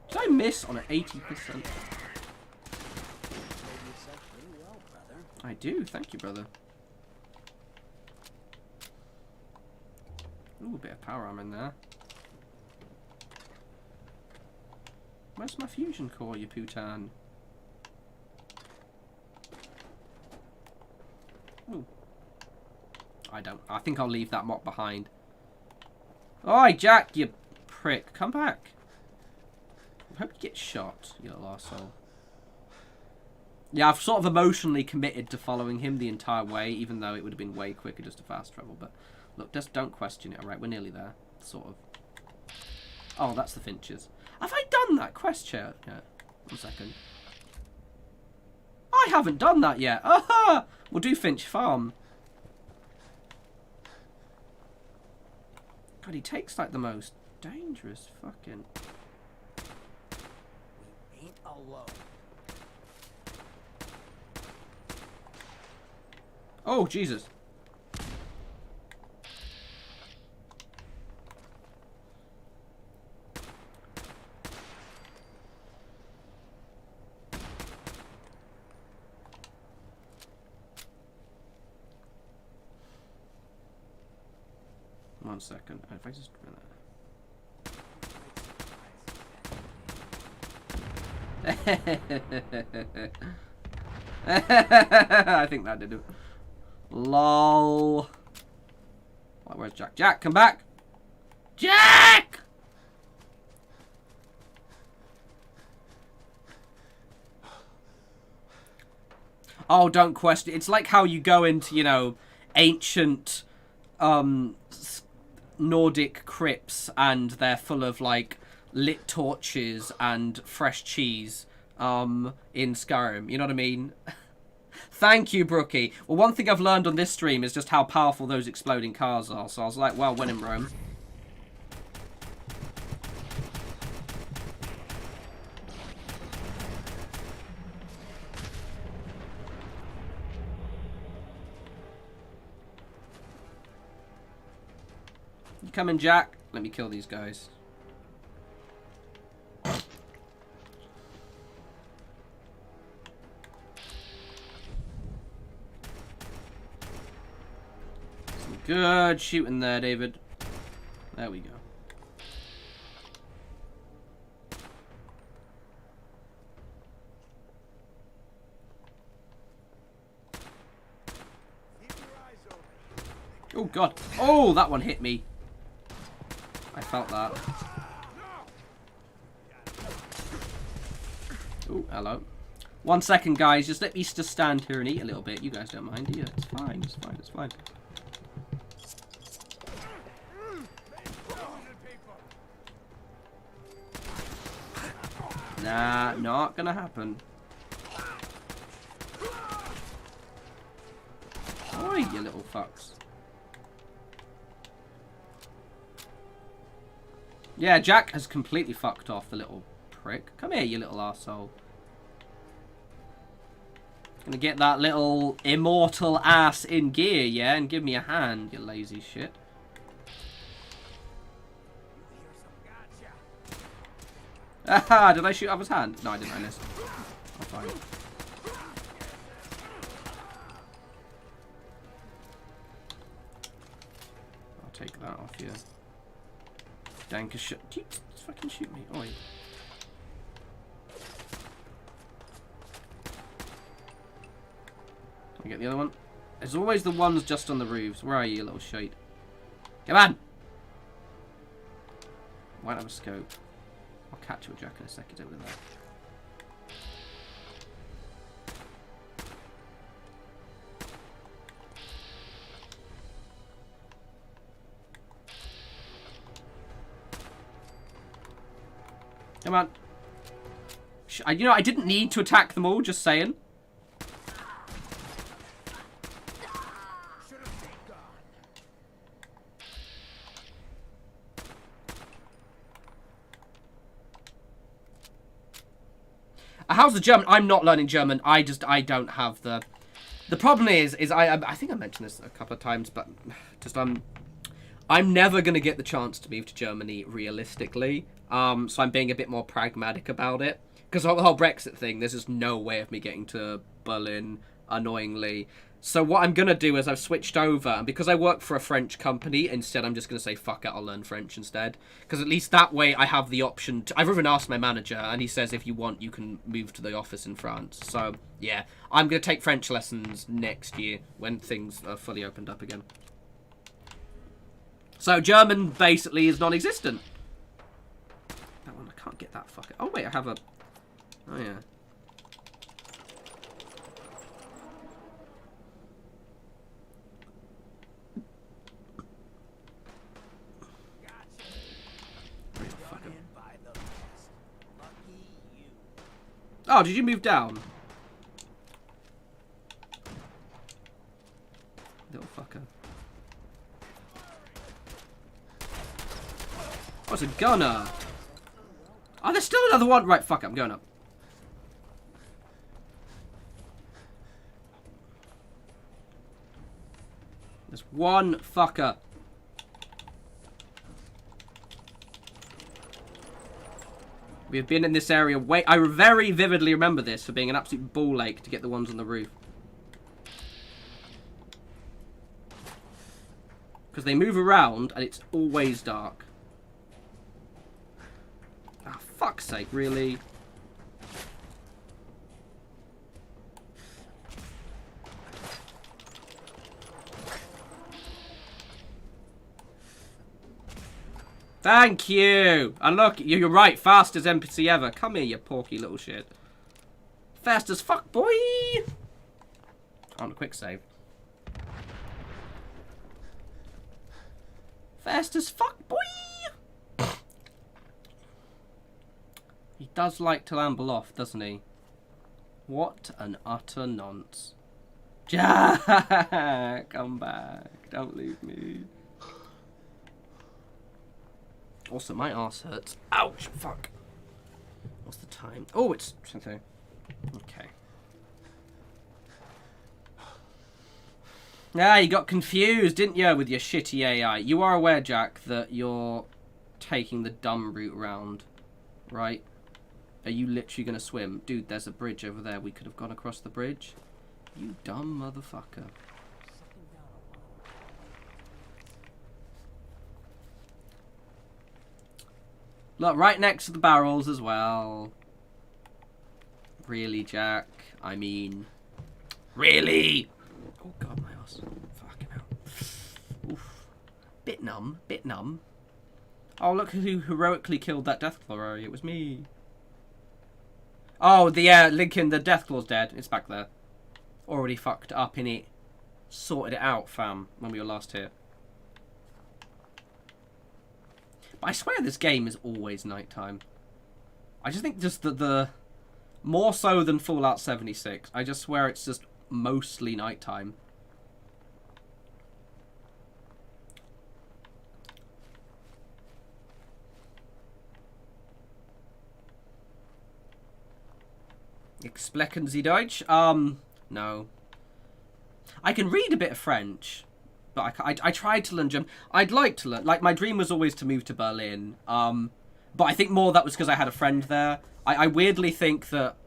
Did I miss on an 80%? I do, thank you, brother. Ooh, a bit of power armor in there. Where's my fusion core, you putan? Ooh. I think I'll leave that mop behind. Oi, Jack, you prick. Come back. I hope you get shot, you little arsehole. Yeah, I've sort of emotionally committed to following him the entire way, even though it would have been way quicker just to fast travel. But look, just don't question it. Alright, we're nearly there. Sort of. Oh, that's the Finches. Have I done that quest yet? Yeah. 1 second. I haven't done that yet. Aha! We'll do Finch Farm. God, he takes like the most dangerous fucking... We ain't alone. Oh, Jesus. One second. If I just I think that did it. Lol. Right, where's Jack? Jack, come back! Jack! Oh, don't question. It's like how you go into, you know, ancient Nordic crypts and they're full of, like, lit torches and fresh cheese in Skyrim. You know what I mean? Thank you, Brookie. Well, one thing I've learned on this stream is just how powerful those exploding cars are. So I was like, well, when in Rome. You coming, Jack? Let me kill these guys. Some good shooting there, David. There we go. Oh, God. Oh, that one hit me. I felt that. Oh, hello. 1 second, guys. Just let me just stand here and eat a little bit. You guys don't mind, do you? It's fine. It's fine. It's fine. Nah, not gonna happen. Oi, you little fucks. Yeah, Jack has completely fucked off, the little prick. Come here, you little arsehole. Gonna get that little immortal ass in gear, yeah? And give me a hand, you lazy shit. Aha, did I shoot off his hand? No, I didn't, I missed. Oh, fine. I'll take that off you. Danker shot. Do you just fucking shoot me? Oi. Can I get the other one? There's always the ones just on the roofs. Where are you, little shite? Come on! Might have a scope. I'll catch you, Jack, in a second over there. Come on. You know, I didn't need to attack them all, just saying. How's the German? I'm not learning German. I don't have the... The problem is I think I mentioned this a couple of times, but just I'm never going to get the chance to move to Germany realistically. So I'm being a bit more pragmatic about it. Because the whole Brexit thing, there's just no way of me getting to Berlin, annoyingly. So what I'm going to do is I've switched over, and because I work for a French company, instead I'm just going to say, fuck it, I'll learn French instead. Because at least that way I have the option to... I've even asked my manager, and he says if you want, you can move to the office in France. So, yeah, I'm going to take French lessons next year, when things are fully opened up again. So German, basically, is non-existent. That one, I can't get that fucker. Oh, wait, I have a... Oh, yeah. Oh, did you move down? Little fucker. Oh, it's a gunner. Oh, there's still another one. Right, fuck it, I'm going up. There's one fucker. We have been in this area I very vividly remember this for being an absolute ball ache to get the ones on the roof. Because they move around and it's always dark. Ah, fuck's sake, really? Thank you. And look, you're right. Fastest NPC ever. Come here, you porky little shit. Fast as fuck, boy. On a quick save. Fast as fuck, boy. He does like to amble off, doesn't he? What an utter nonce. Jack, come back. Don't leave me. Also, my arse hurts. Ouch, fuck. What's the time? Oh, it's something. Okay. Ah, you got confused, didn't you, with your shitty AI? You are aware, Jack, that you're taking the dumb route round, right? Are you literally going to swim? Dude, there's a bridge over there. We could have gone across the bridge. You dumb motherfucker. Look, right next to the barrels as well. Really, Jack? I mean... Really? Oh, God, my ass. Fucking hell. Oof. Bit numb. Bit numb. Oh, look who heroically killed that Deathclaw. It was me. Oh, the Lincoln, the Deathclaw's dead. It's back there. Already fucked up in it. Sorted it out, fam, when we were last here. But I swear this game is always nighttime. I just think just the more so than Fallout 76. I just swear it's just mostly nighttime. Sprechen Sie Deutsch? No. I can read a bit of French, but I tried to learn German. I'd like to learn. Like, my dream was always to move to Berlin. But I think more that was because I had a friend there. I weirdly think that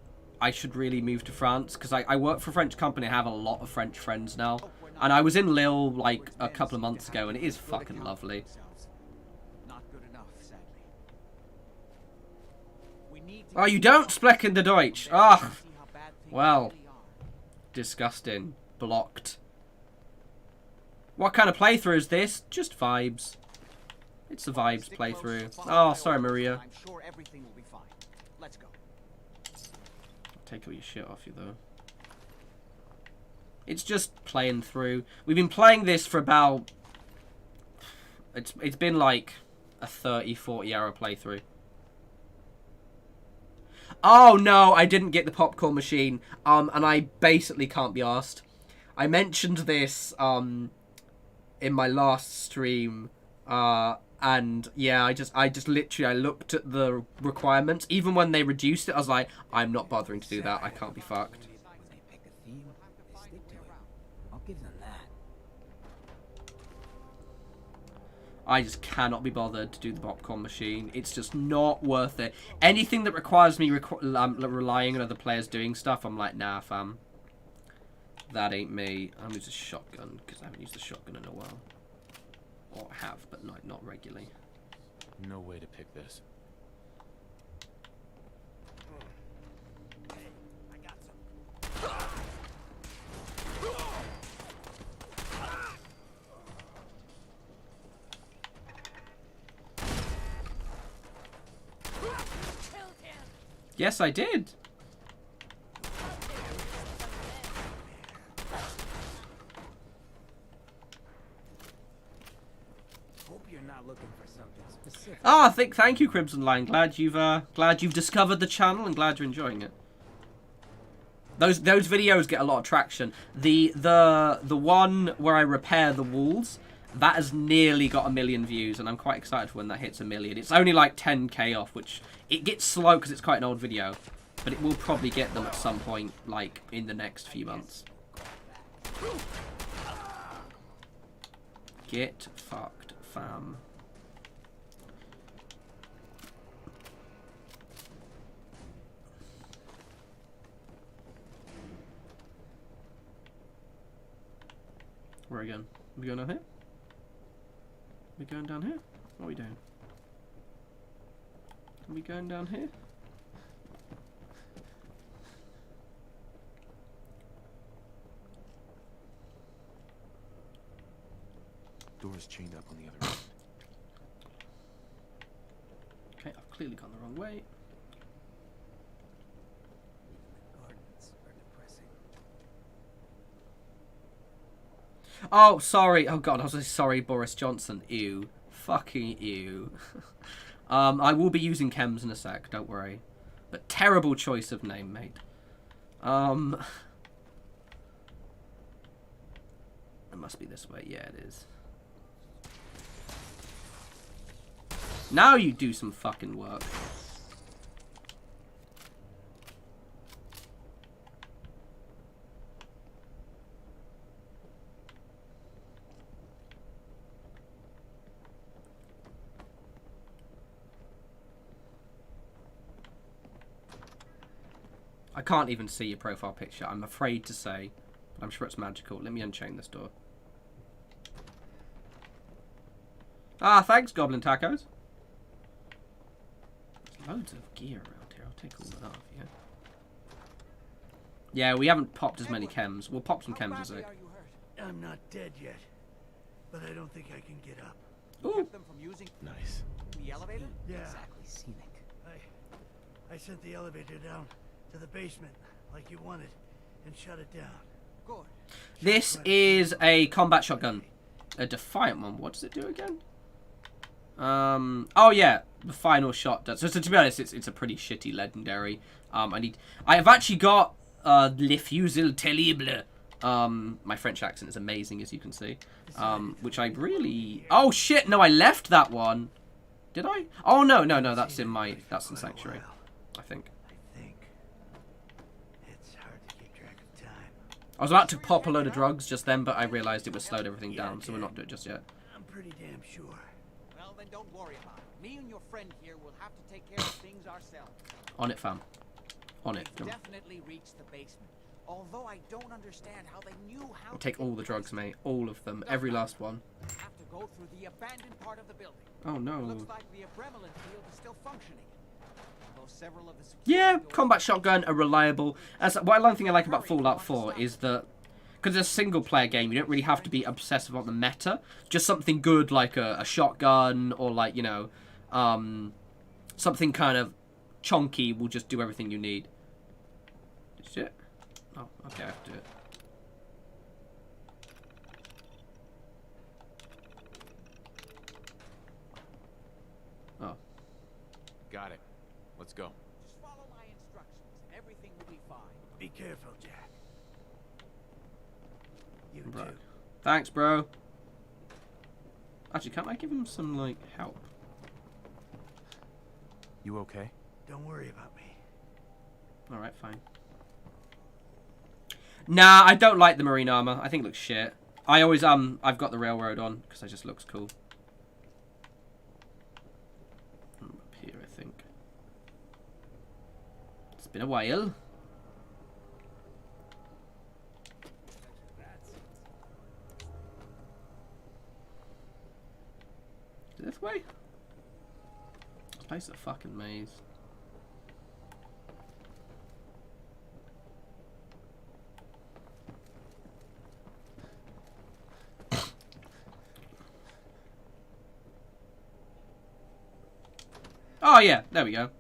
I should really move to France, because I work for a French company. I have a lot of French friends now. And I was in Lille, like, a couple of months ago, and it is fucking lovely. Oh, you don't sprechen the Deutsch. Ah, well, disgusting. Blocked. What kind of playthrough is this? Just vibes. It's a vibes playthrough. Oh, sorry, Maria. I'm sure everything will be fine. Let's go. Take all your shit off you, though. It's just playing through. We've been playing this for about... It's been like a 30-40 hour playthrough. Oh, no, I didn't get the popcorn machine. And I basically can't be arsed. I mentioned this in my last stream. And yeah, I just literally, I looked at the requirements. Even when they reduced it, I was like, I'm not bothering to do that. I can't be fucked. They pick a theme, they stick to it. I'll give them that. I just cannot be bothered to do the popcorn machine. It's just not worth it. Anything that requires me relying on other players doing stuff, I'm like, nah, fam. That ain't me. I'm using a shotgun, because I haven't used the shotgun in a while. Or have, but not regularly. No way to pick this. Hey, I got some. Yes, I did. Hope you're not looking for something specific. Ah, thank you, Crimson Line. Glad you've discovered the channel and glad you're enjoying it. Those videos get a lot of traction. The one where I repair the walls, that has nearly got 1 million views, and I'm quite excited for when that hits 1 million. It's only like 10k off, which it gets slow because it's quite an old video, but it will probably get them at some point, like in the next few months. Get fucked, fam. Where are we going? Are we going down here? Are we going down here? What are we doing? Are we going down here? Door's chained up on the other end. clearly gone the wrong way. Gardens are depressing. Oh, sorry. Oh god, I was like, sorry, Boris Johnson. Ew. Fucking ew. I will be using chems in a sec, don't worry. But terrible choice of name, mate. It must be this way. Yeah, it is. Now you do some fucking work. I can't even see your profile picture, I'm afraid to say. But I'm sure it's magical. Let me unchain this door. Ah, thanks, Goblin Tacos. There's loads of gear around here. I'll take all that off, yeah. Yeah, we haven't popped as many chems. We'll pop some chems as it. I'm not dead yet, but I don't think I can get up. You kept them from using Nice. the elevator? Yeah. Exactly scenic. I sent the elevator down to the basement like you wanted and shut it down. Good. This is a combat shotgun. A Defiant one. What does it do again? Oh yeah, the final shot does. So to be honest, it's a pretty shitty legendary. I have actually got Le Fusil Terrible. My French accent is amazing, as you can see. Which I really... Oh shit, no, I left that one. Did I? Oh no, that's in Sanctuary, I think. It's hard to keep track of time. I was about to pop a load of drugs just then, but I realised it would slowed everything down, so we're not doing it just yet. I'm pretty damn sure. Well, then don't worry about it. Me and your friend here will have to take care of things ourselves. On it, fam. On it. We've definitely reached the basement. Although I don't understand how they knew how I'll take all the drugs, mate. All of them. Every last one. have to go through the abandoned part of the building. Oh no. Looks like the Abremelin field is still functioning. Although several of the Yeah, combat shotgun are reliable. One thing I like about Fallout 4 is that because it's a single-player game, you don't really have to be obsessive on the meta. Just something good like a shotgun or like, you know, something kind of chunky will just do everything you need. Shit. Oh, okay, I have to do it. Oh. Got it. Let's go. Just follow my instructions and everything will be fine. Be careful, Jack. You Bro. too. Thanks, bro. Actually, can't I give him some, like, help? You okay? Don't worry about me. Alright, fine. Nah, I don't like the marine armor. I think it looks shit. I always, I've got the railroad on, because it just looks cool. Up here, I think. It's been a while. This way? This place is a fucking maze. Oh yeah, there we go.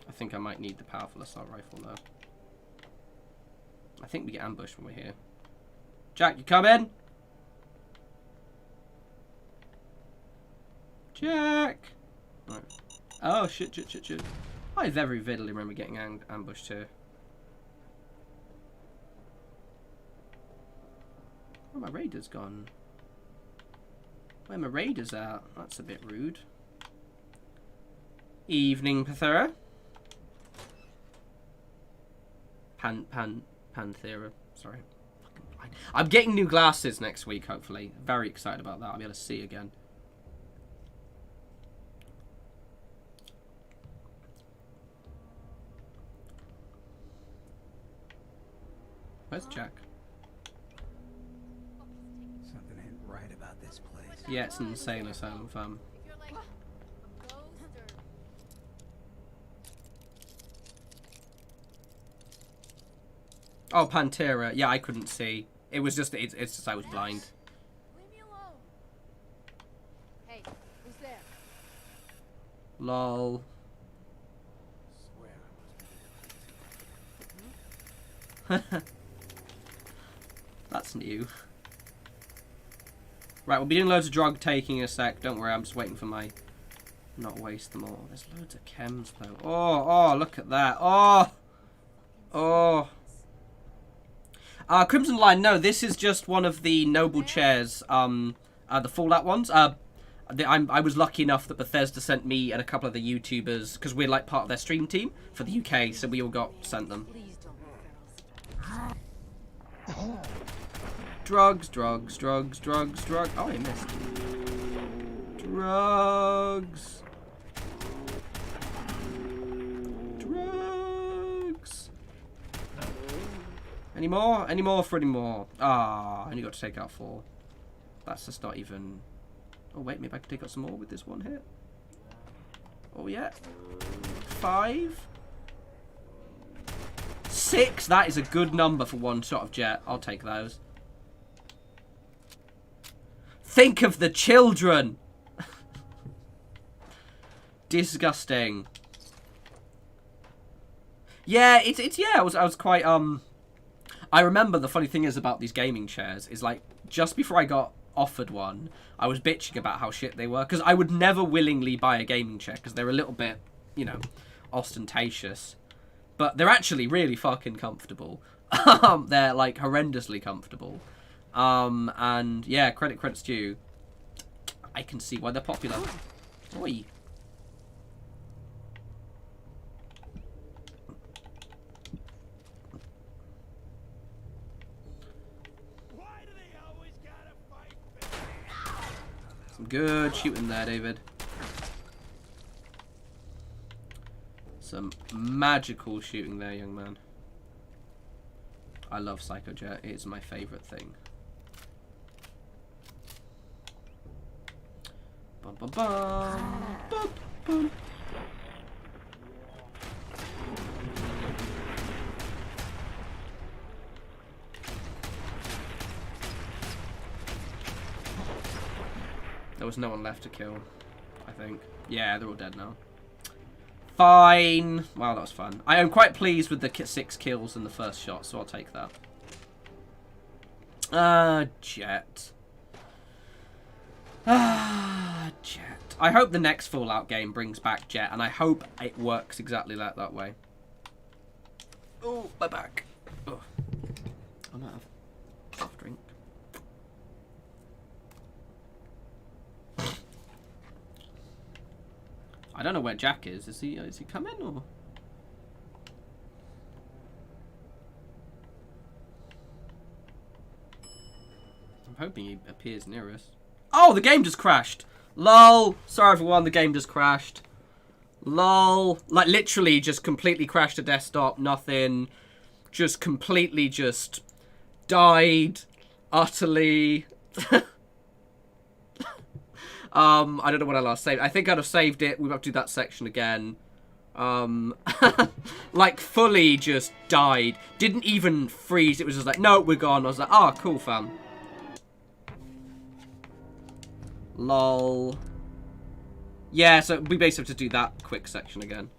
I think I might need the powerful assault rifle though. I think we get ambushed when we're here. Jack, you come in? Jack! Right. Oh shit. I very vividly remember getting ambushed here. Oh, my raider's gone. Where my raiders at? That's a bit rude. Evening, Panthera. Panthera. Sorry. I'm getting new glasses next week, hopefully. Very excited about that. I'll be able to see again. Where's Jack? Something ain't right about this place. Yeah, it's an insane asylum, fam. Oh, Pantera. Yeah, I couldn't see. It was just, it's just I was blind. Leave me alone. Hey, who's there? Lol. That's new. Right, we'll be doing loads of drug taking in a sec. Don't worry, I'm just waiting for my... Not waste them all. There's loads of chems, though. Oh, look at that. Oh. Crimson Line, no, this is just one of the noble chairs. The Fallout ones. I was lucky enough that Bethesda sent me and a couple of the YouTubers, because we're like part of their stream team for the UK, so we all got sent them. Drugs. Oh, I missed. Drugs. Any more? Any more for any more? Ah, I only got to take out 4. That's just not even... Oh, wait, maybe I can take out some more with this one hit. Oh, yeah. 5. 6. That is a good number for one shot of jet. I'll take those. Think of the children! Disgusting. Yeah, I was quite, I remember the funny thing is about these gaming chairs is like, just before I got offered one, I was bitching about how shit they were. Because I would never willingly buy a gaming chair because they're a little bit, you know, ostentatious. But they're actually really fucking comfortable. They're like horrendously comfortable. And yeah, credit's due. I can see why they're popular. Oi. Some good shooting there, David. Some magical shooting there, young man. I love Psychojet. It's my favourite thing. Bum, bum, bum. Bum, bum. There was no one left to kill, I think. Yeah, they're all dead now. Fine. Wow, that was fun. I am quite pleased with the 6 kills in the first shot, so I'll take that. Jet. Jet. I hope the next Fallout game brings back Jet, and I hope it works exactly like that way. Oh, my back. Oh. I might have a soft drink. I don't know where Jack is. Is he coming or? I'm hoping he appears near us. Oh, the game just crashed. Lol. Sorry everyone, the game just crashed. Lol. Like literally just completely crashed the desktop. Nothing. Just completely just died. Utterly. I don't know what I last saved. I think I'd have saved it. We've got to do that section again. Like fully just died. Didn't even freeze. It was just like, no, we're gone. I was like, oh, cool, fam. Lol. Yeah, so we basically have to do that quick section again.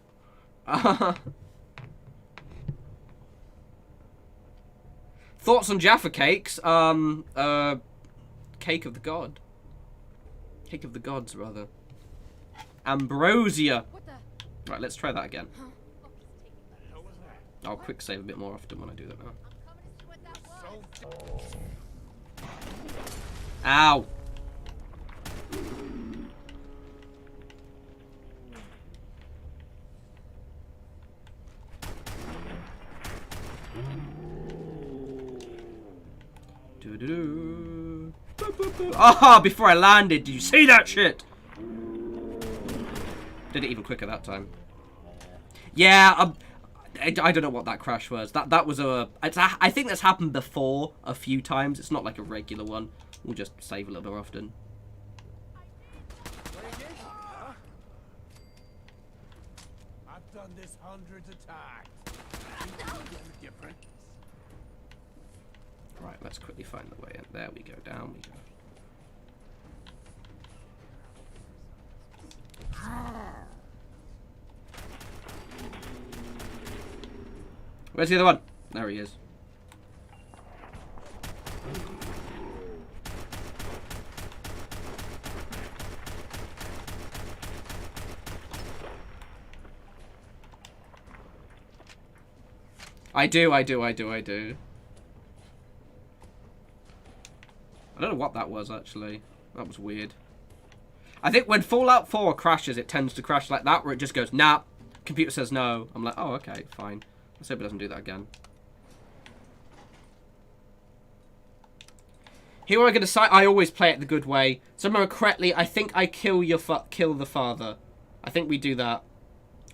Thoughts on Jaffa cakes? Cake of the god. Cake of the gods, rather. Ambrosia. Right, let's try that again. I'll quick save a bit more often when I do that now. Ow. Doo-doo-doo. Ah, before I landed, did you see that shit? Did it even quicker that time. Yeah, I don't know what that crash was. That was I think that's happened before a few times. It's not like a regular one. We'll just save a little more often. I've done this hundreds of times. Different. Right, let's quickly find the way in. There we go. Down we go. Where's the other one? There he is. I do. I don't know what that was, actually. That was weird. I think when Fallout 4 crashes, it tends to crash like that, where it just goes, nah. Computer says no. I'm like, oh, okay, fine. Let's hope it doesn't do that again. Here I'm going to say, I always play it the good way. So remember correctly, I think I kill the father. I think we do that.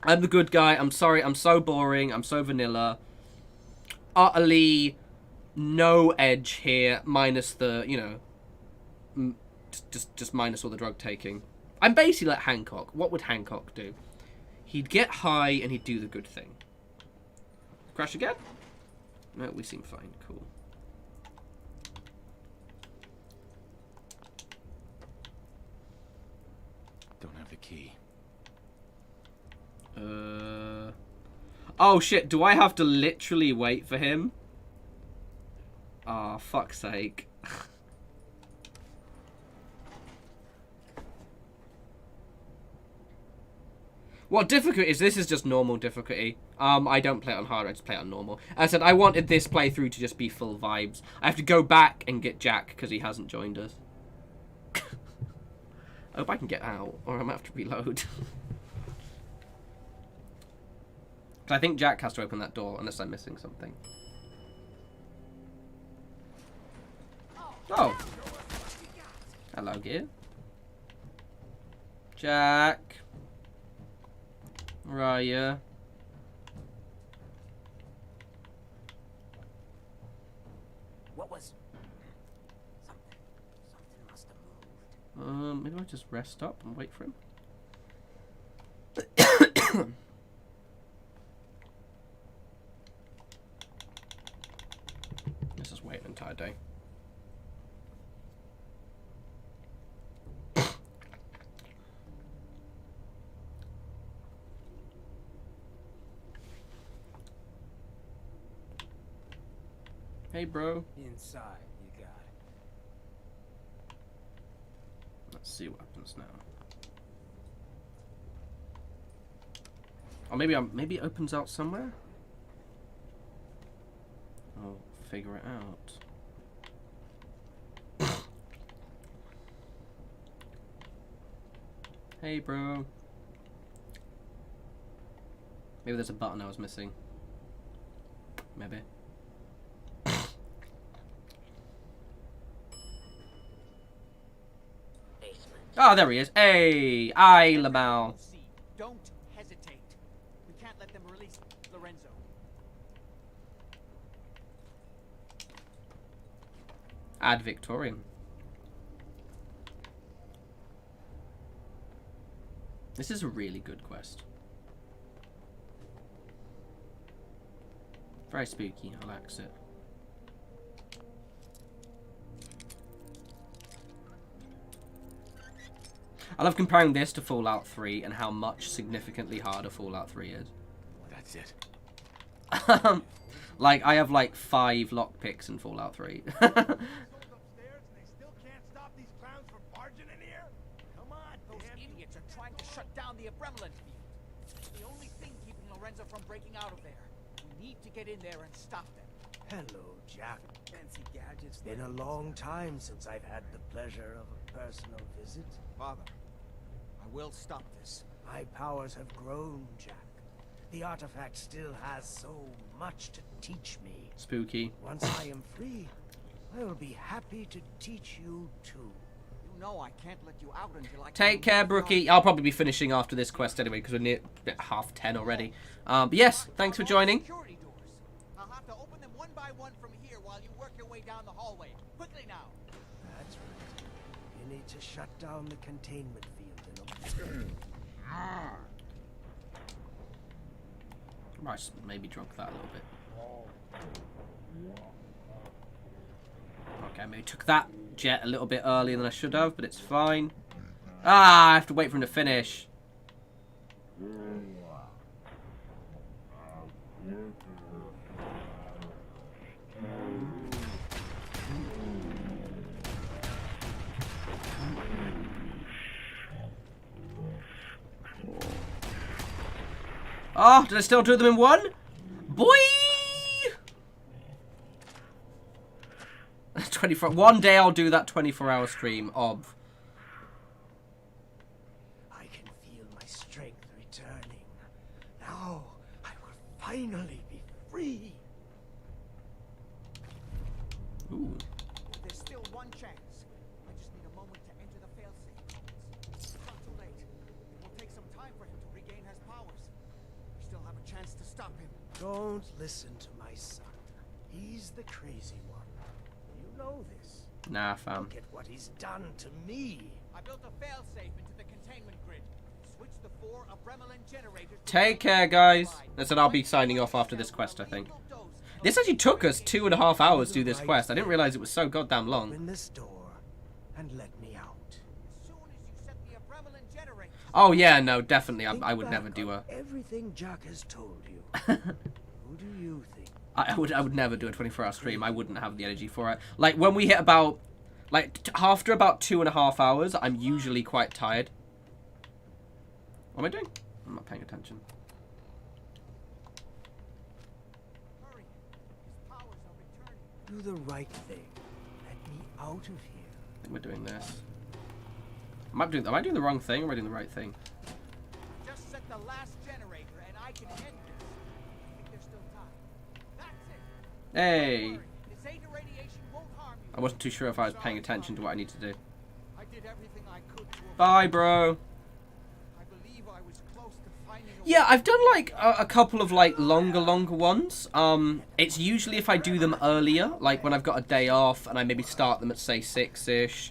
I'm the good guy. I'm sorry. I'm so boring. I'm so vanilla. Utterly no edge here, minus the, you know, just minus all the drug taking. I'm basically like Hancock. What would Hancock do? He'd get high and he'd do the good thing. Crash again? No, we seem fine. Cool. Don't have the key. Oh shit, do I have to literally wait for him? Oh, fuck's sake. What difficulty is this? Is just normal difficulty. I don't play it on hard, I just play it on normal. As I said, I wanted this playthrough to just be full vibes. I have to go back and get Jack because he hasn't joined us. I hope I can get out, or I'm gonna have to reload. I think Jack has to open that door, unless I'm missing something. Oh. Hello, Gear. Jack. Where are you? What was... Something must have moved. Maybe I'll just rest up and wait for him. Let's just wait an entire day. Hey, bro. Inside, you got it. Let's see what happens now. Or maybe it opens out somewhere. I'll figure it out. Hey, bro. Maybe there's a button I was missing. Maybe. Oh, there he is. Hey, Lamau. Don't hesitate. We can't let them release Lorenzo. Add Victorian. This is a really good quest. Very spooky. I like it. I love comparing this to Fallout 3 and how much significantly harder Fallout 3 is. That's it. Like, I have like 5 lockpicks in Fallout 3. Idiots are trying to shut down the Abremland field. It's the only thing keeping Lorenzo from breaking out of there. We need to get in there and stop them. Hello, Jack. Fancy gadgets. Been a long time since I've had the pleasure of a personal visit. Father, I will stop this. My powers have grown, Jack. The artifact still has so much to teach me. Spooky. Once I am free, I will be happy to teach you too. You know I can't let you out until I Take care, Brookie. I'll probably be finishing after this quest anyway, because we're near 10:30 already. But yes, thanks for joining. I'll have to open them one by one from here while you work your way down the hallway. Quickly now. That's right. You need to shut down the containment field Right, maybe drunk that a little bit. Okay, maybe took that jet a little bit earlier than I should have, but it's fine. Ah, I have to wait for him to finish. Oh, did I still do them in one? Boy! 24. One day I'll do that 24-hour stream of. I can feel my strength returning. Now I will finally be free. Ooh. There's still one chance. I just need a moment to enter the failsafe. It's not too late. It will take some time for him to regain his powers. We still have a chance to stop him. Don't listen to my son. He's the crazy one. You know this. Nah, fam. Look at what he's done to me. I built a failsafe into the containment grid. Switch the 4 Abremelin generators. Take care, guys. Listen, I'll be signing off after this quest, I think. This actually took us 2.5 hours to do this quest. I didn't realize it was so goddamn long. Open this door and let me out. As soon as you set the Abremelin generators. Oh yeah, no, definitely. I would never do a. Everything Jack has told you. Who do you think? I would never do a 24-hour stream. I wouldn't have the energy for it. Like when we hit about, after about 2.5 hours, I'm usually quite tired. What am I doing? I'm not paying attention. Hurry. His powers are returning. Do the right thing. Let me out of here. I think we're doing this. Am I doing the wrong thing or am I doing the right thing? Just set the last generator and I can end this. I think there's still time. That's it. Hey. The Zeta radiation won't harm you. I wasn't too sure if I was paying attention to what I need to do. I did everything I could to Bye, bro. I believe I was close to finding a Yeah, I've done like a couple of like longer ones. It's usually if I do them earlier, like when I've got a day off and I maybe start them at say 6ish.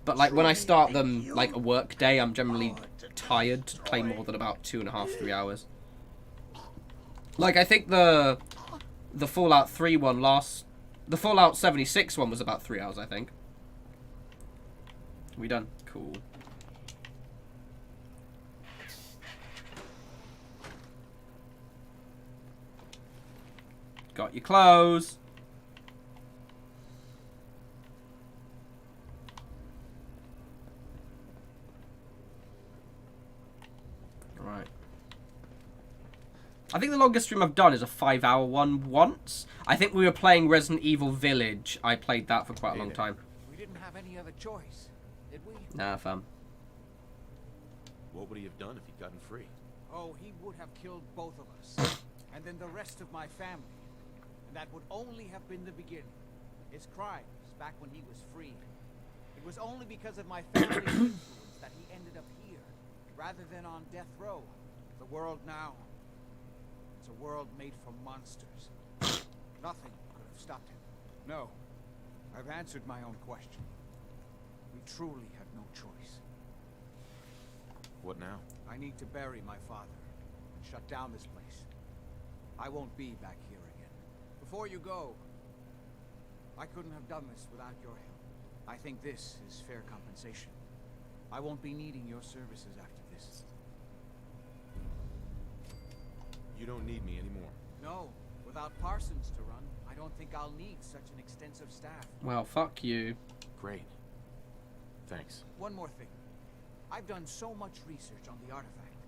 But like when I start them like a work day, I'm generally tired to play more than about 2.5, 3 hours. Like I think the Fallout 3 one the Fallout 76 one was about 3 hours, I think. We done? Cool. Got your clothes. Right. I think the longest stream I've done is a 5-hour one once. I think we were playing Resident Evil Village. I played that for quite a long time. We didn't have any other choice, did we? Nah, fam. What would he have done if he'd gotten free? Oh, he would have killed both of us. And then the rest of my family. And that would only have been the beginning. His crimes back when he was free. It was only because of my family's influence that he ended up here, rather than on death row. The world now, it's a world made for monsters. Nothing could have stopped him. No, I've answered my own question. We truly have no choice. What now? I need to bury my father and shut down this place. I won't be back here again. Before you go, I couldn't have done this without your help. I think this is fair compensation. I won't be needing your services after this. You don't need me anymore. No, without Parsons to run, I don't think I'll need such an extensive staff. Well, fuck you. Great. Thanks. One more thing. I've done so much research on the artifact.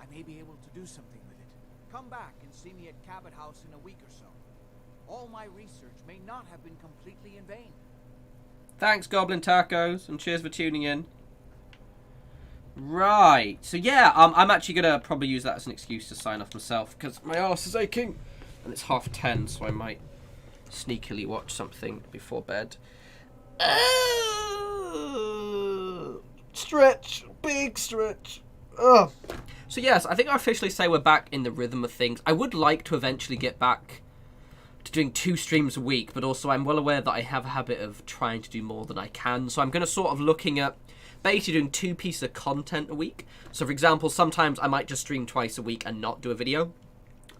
I may be able to do something with it. Come back and see me at Cabot House in a week or so. All my research may not have been completely in vain. Thanks, Goblin Tacos, and cheers for tuning in. Right, so yeah, I'm actually gonna probably use that as an excuse to sign off myself because my arse is aching, and it's 10:30, so I might sneakily watch something before bed. Stretch, big stretch. Ugh. So yes, I think I officially say we're back in the rhythm of things. I would like to eventually get back to doing 2 streams a week, but also I'm well aware that I have a habit of trying to do more than I can. So I'm going to sort of looking at basically doing 2 pieces of content a week. So for example, sometimes I might just stream twice a week and not do a video.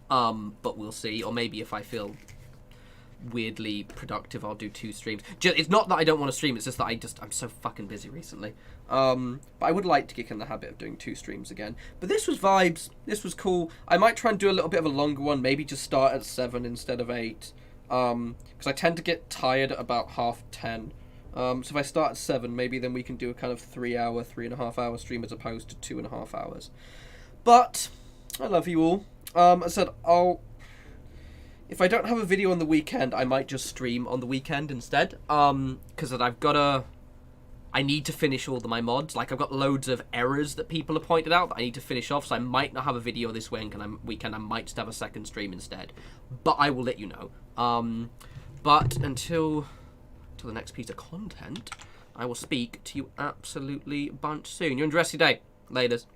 But we'll see. Or maybe if I feel weirdly productive, I'll do 2 streams. It's not that I don't want to stream, it's just that I'm so fucking busy recently. But I would like to kick in the habit of doing 2 streams again. But this was vibes. This was cool. I might try and do a little bit of a longer one, maybe just start at 7 instead of 8. Because I tend to get tired at about 10:30. So if I start at 7, maybe then we can do a kind of 3-hour, 3.5-hour stream as opposed to 2.5 hours. But I love you all. I said If I don't have a video on the weekend, I might just stream on the weekend instead. Because I need to finish all my mods. Like, I've got loads of errors that people have pointed out that I need to finish off, so I might not have a video this weekend. I might just have a second stream instead. But I will let you know. But until the next piece of content, I will speak to you absolutely bunch soon. You enjoy the rest of your day. Laters.